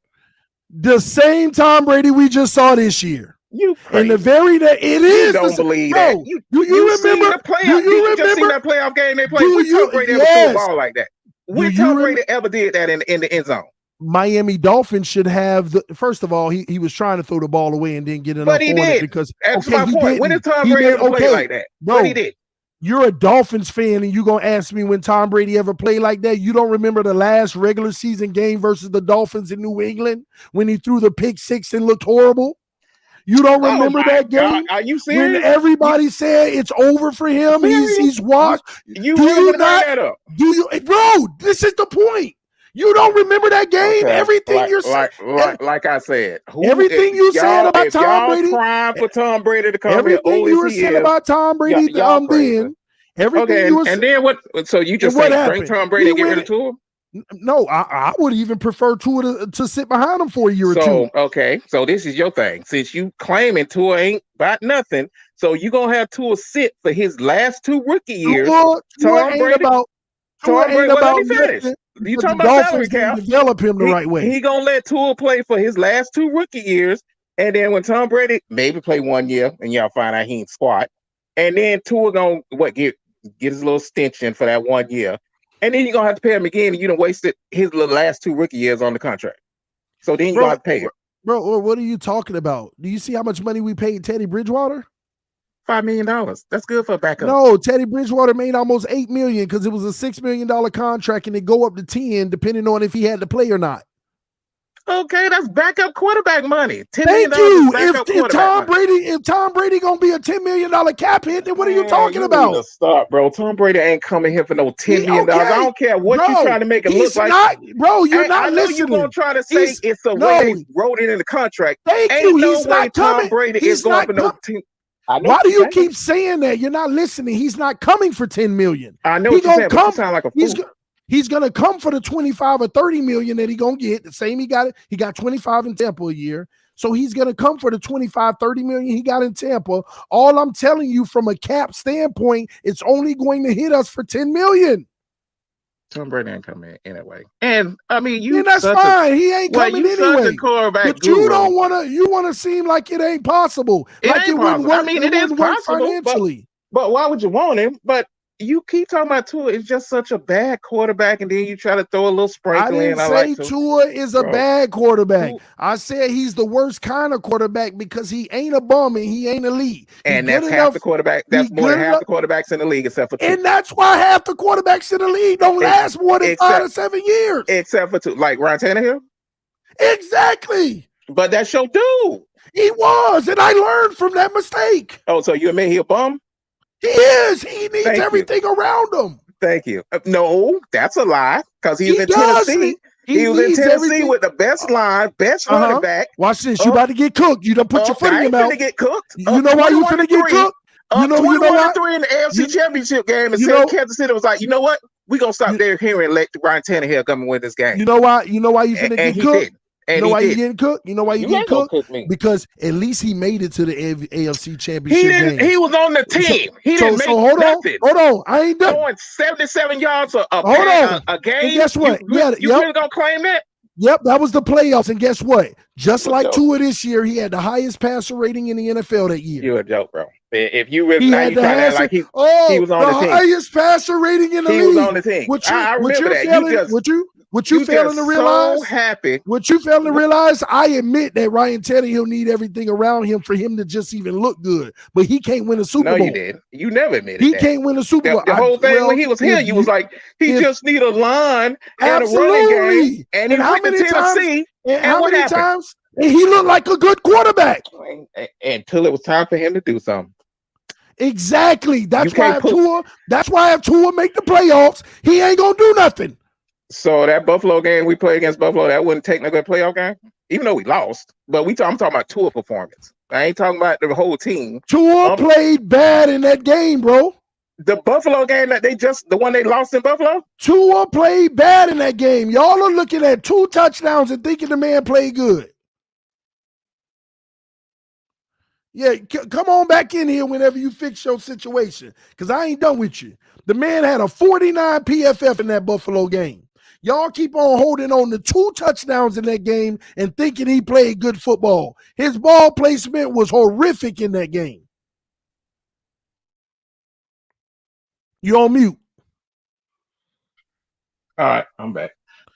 The same Tom Brady we just saw this year. You crazy. And the very that it is. Don't believe that. You remember the playoff? You just seen that playoff game they played? When Tom Brady ever threw a ball like that? When Tom Brady ever did that in the end zone? Miami Dolphins should have first of all, he was trying to throw the ball away and didn't get enough. But he did. Because that's my point. When did Tom Brady ever play like that? Bro, but he did. You're a Dolphins fan and you're going to ask me when Tom Brady ever played like that? You don't remember the last regular season game versus the Dolphins in New England when he threw the pick six and looked horrible? You don't remember that game? Are you serious? When everybody said it's over for him, he's washed. You really not that up? Bro, this is the point. You don't remember that game? Okay. Everything you're saying, like I said, everything you said about Tom Brady, crying for Tom Brady to come everything you were saying about Tom Brady, then everything you were saying. And then what? So you just say bring Tom Brady and get rid of Tua? No, I would even prefer Tua to sit behind him for a year or two. Okay, so this is your thing. Since you claiming Tua ain't about nothing, so you gonna have Tua sit for his last 2 rookie years. Tua ain't about nothing. You talking about salary cap? Develop him the right way. He gonna let Tua play for his last 2 rookie years, and then when Tom Brady maybe play 1 year, and y'all find out he ain't squat, and then Tua gonna get his little extension for that 1 year, and then you're gonna have to pay him again, and you done wasted his last 2 rookie years on the contract. So then you gonna have to pay him. Bro, what are you talking about? Do you see how much money we paid Teddy Bridgewater? $5 million. That's good for a backup. No, Teddy Bridgewater made almost $8 million because it was a $6 million contract and it go up to 10 depending on if he had to play or not. Okay, that's backup quarterback money. Thank you. If Tom Brady gonna be a $10 million cap hit, then what are you talking about? Stop, bro. Tom Brady ain't coming here for no $10 million. I don't care what you're trying to make it look like. Bro, you're not listening. You're gonna try to say it's a way they wrote it in the contract. Thank ain't you. No he's way not coming. Tom Brady is going for no team. Why do you keep saying that? You're not listening. He's not coming for $10 million. I know what you're saying, but you sound like a fool. He's gonna come for the 25 or 30 million that he gonna get. The same he got 25 in Tampa a year. So he's gonna come for the 25, 30 million he got in Tampa. All I'm telling you from a cap standpoint, it's only going to hit us for 10 million. Tom Brady ain't coming anyway. And I mean, that's fine. He ain't coming anyway. But you don't want to seem like it ain't possible. It wouldn't work. It is possible financially. But why would you want him? But you keep talking about Tua is just such a bad quarterback, and then you try to throw a little sprinkle in. I didn't say Tua is a bad quarterback. I said he's the worst kind of quarterback because he ain't a bum and he ain't elite. And that's half the quarterback. That's more than half the quarterbacks in the league, except for Tua. And that's why half the quarterbacks in the league don't last more than 5 to 7 years. Except for Tua, like Ryan Tannehill. Exactly. But that's your dude. He was, and I learned from that mistake. Oh, so you admit he a bum? He is. He needs everything around him. Thank you. No, that's a lie because he was in Tennessee. He was in Tennessee with the best line, best running back. Watch this. You about to get cooked. You done put your foot in your mouth. Get cooked. You know why you finna get cooked? You know why? 3 in the AFC Championship game, and Kansas City was like, you know what? We gonna stop there here and let Ryan Tannehill come and win this game. You know why? You know why you finna get cooked? And you know why he you getting cooked? You know why you getting ain't gonna cooked? cook me. Because at least he made it to the AFC He Championship didn't. game. He was on the team. He So didn't make hold nothing. on. I ain't done. Throwing 77 yards a game. And guess what? You really gonna claim that? Yep, that was the playoffs. And guess what? Just You're a like joke. Tua this year, he had the highest passer rating in the NFL that year. You're a joke, bro. If you really He now had you the trying to act highest, like he was on the team. highest passer rating in the He league. was on the team. I remember that. What you failing to realize? So happy. What you failing to realize? I admit that Ryan Tannehill need everything around him for him to just even look good, but he can't win a Super Bowl. No, you did. You never admitted he that. can't win a Super Bowl. The whole thing when he was here, you was like, he just need a line and a running game, and he went to Tennessee. And how many happened? times? And he looked like a good quarterback. Until it was time for him to do something. Exactly. That's why if Tua make the playoffs, he ain't gonna do nothing. So that Buffalo game we played against Buffalo, that wasn't technically a playoff game, even though we lost. But I'm talking about Tua performance. I ain't talking about the whole team. Tua played bad in that game, bro. The Buffalo game the one they lost in Buffalo? Tua played bad in that game. Y'all are looking at 2 touchdowns and thinking the man played good. Yeah, come on back in here whenever you fix your situation, because I ain't done with you. The man had a 49 PFF in that Buffalo game. Y'all keep on holding on to 2 touchdowns in that game and thinking he played good football. His ball placement was horrific in that game. You on mute. All right, I'm back.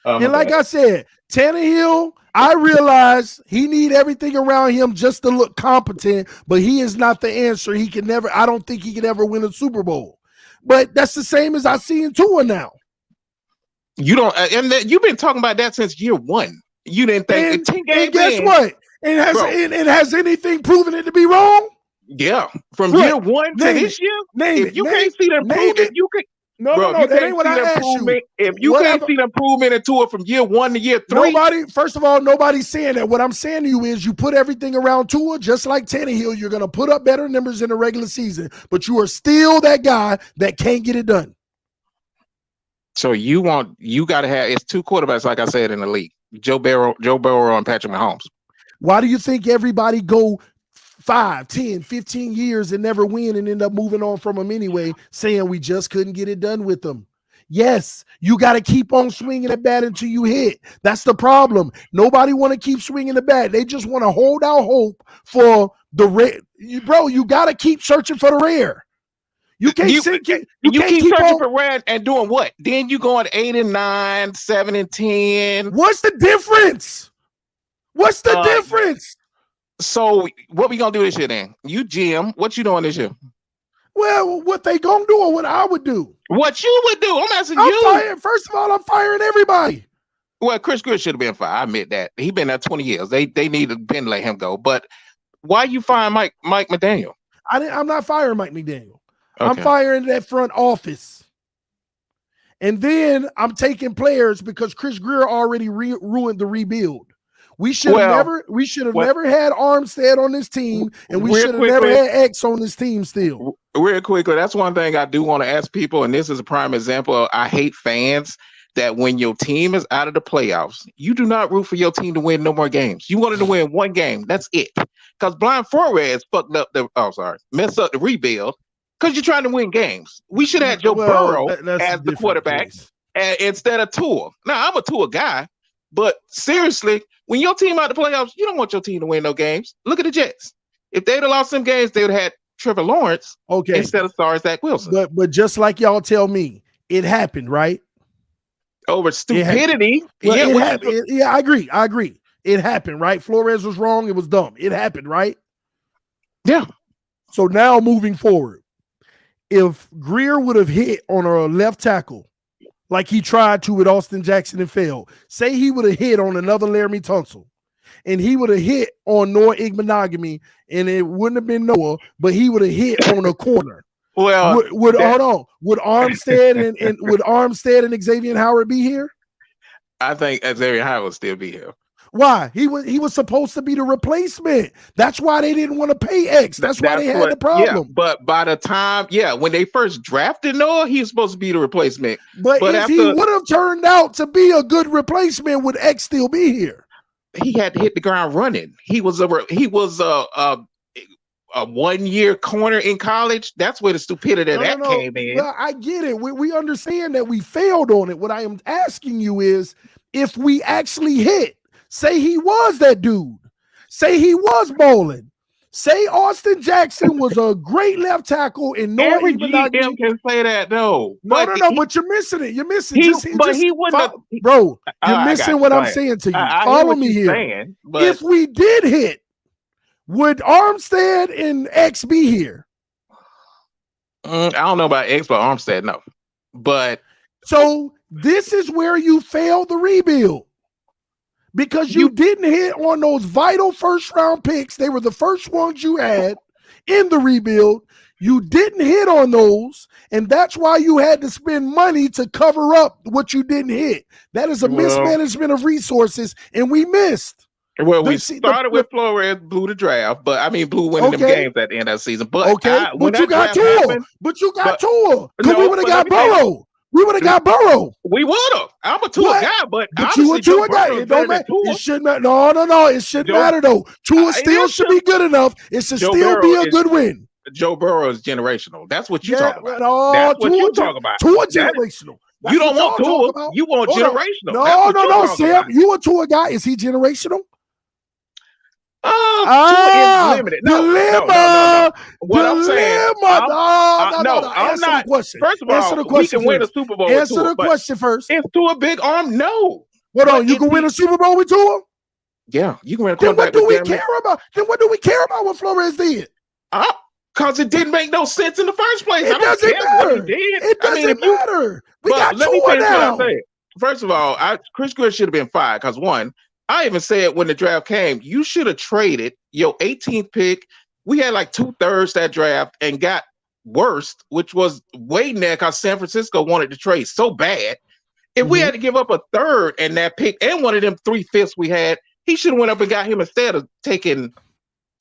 And like I said, Tannehill, I realize he need everything around him just to look competent, but he is not the answer. I don't think he can ever win a Super Bowl. But that's the same as I see in Tua now. You don't, and you've been talking about that since year 1. You didn't think and guess what? And has anything proven it to be wrong? Yeah, from year 1 to this year. If you can't see the improvement, if you can. No, that ain't what I asked you. If you can't see the improvement into it from year 1 to year 3, first of all, nobody's saying that. What I'm saying to you is you put everything around Tua, just like Tannehill, you're going to put up better numbers in the regular season, but you are still that guy that can't get it done. So you got to have, it's 2 quarterbacks, like I said, in the league, Joe Burrow and Patrick Mahomes. Why do you think everybody go 5, 10, 15 years and never win and end up moving on from them anyway, saying we just couldn't get it done with them? Yes, you got to keep on swinging the bat until you hit. That's the problem. Nobody want to keep swinging the bat. They just want to hold out hope for the rare. Bro, you got to keep searching for the rare. You can't keep searching for rare and doing what? Then you going 8-9, 7-10. What's the difference? What's the difference? So what we gonna do this year then? You Jim, what you doing this year? Well, what they gonna do or what I would do? What you would do? I'm asking you. First of all, I'm firing everybody. Well, Chris Greer should have been fired. I admit that. He been there 20 years. They need to been let him go. But why you firing Mike McDaniel? I'm not firing Mike McDaniel. Okay. I'm firing that front office. And then I'm taking players because Chris Greer already ruined the rebuild. We should have never had Armstead on this team, and we should have never had X on this team still. Real quickly, that's one thing I do want to ask people, and this is a prime example. I hate fans that when your team is out of the playoffs, you do not root for your team to win no more games. You wanted to win 1 game. That's it. Because Brian Flores messed up the rebuild because you're trying to win games. We should have Joe Burrow as the quarterback instead of Tua. Now, I'm a Tua guy, but seriously, when your team out of the playoffs, you don't want your team to win no games. Look at the Jets. If they'd have lost some games, they would have had Trevor Lawrence instead of Zach Wilson. But just like y'all tell me, it happened, right? Over stupidity. It happened. I agree. It happened, right? Flores was wrong. It was dumb. It happened, right? Yeah. So now moving forward, if Greer would have hit on a left tackle like he tried to with Austin Jackson and failed, say he would have hit on another Laramie Tunsil, and he would have hit on Noah Igbenogany, and it wouldn't have been Noah, but he would have hit on a corner. Well, would Armstead and Xavier Howard be here? I think Xavier Howard would still be here. Why? He was supposed to be the replacement. That's why they didn't want to pay X. That's why they had the problem. Yeah, but by the time, when they first drafted Noah, he was supposed to be the replacement. But if he would have turned out to be a good replacement, would X still be here? he had to hit the ground running. He was a 1 year corner in college. That's where the stupidity came in. Well, I get it. We understand that we failed on it. What I am asking you is, if we actually hit, say he was that dude, say he was bowling, say Austin Jackson was a great left tackle, and no every even GM can say that though. No, but you're missing it. You're missing. He wouldn't. Bro, you're missing what I'm saying to you. Follow me here. Saying, if we did hit, would Armstead and X be here? I don't know about X, but Armstead, no. But so this is where you failed the rebuild, because you didn't hit on those vital first round picks. They were the first ones you had in the rebuild. You didn't hit on those, and that's why you had to spend money to cover up what you didn't hit. That is a mismanagement of resources, and we missed. Well, we started with Flores, blew the draft, but I mean, blew winning them games at the end of the season. But but you got Tua. But you got Tua. Because we would have got Burrow. We would have got Burrow. We would have. I'm a Tua guy, but you a Tua guy. It don't matter. It shouldn't matter. No. It shouldn't matter though. Tua still should be good enough. It should still be a good win. Joe Burrow is generational. That's what you talk about. No, that's what you talk about. Tua generational. You don't want Tua. You want generational. No, Sam. You a Tua guy? Is he generational? Tua is limited. No. What I'm saying, no. Answer the question. First of all, we can win a Super Bowl. Answer the question first. Is Tua big arm? No. Hold on, you can win a Super Bowl with Tua? Yeah, you can win a quarterback. Then what do we care about? Then what do we care about what Flores did? Because it didn't make no sense in the first place. It doesn't matter. It doesn't matter. We got Tua now. First of all, Chris Greer should have been fired because one, I even said when the draft came, you should have traded your 18th pick. We had like 2/3 that draft and got worst, which was waiting there because San Francisco wanted to trade so bad. If we had to give up a third and that pick and one of them 3/5 we had, he should have went up and got him instead of taking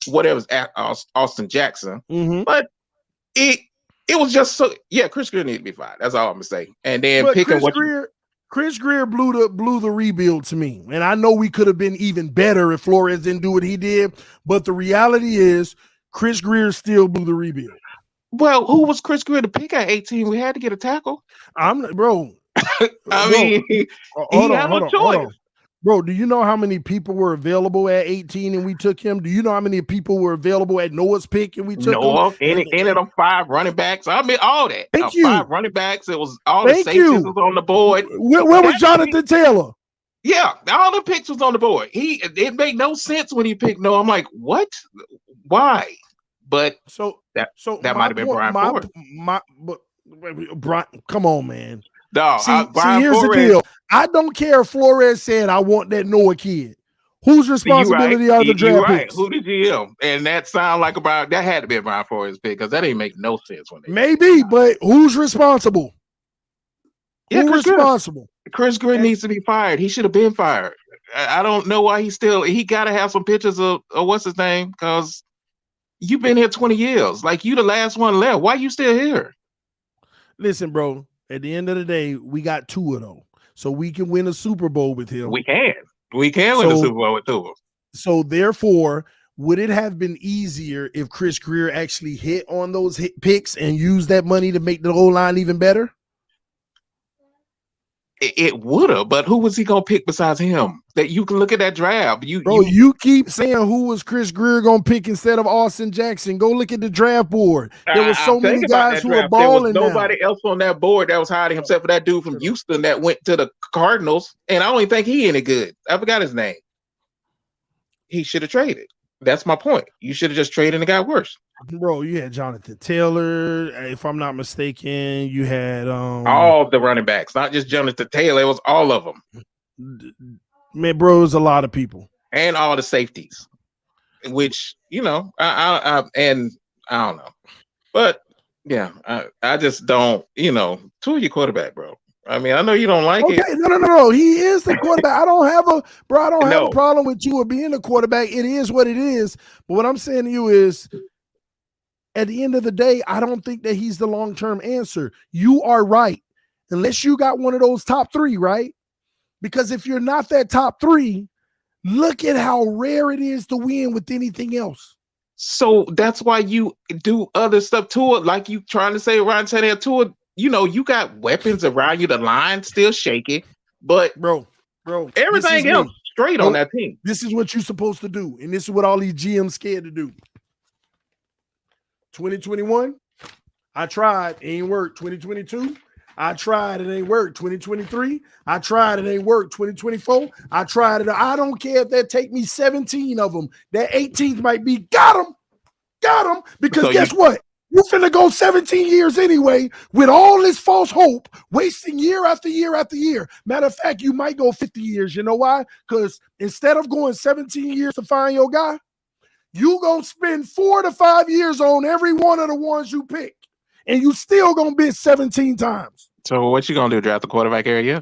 whatever's at Austin Jackson. But it was just so Chris Greer needed to be fired. That's all I'm gonna say. And then picking Chris Greer blew the rebuild to me. And I know we could have been even better if Flores didn't do what he did. But the reality is Chris Greer still blew the rebuild. Well, who was Chris Greer to pick at 18? We had to get a tackle. I mean, he had no choice. Bro, do you know how many people were available at 18 and we took him? Do you know how many people were available at Noah's pick and we took him? Any of them 5 running backs. I mean, all that. Thank you. 5 running backs. It was all the safeties was on the board. Where was Jonathan Taylor? Yeah, all the picks was on the board. It made no sense when he picked Noah. I'm like, what? Why? But that might have been Brian Ford. Brian, come on, man. No, see, here's the deal. I don't care if Flores said, I want that Noah kid. Whose responsibility are the draft picks? Who the GM? And that sound like that had to be a Brian Flores pick because that didn't make no sense. But who's responsible? Who's responsible? Chris Greer needs to be fired. He should have been fired. I don't know why he got to have some pictures of what's his name, because you've been here 20 years. Like, you the last one left. Why you still here? Listen, bro. At the end of the day, we got Tua though, so we can win a Super Bowl with him. We can win a Super Bowl with Tua. So therefore, would it have been easier if Chris Greer actually hit on those picks and used that money to make the O-line even better? It would have, but who was he gonna pick besides him? That you can look at that draft. You keep saying who was Chris Greer gonna pick instead of Austin Jackson. Go look at the draft board. There were so many guys who were balling. There was nobody else on that board that was hiding himself for that dude from Houston that went to the Cardinals, and I don't even think he any good. I forgot his name. He should have traded. That's my point. You should have just traded and got worse. Bro, you had Jonathan Taylor, if I'm not mistaken. You had all the running backs, not just Jonathan Taylor. It was all of them. Man, bro, it was a lot of people. And all the safeties, which, I don't know. But, yeah, I just don't, Tua your quarterback, bro. I mean, I know you don't like it. No. He is the quarterback. I don't have a problem with Tua being the quarterback. It is what it is. But what I'm saying to you is, at the end of the day, I don't think that he's the long-term answer. You are right. Unless you got one of those top 3, right? Because if you're not that top 3, Look at how rare it is to win with anything else. So that's why you do other stuff to it, like you trying to say Ryan Tannehill to it. You know, you got weapons around you. The line still shaky, but bro, everything else straight on that team. This is what you're supposed to do, and this is what all these GMs scared to do. 2021, I tried, it ain't worked. 2022, I tried, it ain't worked. 2023, I tried, it ain't worked. 2024, I tried it. I don't care if that take me 17 of them. That 18th might be got them, because so guess what? You finna go 17 years anyway with all this false hope, wasting year after year after year. Matter of fact, you might go 50 years. You know why? Because instead of going 17 years to find your guy, you gonna spend 4 to 5 years on every one of the ones you pick, and you still gonna bid 17 times. So what you gonna do? Draft the quarterback area?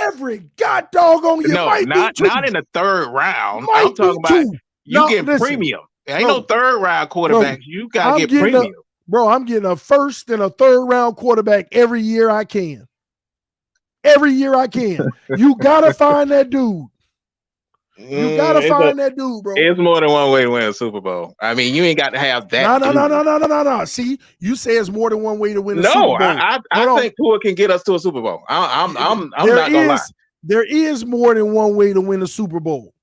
Every god doggone year. No, not in the third round. I'm talking about you get premium. Ain't no third round quarterback. You gotta get premium. I'm getting a first and a third round quarterback every year I can. Every year I can. You gotta find that dude. You gotta find that dude, bro. It's more than one way to win a Super Bowl. I mean, you ain't got to have that. No. See, you say it's more than one way to win a Super Bowl. I think Tua can get us to a Super Bowl. I'm not gonna lie. There is more than one way to win a Super Bowl,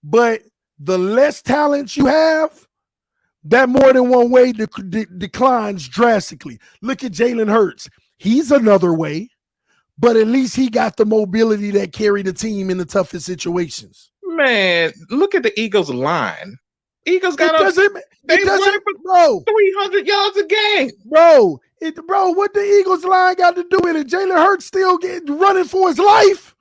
but the less talent you have, that more than one way declines drastically. Look at Jalen Hurts. He's another way, but at least he got the mobility that carried the team in the toughest situations. Man, look at the Eagles line. Eagles got bro. 300 yards a game. Bro, what the Eagles line got to do with it? Jalen Hurts still running for his life.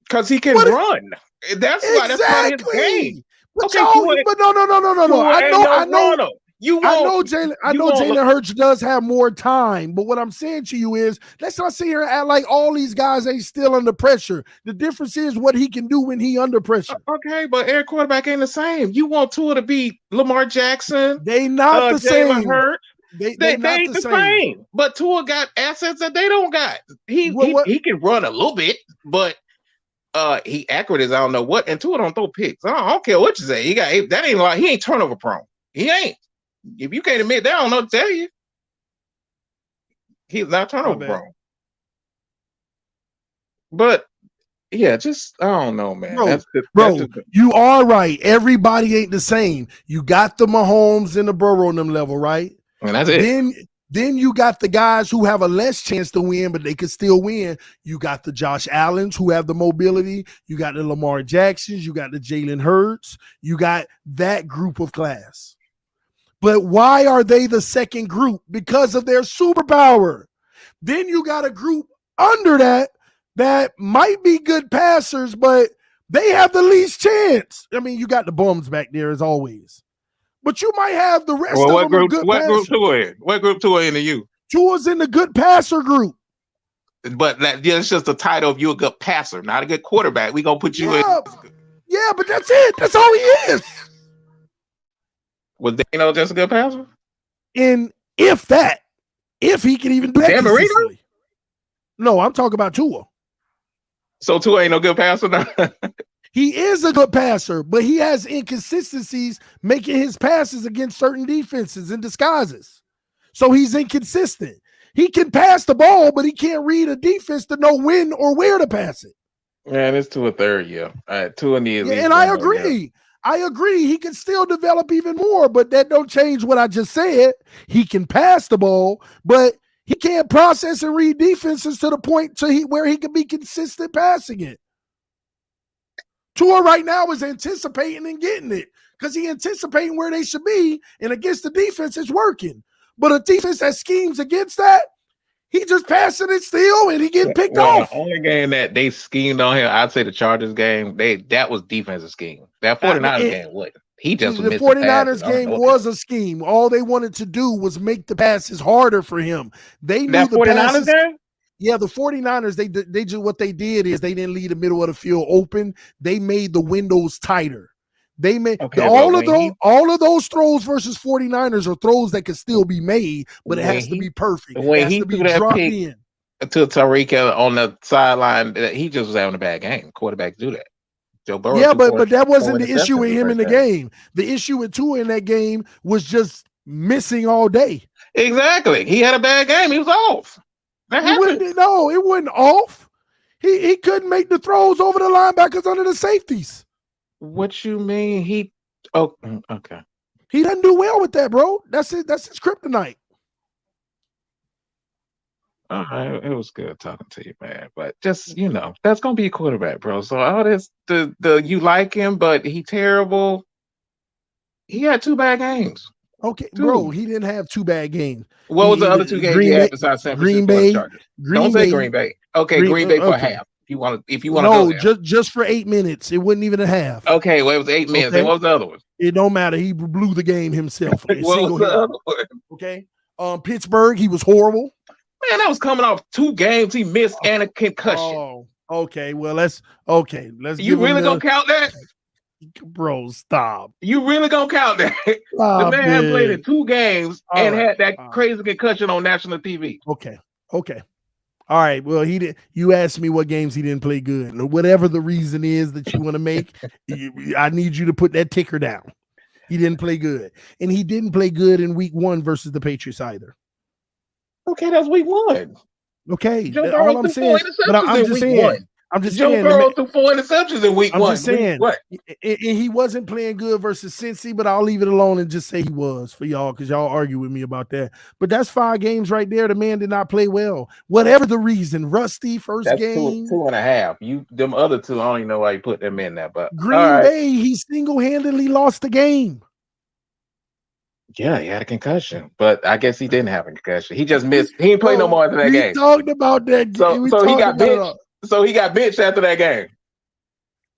Because he can run. That's why that's part of his game. But no. I know Jalen Hurts does have more time, but what I'm saying to you is, let's not sit here and act like all these guys ain't still under pressure. The difference is what he can do when he under pressure. Okay, but every quarterback ain't the same. You want Tua to be Lamar Jackson? They not the same. Hurts. They ain't the same. But Tua got assets that they don't got. He can run a little bit, but he accurate as I don't know what. And Tua don't throw picks. I don't care what you say. He ain't turnover prone. He ain't. If you can't admit that, I don't know what to tell you. He's not turnover prone. But yeah, just I don't know, man. You are right. Everybody ain't the same. You got the Mahomes and the Burrow on them level, right? And that's it. Then you got the guys who have a less chance to win, but they could still win. You got the Josh Allens who have the mobility. You got the Lamar Jacksons. You got the Jalen Hurts. You got that group of class. But why are they the second group? Because of their superpower. Then you got a group under that might be good passers, but they have the least chance. I mean, you got the bums back there as always. But you might have the rest of them good passers. What group Tua in the U? Tua's in the good passer group. But it's just the title of you a good passer, not a good quarterback. We gonna put you in. Yeah, but that's it. That's all he is. Was Dano just a good passer? And if he can even do that consistently. No, I'm talking about Tua. So Tua ain't no good passer now? He is a good passer, but he has inconsistencies making his passes against certain defenses and disguises. So he's inconsistent. He can pass the ball, but he can't read a defense to know when or where to pass it. Man, it's to a third year. Tua needs. Yeah, and I agree. I agree. He can still develop even more, but that don't change what I just said. He can pass the ball, but he can't process and read defenses to the point where he can be consistent passing it. Tua right now is anticipating and getting it because he's anticipating where they should be, and against the defense, it's working. But a defense that schemes against that, he just passing it still, and he getting picked off. The only game that they schemed on him, I'd say the Chargers game, that was defensive scheme. That 49ers game wasn't. He just the 49ers game was a scheme. All they wanted to do was make the passes harder for him. They knew the 49ers game? Yeah, the 49ers, they just what they did is they didn't leave the middle of the field open. They made the windows tighter. They made all of those throws versus 49ers are throws that can still be made, but it has to be perfect. When he threw that pick to Tyreek on the sideline, he just was having a bad game. Quarterbacks do that. Joe Burrow. Yeah, but that wasn't the issue with interceptions him in the first half. game. The issue with Tua in that game was just missing all day. Exactly. He had a bad game. He was off. That happened. It wasn't off. He couldn't make the throws over the linebackers under the safeties. What you mean? Okay. He doesn't do well with that, bro. That's it. That's his kryptonite. All right, it was good talking to you, man. But just that's gonna be a quarterback, bro. So all this, you like him, but he terrible. He had 2 bad games. Okay, bro. He didn't have 2 bad games. What was the other 2 games he had besides San Francisco and Chargers? Don't say Green Bay. Okay, Green Bay for half. If you want to go there. just for 8 minutes. It wasn't even a half. Okay, well, it was 8 minutes. Okay. And what was the other one? It don't matter. He blew the game himself. What was the other one? Okay. Pittsburgh, he was horrible. Man, that was coming off 2 games he missed and a concussion. Oh, okay. Well, let's. You really gonna count that? Bro, stop. You really gonna count that? The man had played in 2 games and had that crazy concussion on national TV. Okay. All right. Well, he did. You asked me what games he didn't play good. Whatever the reason is that you want to make, I need you to put that ticker down. He didn't play good, and he didn't play good in week 1 versus the Patriots either. Okay, that's week 1. Okay, Joe all I'm saying, but I'm just saying. Joe Burrow threw 4 interceptions in week 1. I'm just saying, what? He wasn't playing good versus Cincy, but I'll leave it alone and just say he was for y'all because y'all argue with me about that. But that's 5 games right there. The man did not play well. Whatever the reason, rusty first game. 2.5. Them other 2, I don't even know why you put them in there. But Green Bay, he single-handedly lost the game. Yeah, he had a concussion, but I guess he didn't have a concussion. He just missed. He didn't play no more after that game. We talked about that game. So he got benched. So he got benched after that game.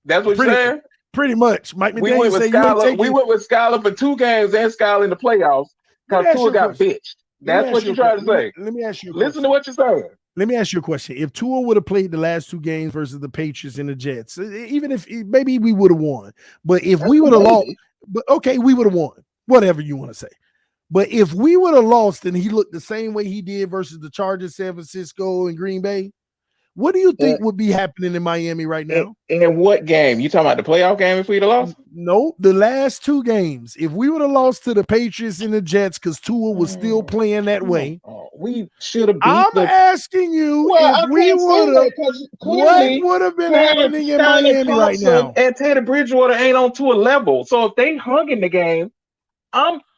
That's what you're saying? Pretty much. Mike We went with Skyler for 2 games and Skyler in the playoffs because Tua got benched. That's what you're trying to say. Let me ask you. Listen to what you're saying. Let me ask you a question. If Tua would have played the last 2 games versus the Patriots and the Jets, even if maybe we would have won, but if we would have lost, but okay, we would have won. Whatever you want to say. But if we would have lost and he looked the same way he did versus the Chargers, San Francisco, and Green Bay, what do you think would be happening in Miami right now? In what game? You talking about the playoff game if we'd have lost? No, the last 2 games. If we would have lost to the Patriots and the Jets because Tua was still playing that way. We should have beat asking you if we would have, what would have been happening in Miami right now? And Teddy Bridgewater ain't on to a level. So if they hung in the game,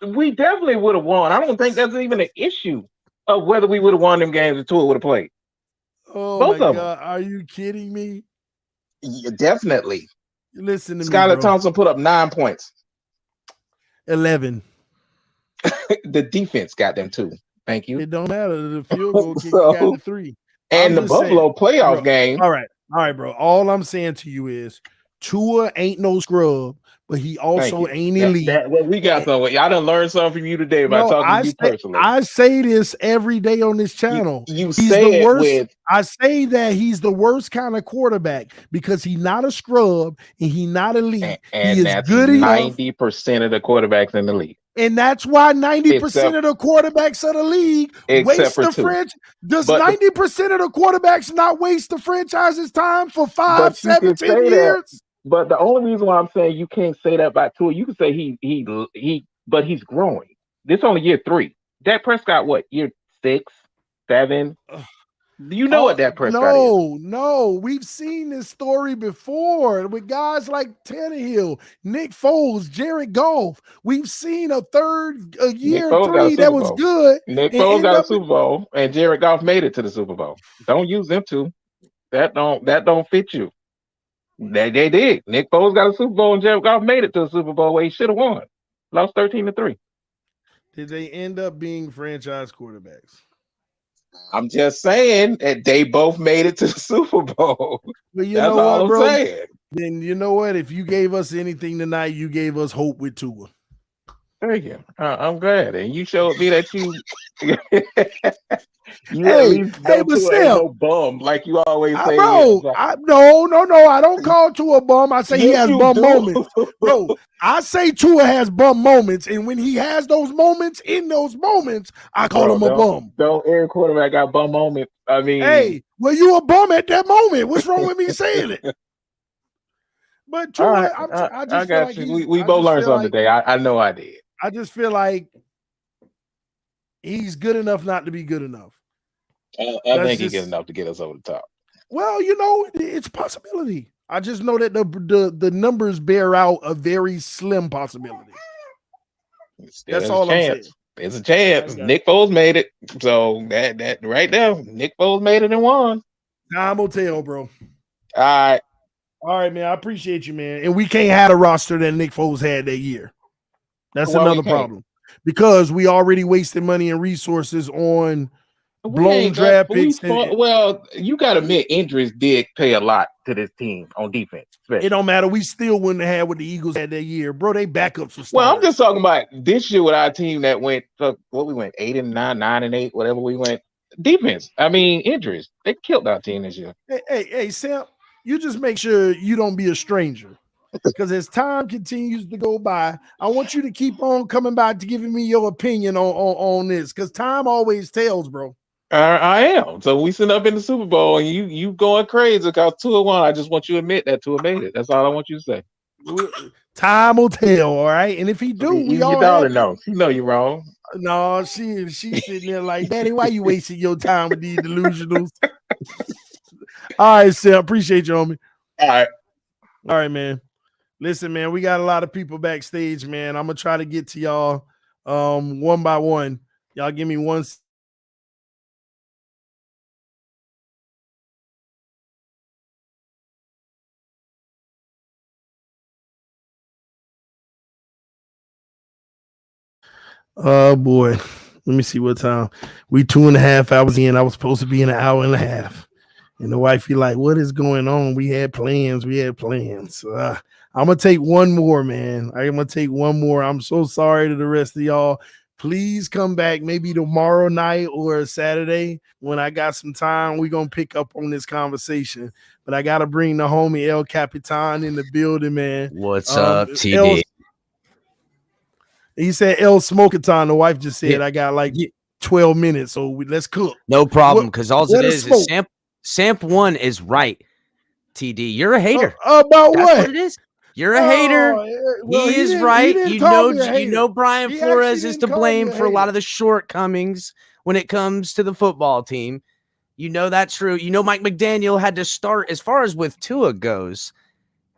we definitely would have won. I don't think that's even an issue of whether we would have won them games if Tua would have played. Oh, both my of God. them. Are you kidding me? Yeah, definitely. Listen to me, Skylar bro. Thompson put up 9 points. 11. The defense got them 2. Thank you. It don't matter. The field goal kick got the 3. And the Buffalo playoff game. All right, bro. All I'm saying to you is Tua ain't no scrub, but he also ain't elite. We got something. I done learned something from you today about talking to you personally. I say this every day on this channel. You say the worst. I say that he's the worst kind of quarterback because he's not a scrub and he's not elite. And he that's is good 90% of the quarterbacks in the league. And that's why 90% of the quarterbacks of the league waste the franchise. Does 90% of the quarterbacks not waste the franchise's time for 5, 7, 10 years? But the only reason why I'm saying you can't say that about Tua, you can say but he's growing. This only year 3. Dak Prescott, what, year 6, 7? You know what Dak Prescott is. No, we've seen this story before with guys like Tannehill, Nick Foles, Jared Goff. We've seen a year 3 that was good. Nick Foles got a Super Bowl, and Jared Goff made it to the Super Bowl. Don't use them two. That don't fit you. They did. Nick Foles got a Super Bowl, and Jared Goff made it to the Super Bowl where he should have won. Lost 13-3. Did they end up being franchise quarterbacks? I'm just saying that they both made it to the Super Bowl. Well, That's all I'm saying. Then you know what? If you gave us anything tonight, you gave us hope with Tua. Thank you. I'm glad, and you showed me that you. Hey, but still, no bum like you always say. Bro, no. I don't call Tua a bum. I say he has bum moments, bro. I say Tua has bum moments, and when he has those moments, I call him a bum. Don't every quarterback got bum moments. I mean, hey, well, you a bum at that moment. What's wrong with me saying it? But All Tua, right, I I just feel got like you. We both just learned feel something like today. I know I did. I just feel like he's good enough not to be good enough. I That's think he good just enough to get us over the top. well, it's a possibility. I just know that the numbers bear out a very slim possibility. Still, That's there's a all I'm saying. chance. There's a chance. I got Nick Foles made it. So that right there, Nick Foles made it and won. Time will tell, bro. All right. All right, man. I appreciate you, man. And we can't have a roster that Nick Foles had that year. That's Why we another can't? problem. Because we already wasted money and resources on We blown ain't draft that. We picks. And well, you got to admit, injuries did pay a lot to this team on defense. it Especially. don't matter. We still wouldn't have had what the Eagles had that year. Bro, they backups were starters. Well, I'm just talking about this year with our team that went what we went 8-9, 9-8, whatever we went. Defense. I mean, injuries. They killed our team this year. Hey, Sam, you just make sure you don't be a stranger. Because as time continues to go by, I want you to keep on coming back to giving me your opinion on this. Because time always tells, bro. I am. So we sitting up in the Super Bowl and you going crazy because 2-1. I just want you to admit that Tua made it. That's all I want you to say. Time will tell, all right. And if he do, we Even all your daughter happy. knows. You know you're wrong. No, she's sitting there like, Daddy, why you wasting your time with these delusionals? All right, Sam. Appreciate you, homie. All right, man. Listen, man, we got a lot of people backstage, man. I'm gonna try to get to y'all one by one. Y'all give me one. Oh boy. Let me see what time. We 2.5 hours in. I was supposed to be in an hour and a half. And the wife be like, what is going on? We had plans. I'm going to take one more, man. I'm going to take one more. I'm so sorry to the rest of y'all. Please come back maybe tomorrow night or Saturday when I got some time. We're going to pick up on this conversation. But I got to bring the homie El Capitan in the building, man. What's up, TD? He said El Smokaton. The wife just said I got like 12 minutes, so let's cook. No problem, because all it is Samp 1 is right. TD, you're a hater. About That's what? what it is. You're a hater. Well, he is right. You know Brian Flores is to blame for a lot of the shortcomings when it comes to the football team. You know that's true. You know Mike McDaniel had to start as far as with Tua goes.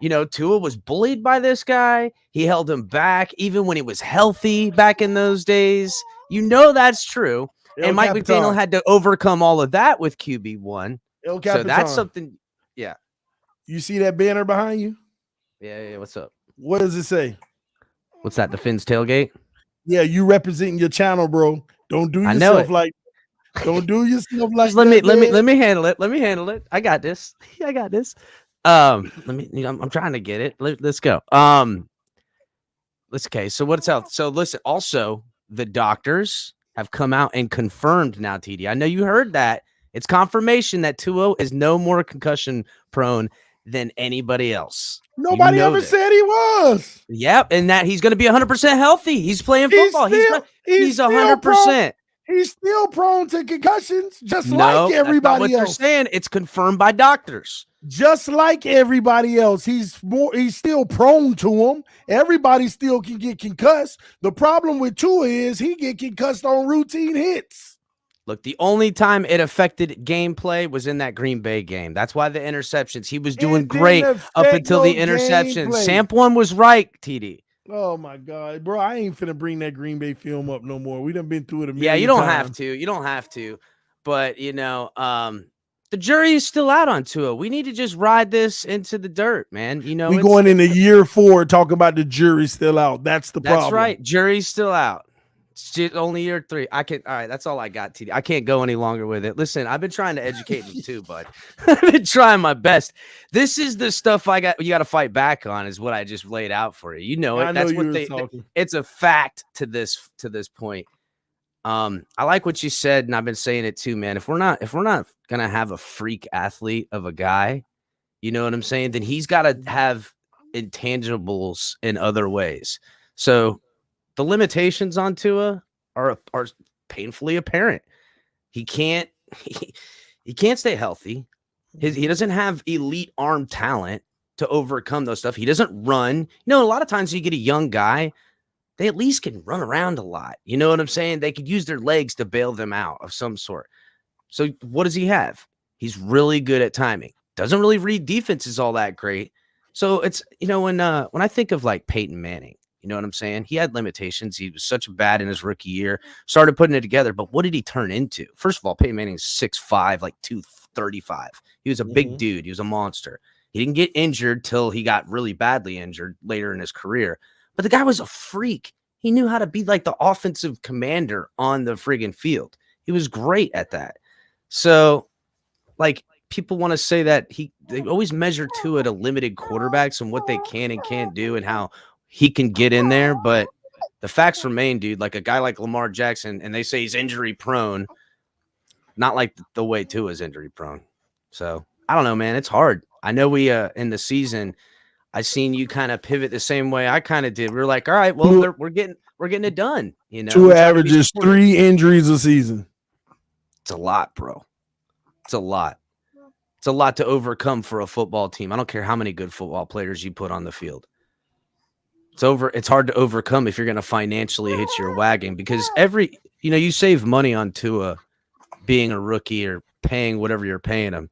You know, Tua was bullied by this guy. He held him back even when he was healthy back in those days. You know that's true. And Mike McDaniel had to overcome all of that with QB1. So that's something. Yeah. You see that banner behind you? Yeah. What's up? What does it say? What's that? The Fins Tailgate? Yeah, you representing your channel, bro. Don't do yourself like. Don't do yourself like. Let me handle it. Let me handle it. I got this. I'm trying to get it. Let's go. Okay. So what's out? So listen. Also, the doctors have come out and confirmed now. TD, I know you heard that. It's confirmation that Tua is no more concussion prone than anybody else. Nobody ever said he was. Yep, and that he's going to be 100% healthy. He's playing football. He's 100%. He's still prone to concussions, just like everybody else. They're saying it's confirmed by doctors. Just like everybody else, he's still prone to them. Everybody still can get concussed. The problem with Tua is he get concussed on routine hits. Look, the only time it affected gameplay was in that Green Bay game. That's why the interceptions. He was doing great up until the interception. Samp 1 was right, TD. Oh my God, bro! I ain't finna bring that Green Bay film up no more. We done been through it a million Yeah, you don't times. have to. You don't have to. But you know, the jury is still out on Tua. We need to just ride this into the dirt, man. You know, we going into year 4 talking about the jury still out. That's the problem. That's right. Jury's still out. It's only year 3. I can. All right, that's all I got, TD. I can't go any longer with it. Listen, I've been trying to educate them too, bud. I've been trying my best. This is the stuff you got to fight back on. Is what I just laid out for you. You know it. That's what it's a fact to this point. I like what you said, and I've been saying it too, man. If we're not gonna have a freak athlete of a guy, you know what I'm saying? Then he's got to have intangibles in other ways. So the limitations on Tua are painfully apparent. He can't stay healthy. He doesn't have elite arm talent to overcome those stuff. He doesn't run. A lot of times you get a young guy, they at least can run around a lot. You know what I'm saying? They could use their legs to bail them out of some sort. So what does he have? He's really good at timing. Doesn't really read defenses all that great. So it's, when I think of like Peyton Manning, you know what I'm saying? He had limitations. He was such bad in his rookie year, started putting it together. But what did he turn into? First of all, Peyton Manning's 6'5", like 235. He was a big dude. He was a monster. He didn't get injured till he got really badly injured later in his career. But the guy was a freak. He knew how to be like the offensive commander on the friggin' field. He was great at that. So, like, people want to say that they always measure to it a limited quarterbacks and what they can and can't do and how he can get in there. But the facts remain, dude, like a guy like Lamar Jackson, and they say he's injury prone, not like the way Tua is injury prone. So I don't know, man. It's hard. I know we in the season, I seen you kind of pivot the same way I kind of did. We were like, all right, well, we're getting it done. Tua averages 3 injuries a season. It's a lot, bro. It's a lot. It's a lot to overcome for a football team. I don't care how many good football players you put on the field. It's hard to overcome if you're going to financially hit your wagon because you save money on Tua being a rookie or paying whatever you're paying him,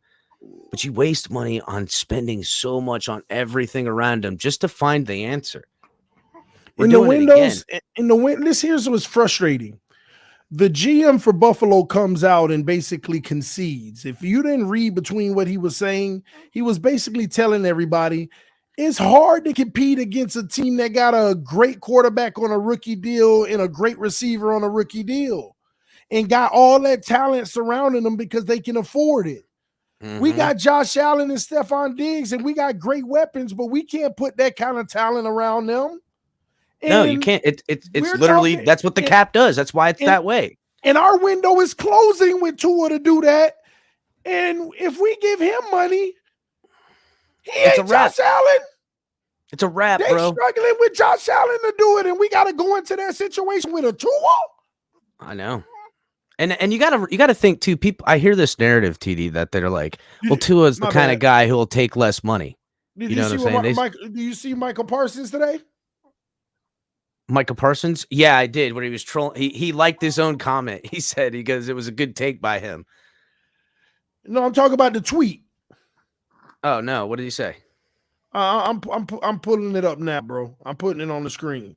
but you waste money on spending so much on everything around him just to find the answer. Here's what's frustrating. The GM for Buffalo comes out and basically concedes. If you didn't read between what he was saying, he was basically telling everybody it's hard to compete against a team that got a great quarterback on a rookie deal and a great receiver on a rookie deal and got all that talent surrounding them because they can afford it. Mm-hmm. We got Josh Allen and Stephon Diggs and we got great weapons, but we can't put that kind of talent around them. No, you can't. It's literally that's what the cap does. That's why it's that way. And our window is closing with Tua to do that. And if we give him money, it's ain't Josh Allen. It's a wrap, they bro. Struggling with Josh Allen to do it, and we got to go into that situation with a Tua. I know. And you gotta think too. People, I hear this narrative, TD, that they're like, well, Tua's the kind of guy who will take less money. Did you know what I'm saying? Do you see Michael Parsons today? Michael Parsons? Yeah, I did. When he was trolling, he liked his own comment. He said it was a good take by him. No, I'm talking about the tweet. Oh no, what did he say? I'm pulling it up now, bro. I'm putting it on the screen.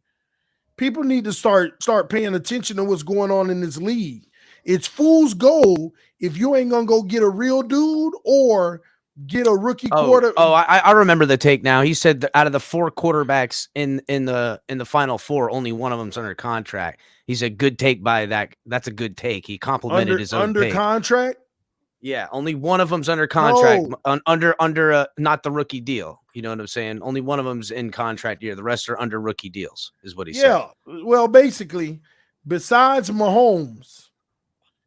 People need to start paying attention to what's going on in this league. It's fool's gold if you ain't gonna go get a real dude or get a rookie quarter. Oh, I remember the take now. He said that out of the 4 quarterbacks in the final 4, only one of them's under contract. He said, "Good take by that. That's a good take." He complimented his own under take. Contract. Yeah, only one of them's under contract, under not the rookie deal. You know what I'm saying? Only one of them's in contract year. The rest are under rookie deals, is what he said. Yeah, well, basically, besides Mahomes,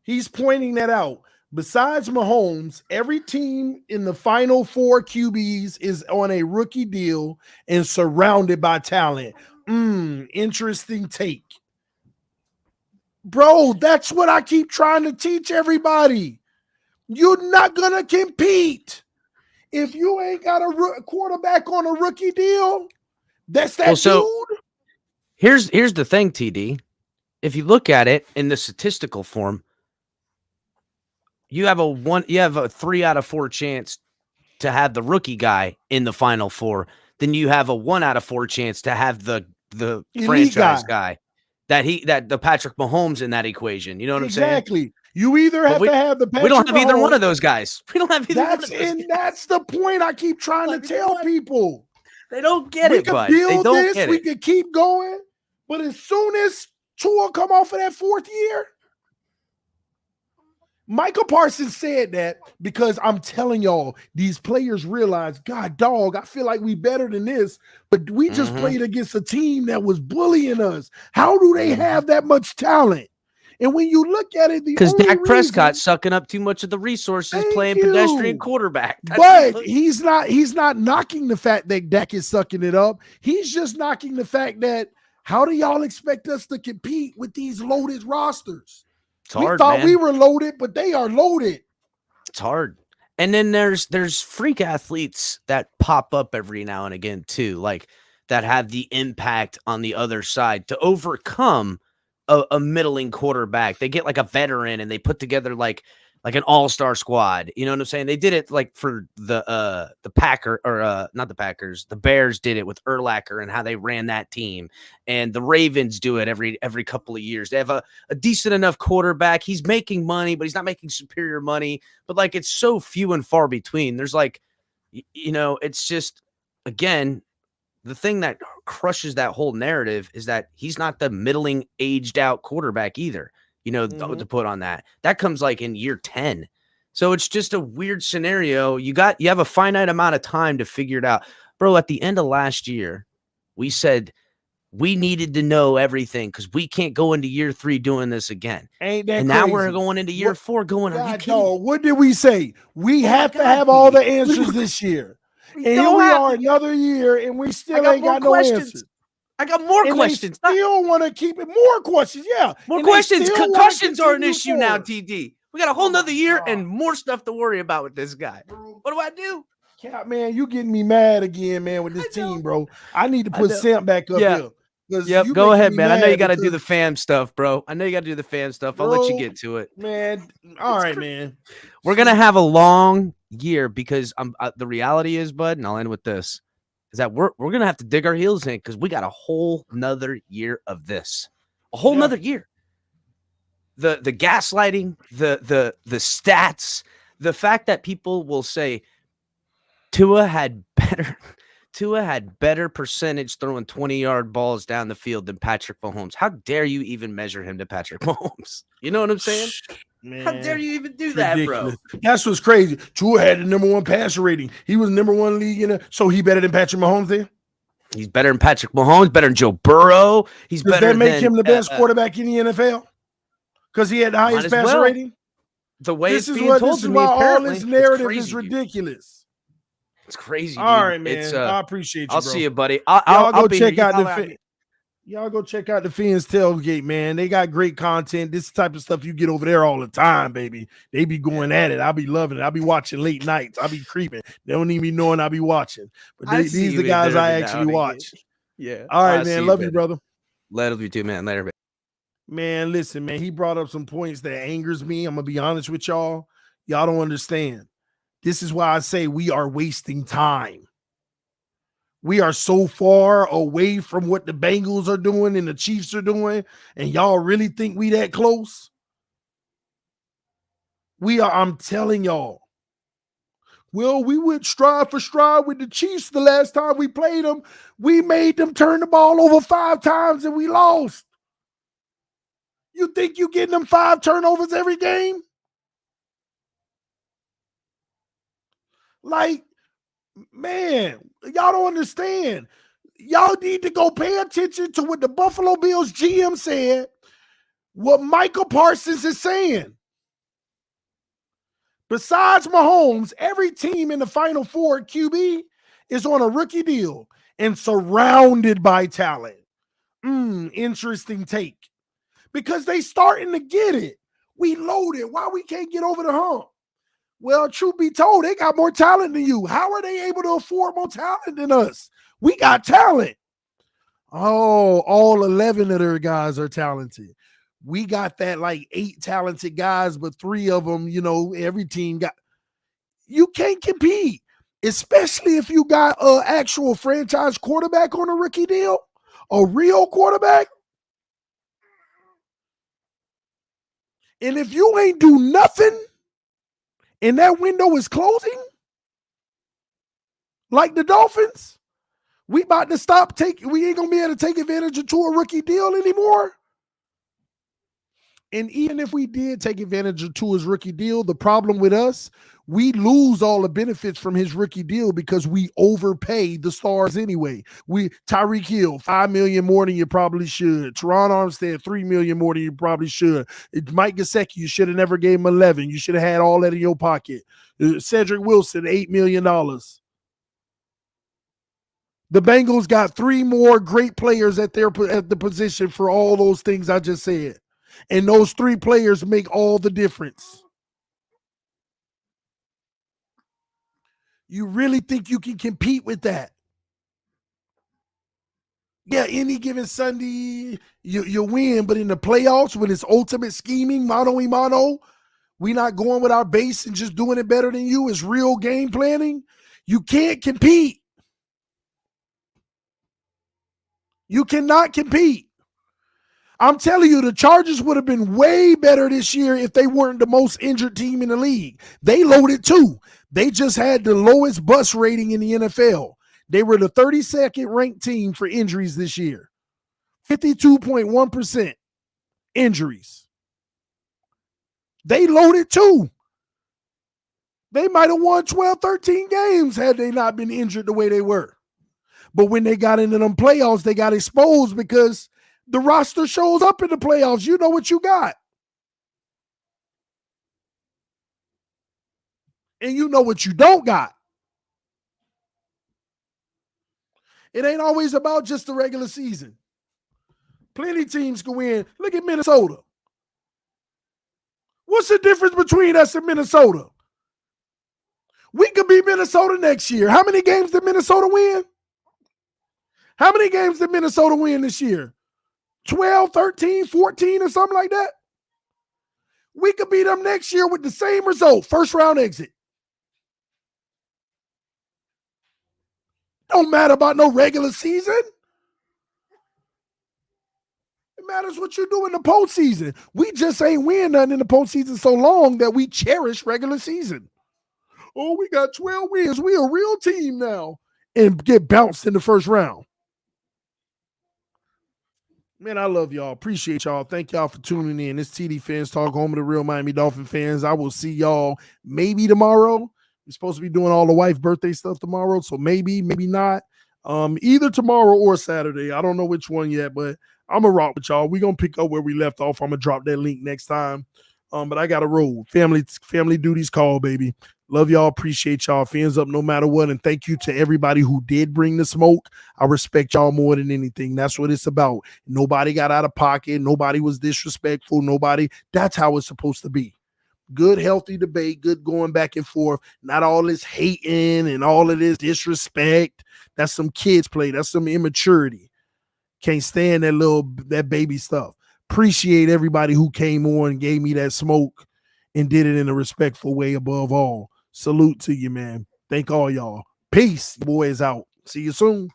he's pointing that out. Besides Mahomes, every team in the final 4 QBs is on a rookie deal and surrounded by talent. Interesting take. Bro, that's what I keep trying to teach everybody. You're not going to compete if you ain't got a quarterback on a rookie deal. That's that dude. Here's the thing, TD. If you look at it in the statistical form, you have a 3 out of 4 chance to have the rookie guy in the final 4. Then you have a 1 out of 4 chance to have the franchise guy. That the Patrick Mahomes in that equation. You know what I'm saying? Exactly. You either have to have the Patrick we don't have either Mahomes. one of those guys. We don't have either one of those guys. That's the point I keep trying to tell people. They don't get it, bud. They don't get it. We could keep going, but as soon as Tua come off of that 4th year, Michael Parsons said that because I'm telling y'all, these players realize, God, dog, I feel like we better than this, but we just played against a team that was bullying us. How do they have that much talent? And when you look at it, because Dak Prescott's sucking up too much of the resources playing pedestrian quarterback. But he's not knocking the fact that Dak is sucking it up. He's just knocking the fact that how do y'all expect us to compete with these loaded rosters? It's hard, we thought we were loaded, but they are loaded. It's hard. And then there's freak athletes that pop up every now and again too, like that have the impact on the other side to overcome a middling quarterback. They get like a veteran and they put together like an all-star squad. You know what I'm saying? They did it like for the Packer or not the Packers. The Bears did it with Urlacher and how they ran that team. And the Ravens do it every couple of years. They have a decent enough quarterback. He's making money, but he's not making superior money. But like it's so few and far between. There's like, it's just, again, the thing that crushes that whole narrative is that he's not the middling aged out quarterback either, to put on that. That comes like in year 10. So it's just a weird scenario. You have a finite amount of time to figure it out. Bro, at the end of last year, we said we needed to know everything because we can't go into year 3 doing this again. Ain't that and crazy? Now we're going into year 4 going, are you kidding? No, what did we say? We have to have all the answers this year. And here we are another year, and we still ain't got no answers. I got more questions. They still want to keep it more questions. Yeah. More questions. Concussions are an issue now, TD. We got a whole nother year and more stuff to worry about with this guy. What do I do? Cap, man, you getting me mad again, man, with this team, bro. I need to put Sam back up here. Yep, go ahead, man. I know you got to do the fam stuff, bro. I know you got to do the fam stuff. I'll let you get to it. Man, all right, man. We're going to have a long year because the reality is, bud, and I'll end with this, is that we're going to have to dig our heels in because we got a whole nother year of this. A whole nother year. The gaslighting, the stats, the fact that people will say Tua had better percentage throwing 20-yard balls down the field than Patrick Mahomes. How dare you even measure him to Patrick Mahomes? You know what I'm saying? Man, how dare you even do that, bro? That's what's crazy. Tua had the number 1 passer rating. He was number 1 league in it. So he better than Patrick Mahomes then? He's better than Patrick Mahomes, better than Joe Burrow. Does that make him the best quarterback in the NFL? Because he had the highest passer rating? The way it's being told to me, all this narrative is ridiculous. It's crazy. All dude. right, man. I appreciate you. I'll bro. see you, buddy. Y'all go check out Y'all go check out the Fins Tailgate, man. They got great content. This type of stuff you get over there all the time, baby. They be going at it. I'll be loving it. I'll be watching late nights. I'll be creeping. They don't even be knowing I'll be watching. But these are the guys I actually watch. Yeah. All right, man. Love you, brother. Love you too, man. Later, man. Man, listen, man. He brought up some points that angers me. I'm gonna be honest with y'all. Y'all don't understand. This is why I say we are wasting time. We are so far away from what the Bengals are doing and the Chiefs are doing, and y'all really think we that close? We are, I'm telling y'all. Well, we went stride for stride with the Chiefs the last time we played them. We made them turn the ball over 5 times and we lost. You think you getting them 5 turnovers every game? Like, man, y'all don't understand. Y'all need to go pay attention to what the Buffalo Bills GM said, what Michael Parsons is saying. Besides Mahomes, every team in the Final Four at QB is on a rookie deal and surrounded by talent. Interesting take. Because they starting to get it. We loaded. Why we can't get over the hump? Well, truth be told, they got more talent than you. How are they able to afford more talent than us? We got talent. Oh, all 11 of their guys are talented. We got that like 8 talented guys, but 3 of them, every team got. You can't compete, especially if you got an actual franchise quarterback on a rookie deal, a real quarterback. And if you ain't do nothing and that window is closing, like the Dolphins, we about to stop taking, we ain't going to be able to take advantage of a rookie deal anymore. And even if we did take advantage of Tua's rookie deal, the problem with us, we lose all the benefits from his rookie deal because we overpay the stars anyway. Tyreek Hill, $5 million more than you probably should. Teron Armstead, $3 million more than you probably should. Mike Gesicki, you should have never gave him 11. You should have had all that in your pocket. Cedric Wilson, $8 million. The Bengals got 3 more great players at the position for all those things I just said. And those 3 players make all the difference. You really think you can compete with that? Yeah, any given Sunday, you win, but in the playoffs, when it's ultimate scheming, mano-a-mano, we not going with our base and just doing it better than you. It's real game planning. You can't compete. You cannot compete. I'm telling you, the Chargers would have been way better this year if they weren't the most injured team in the league. They loaded too. They just had the lowest bus rating in the NFL. They were the 32nd ranked team for injuries this year. 52.1% injuries. They loaded too. They might have won 12, 13 games had they not been injured the way they were. But when they got into them playoffs, they got exposed because the roster shows up in the playoffs. You know what you got. And you know what you don't got. It ain't always about just the regular season. Plenty teams can win. Look at Minnesota. What's the difference between us and Minnesota? We could beat Minnesota next year. How many games did Minnesota win? How many games did Minnesota win this year? 12, 13, 14 or something like that? We could beat them next year with the same result. First round exit. Don't matter about no regular season. It matters what you do in the postseason. We just ain't win nothing in the postseason so long that we cherish regular season. Oh, we got 12 wins. We a real team now. And get bounced in the first round. Man, I love y'all. Appreciate y'all. Thank y'all for tuning in. It's TD Fans Talk, home of the real Miami Dolphin fans. I will see y'all maybe tomorrow. We're supposed to be doing all the wife birthday stuff tomorrow, so maybe not. Either tomorrow or Saturday. I don't know which one yet, but I'm going to rock with y'all. We're going to pick up where we left off. I'm going to drop that link next time. But I got to roll. Family duties call, baby. Love y'all. Appreciate y'all. Fans up no matter what. And thank you to everybody who did bring the smoke. I respect y'all more than anything. That's what it's about. Nobody got out of pocket. Nobody was disrespectful. That's how it's supposed to be. Good, healthy debate. Good going back and forth. Not all this hating and all of this disrespect. That's some kids play. That's some immaturity. Can't stand that baby stuff. Appreciate everybody who came on and gave me that smoke and did it in a respectful way above all. Salute to you, man. Thank all y'all. Peace. Boys out. See you soon.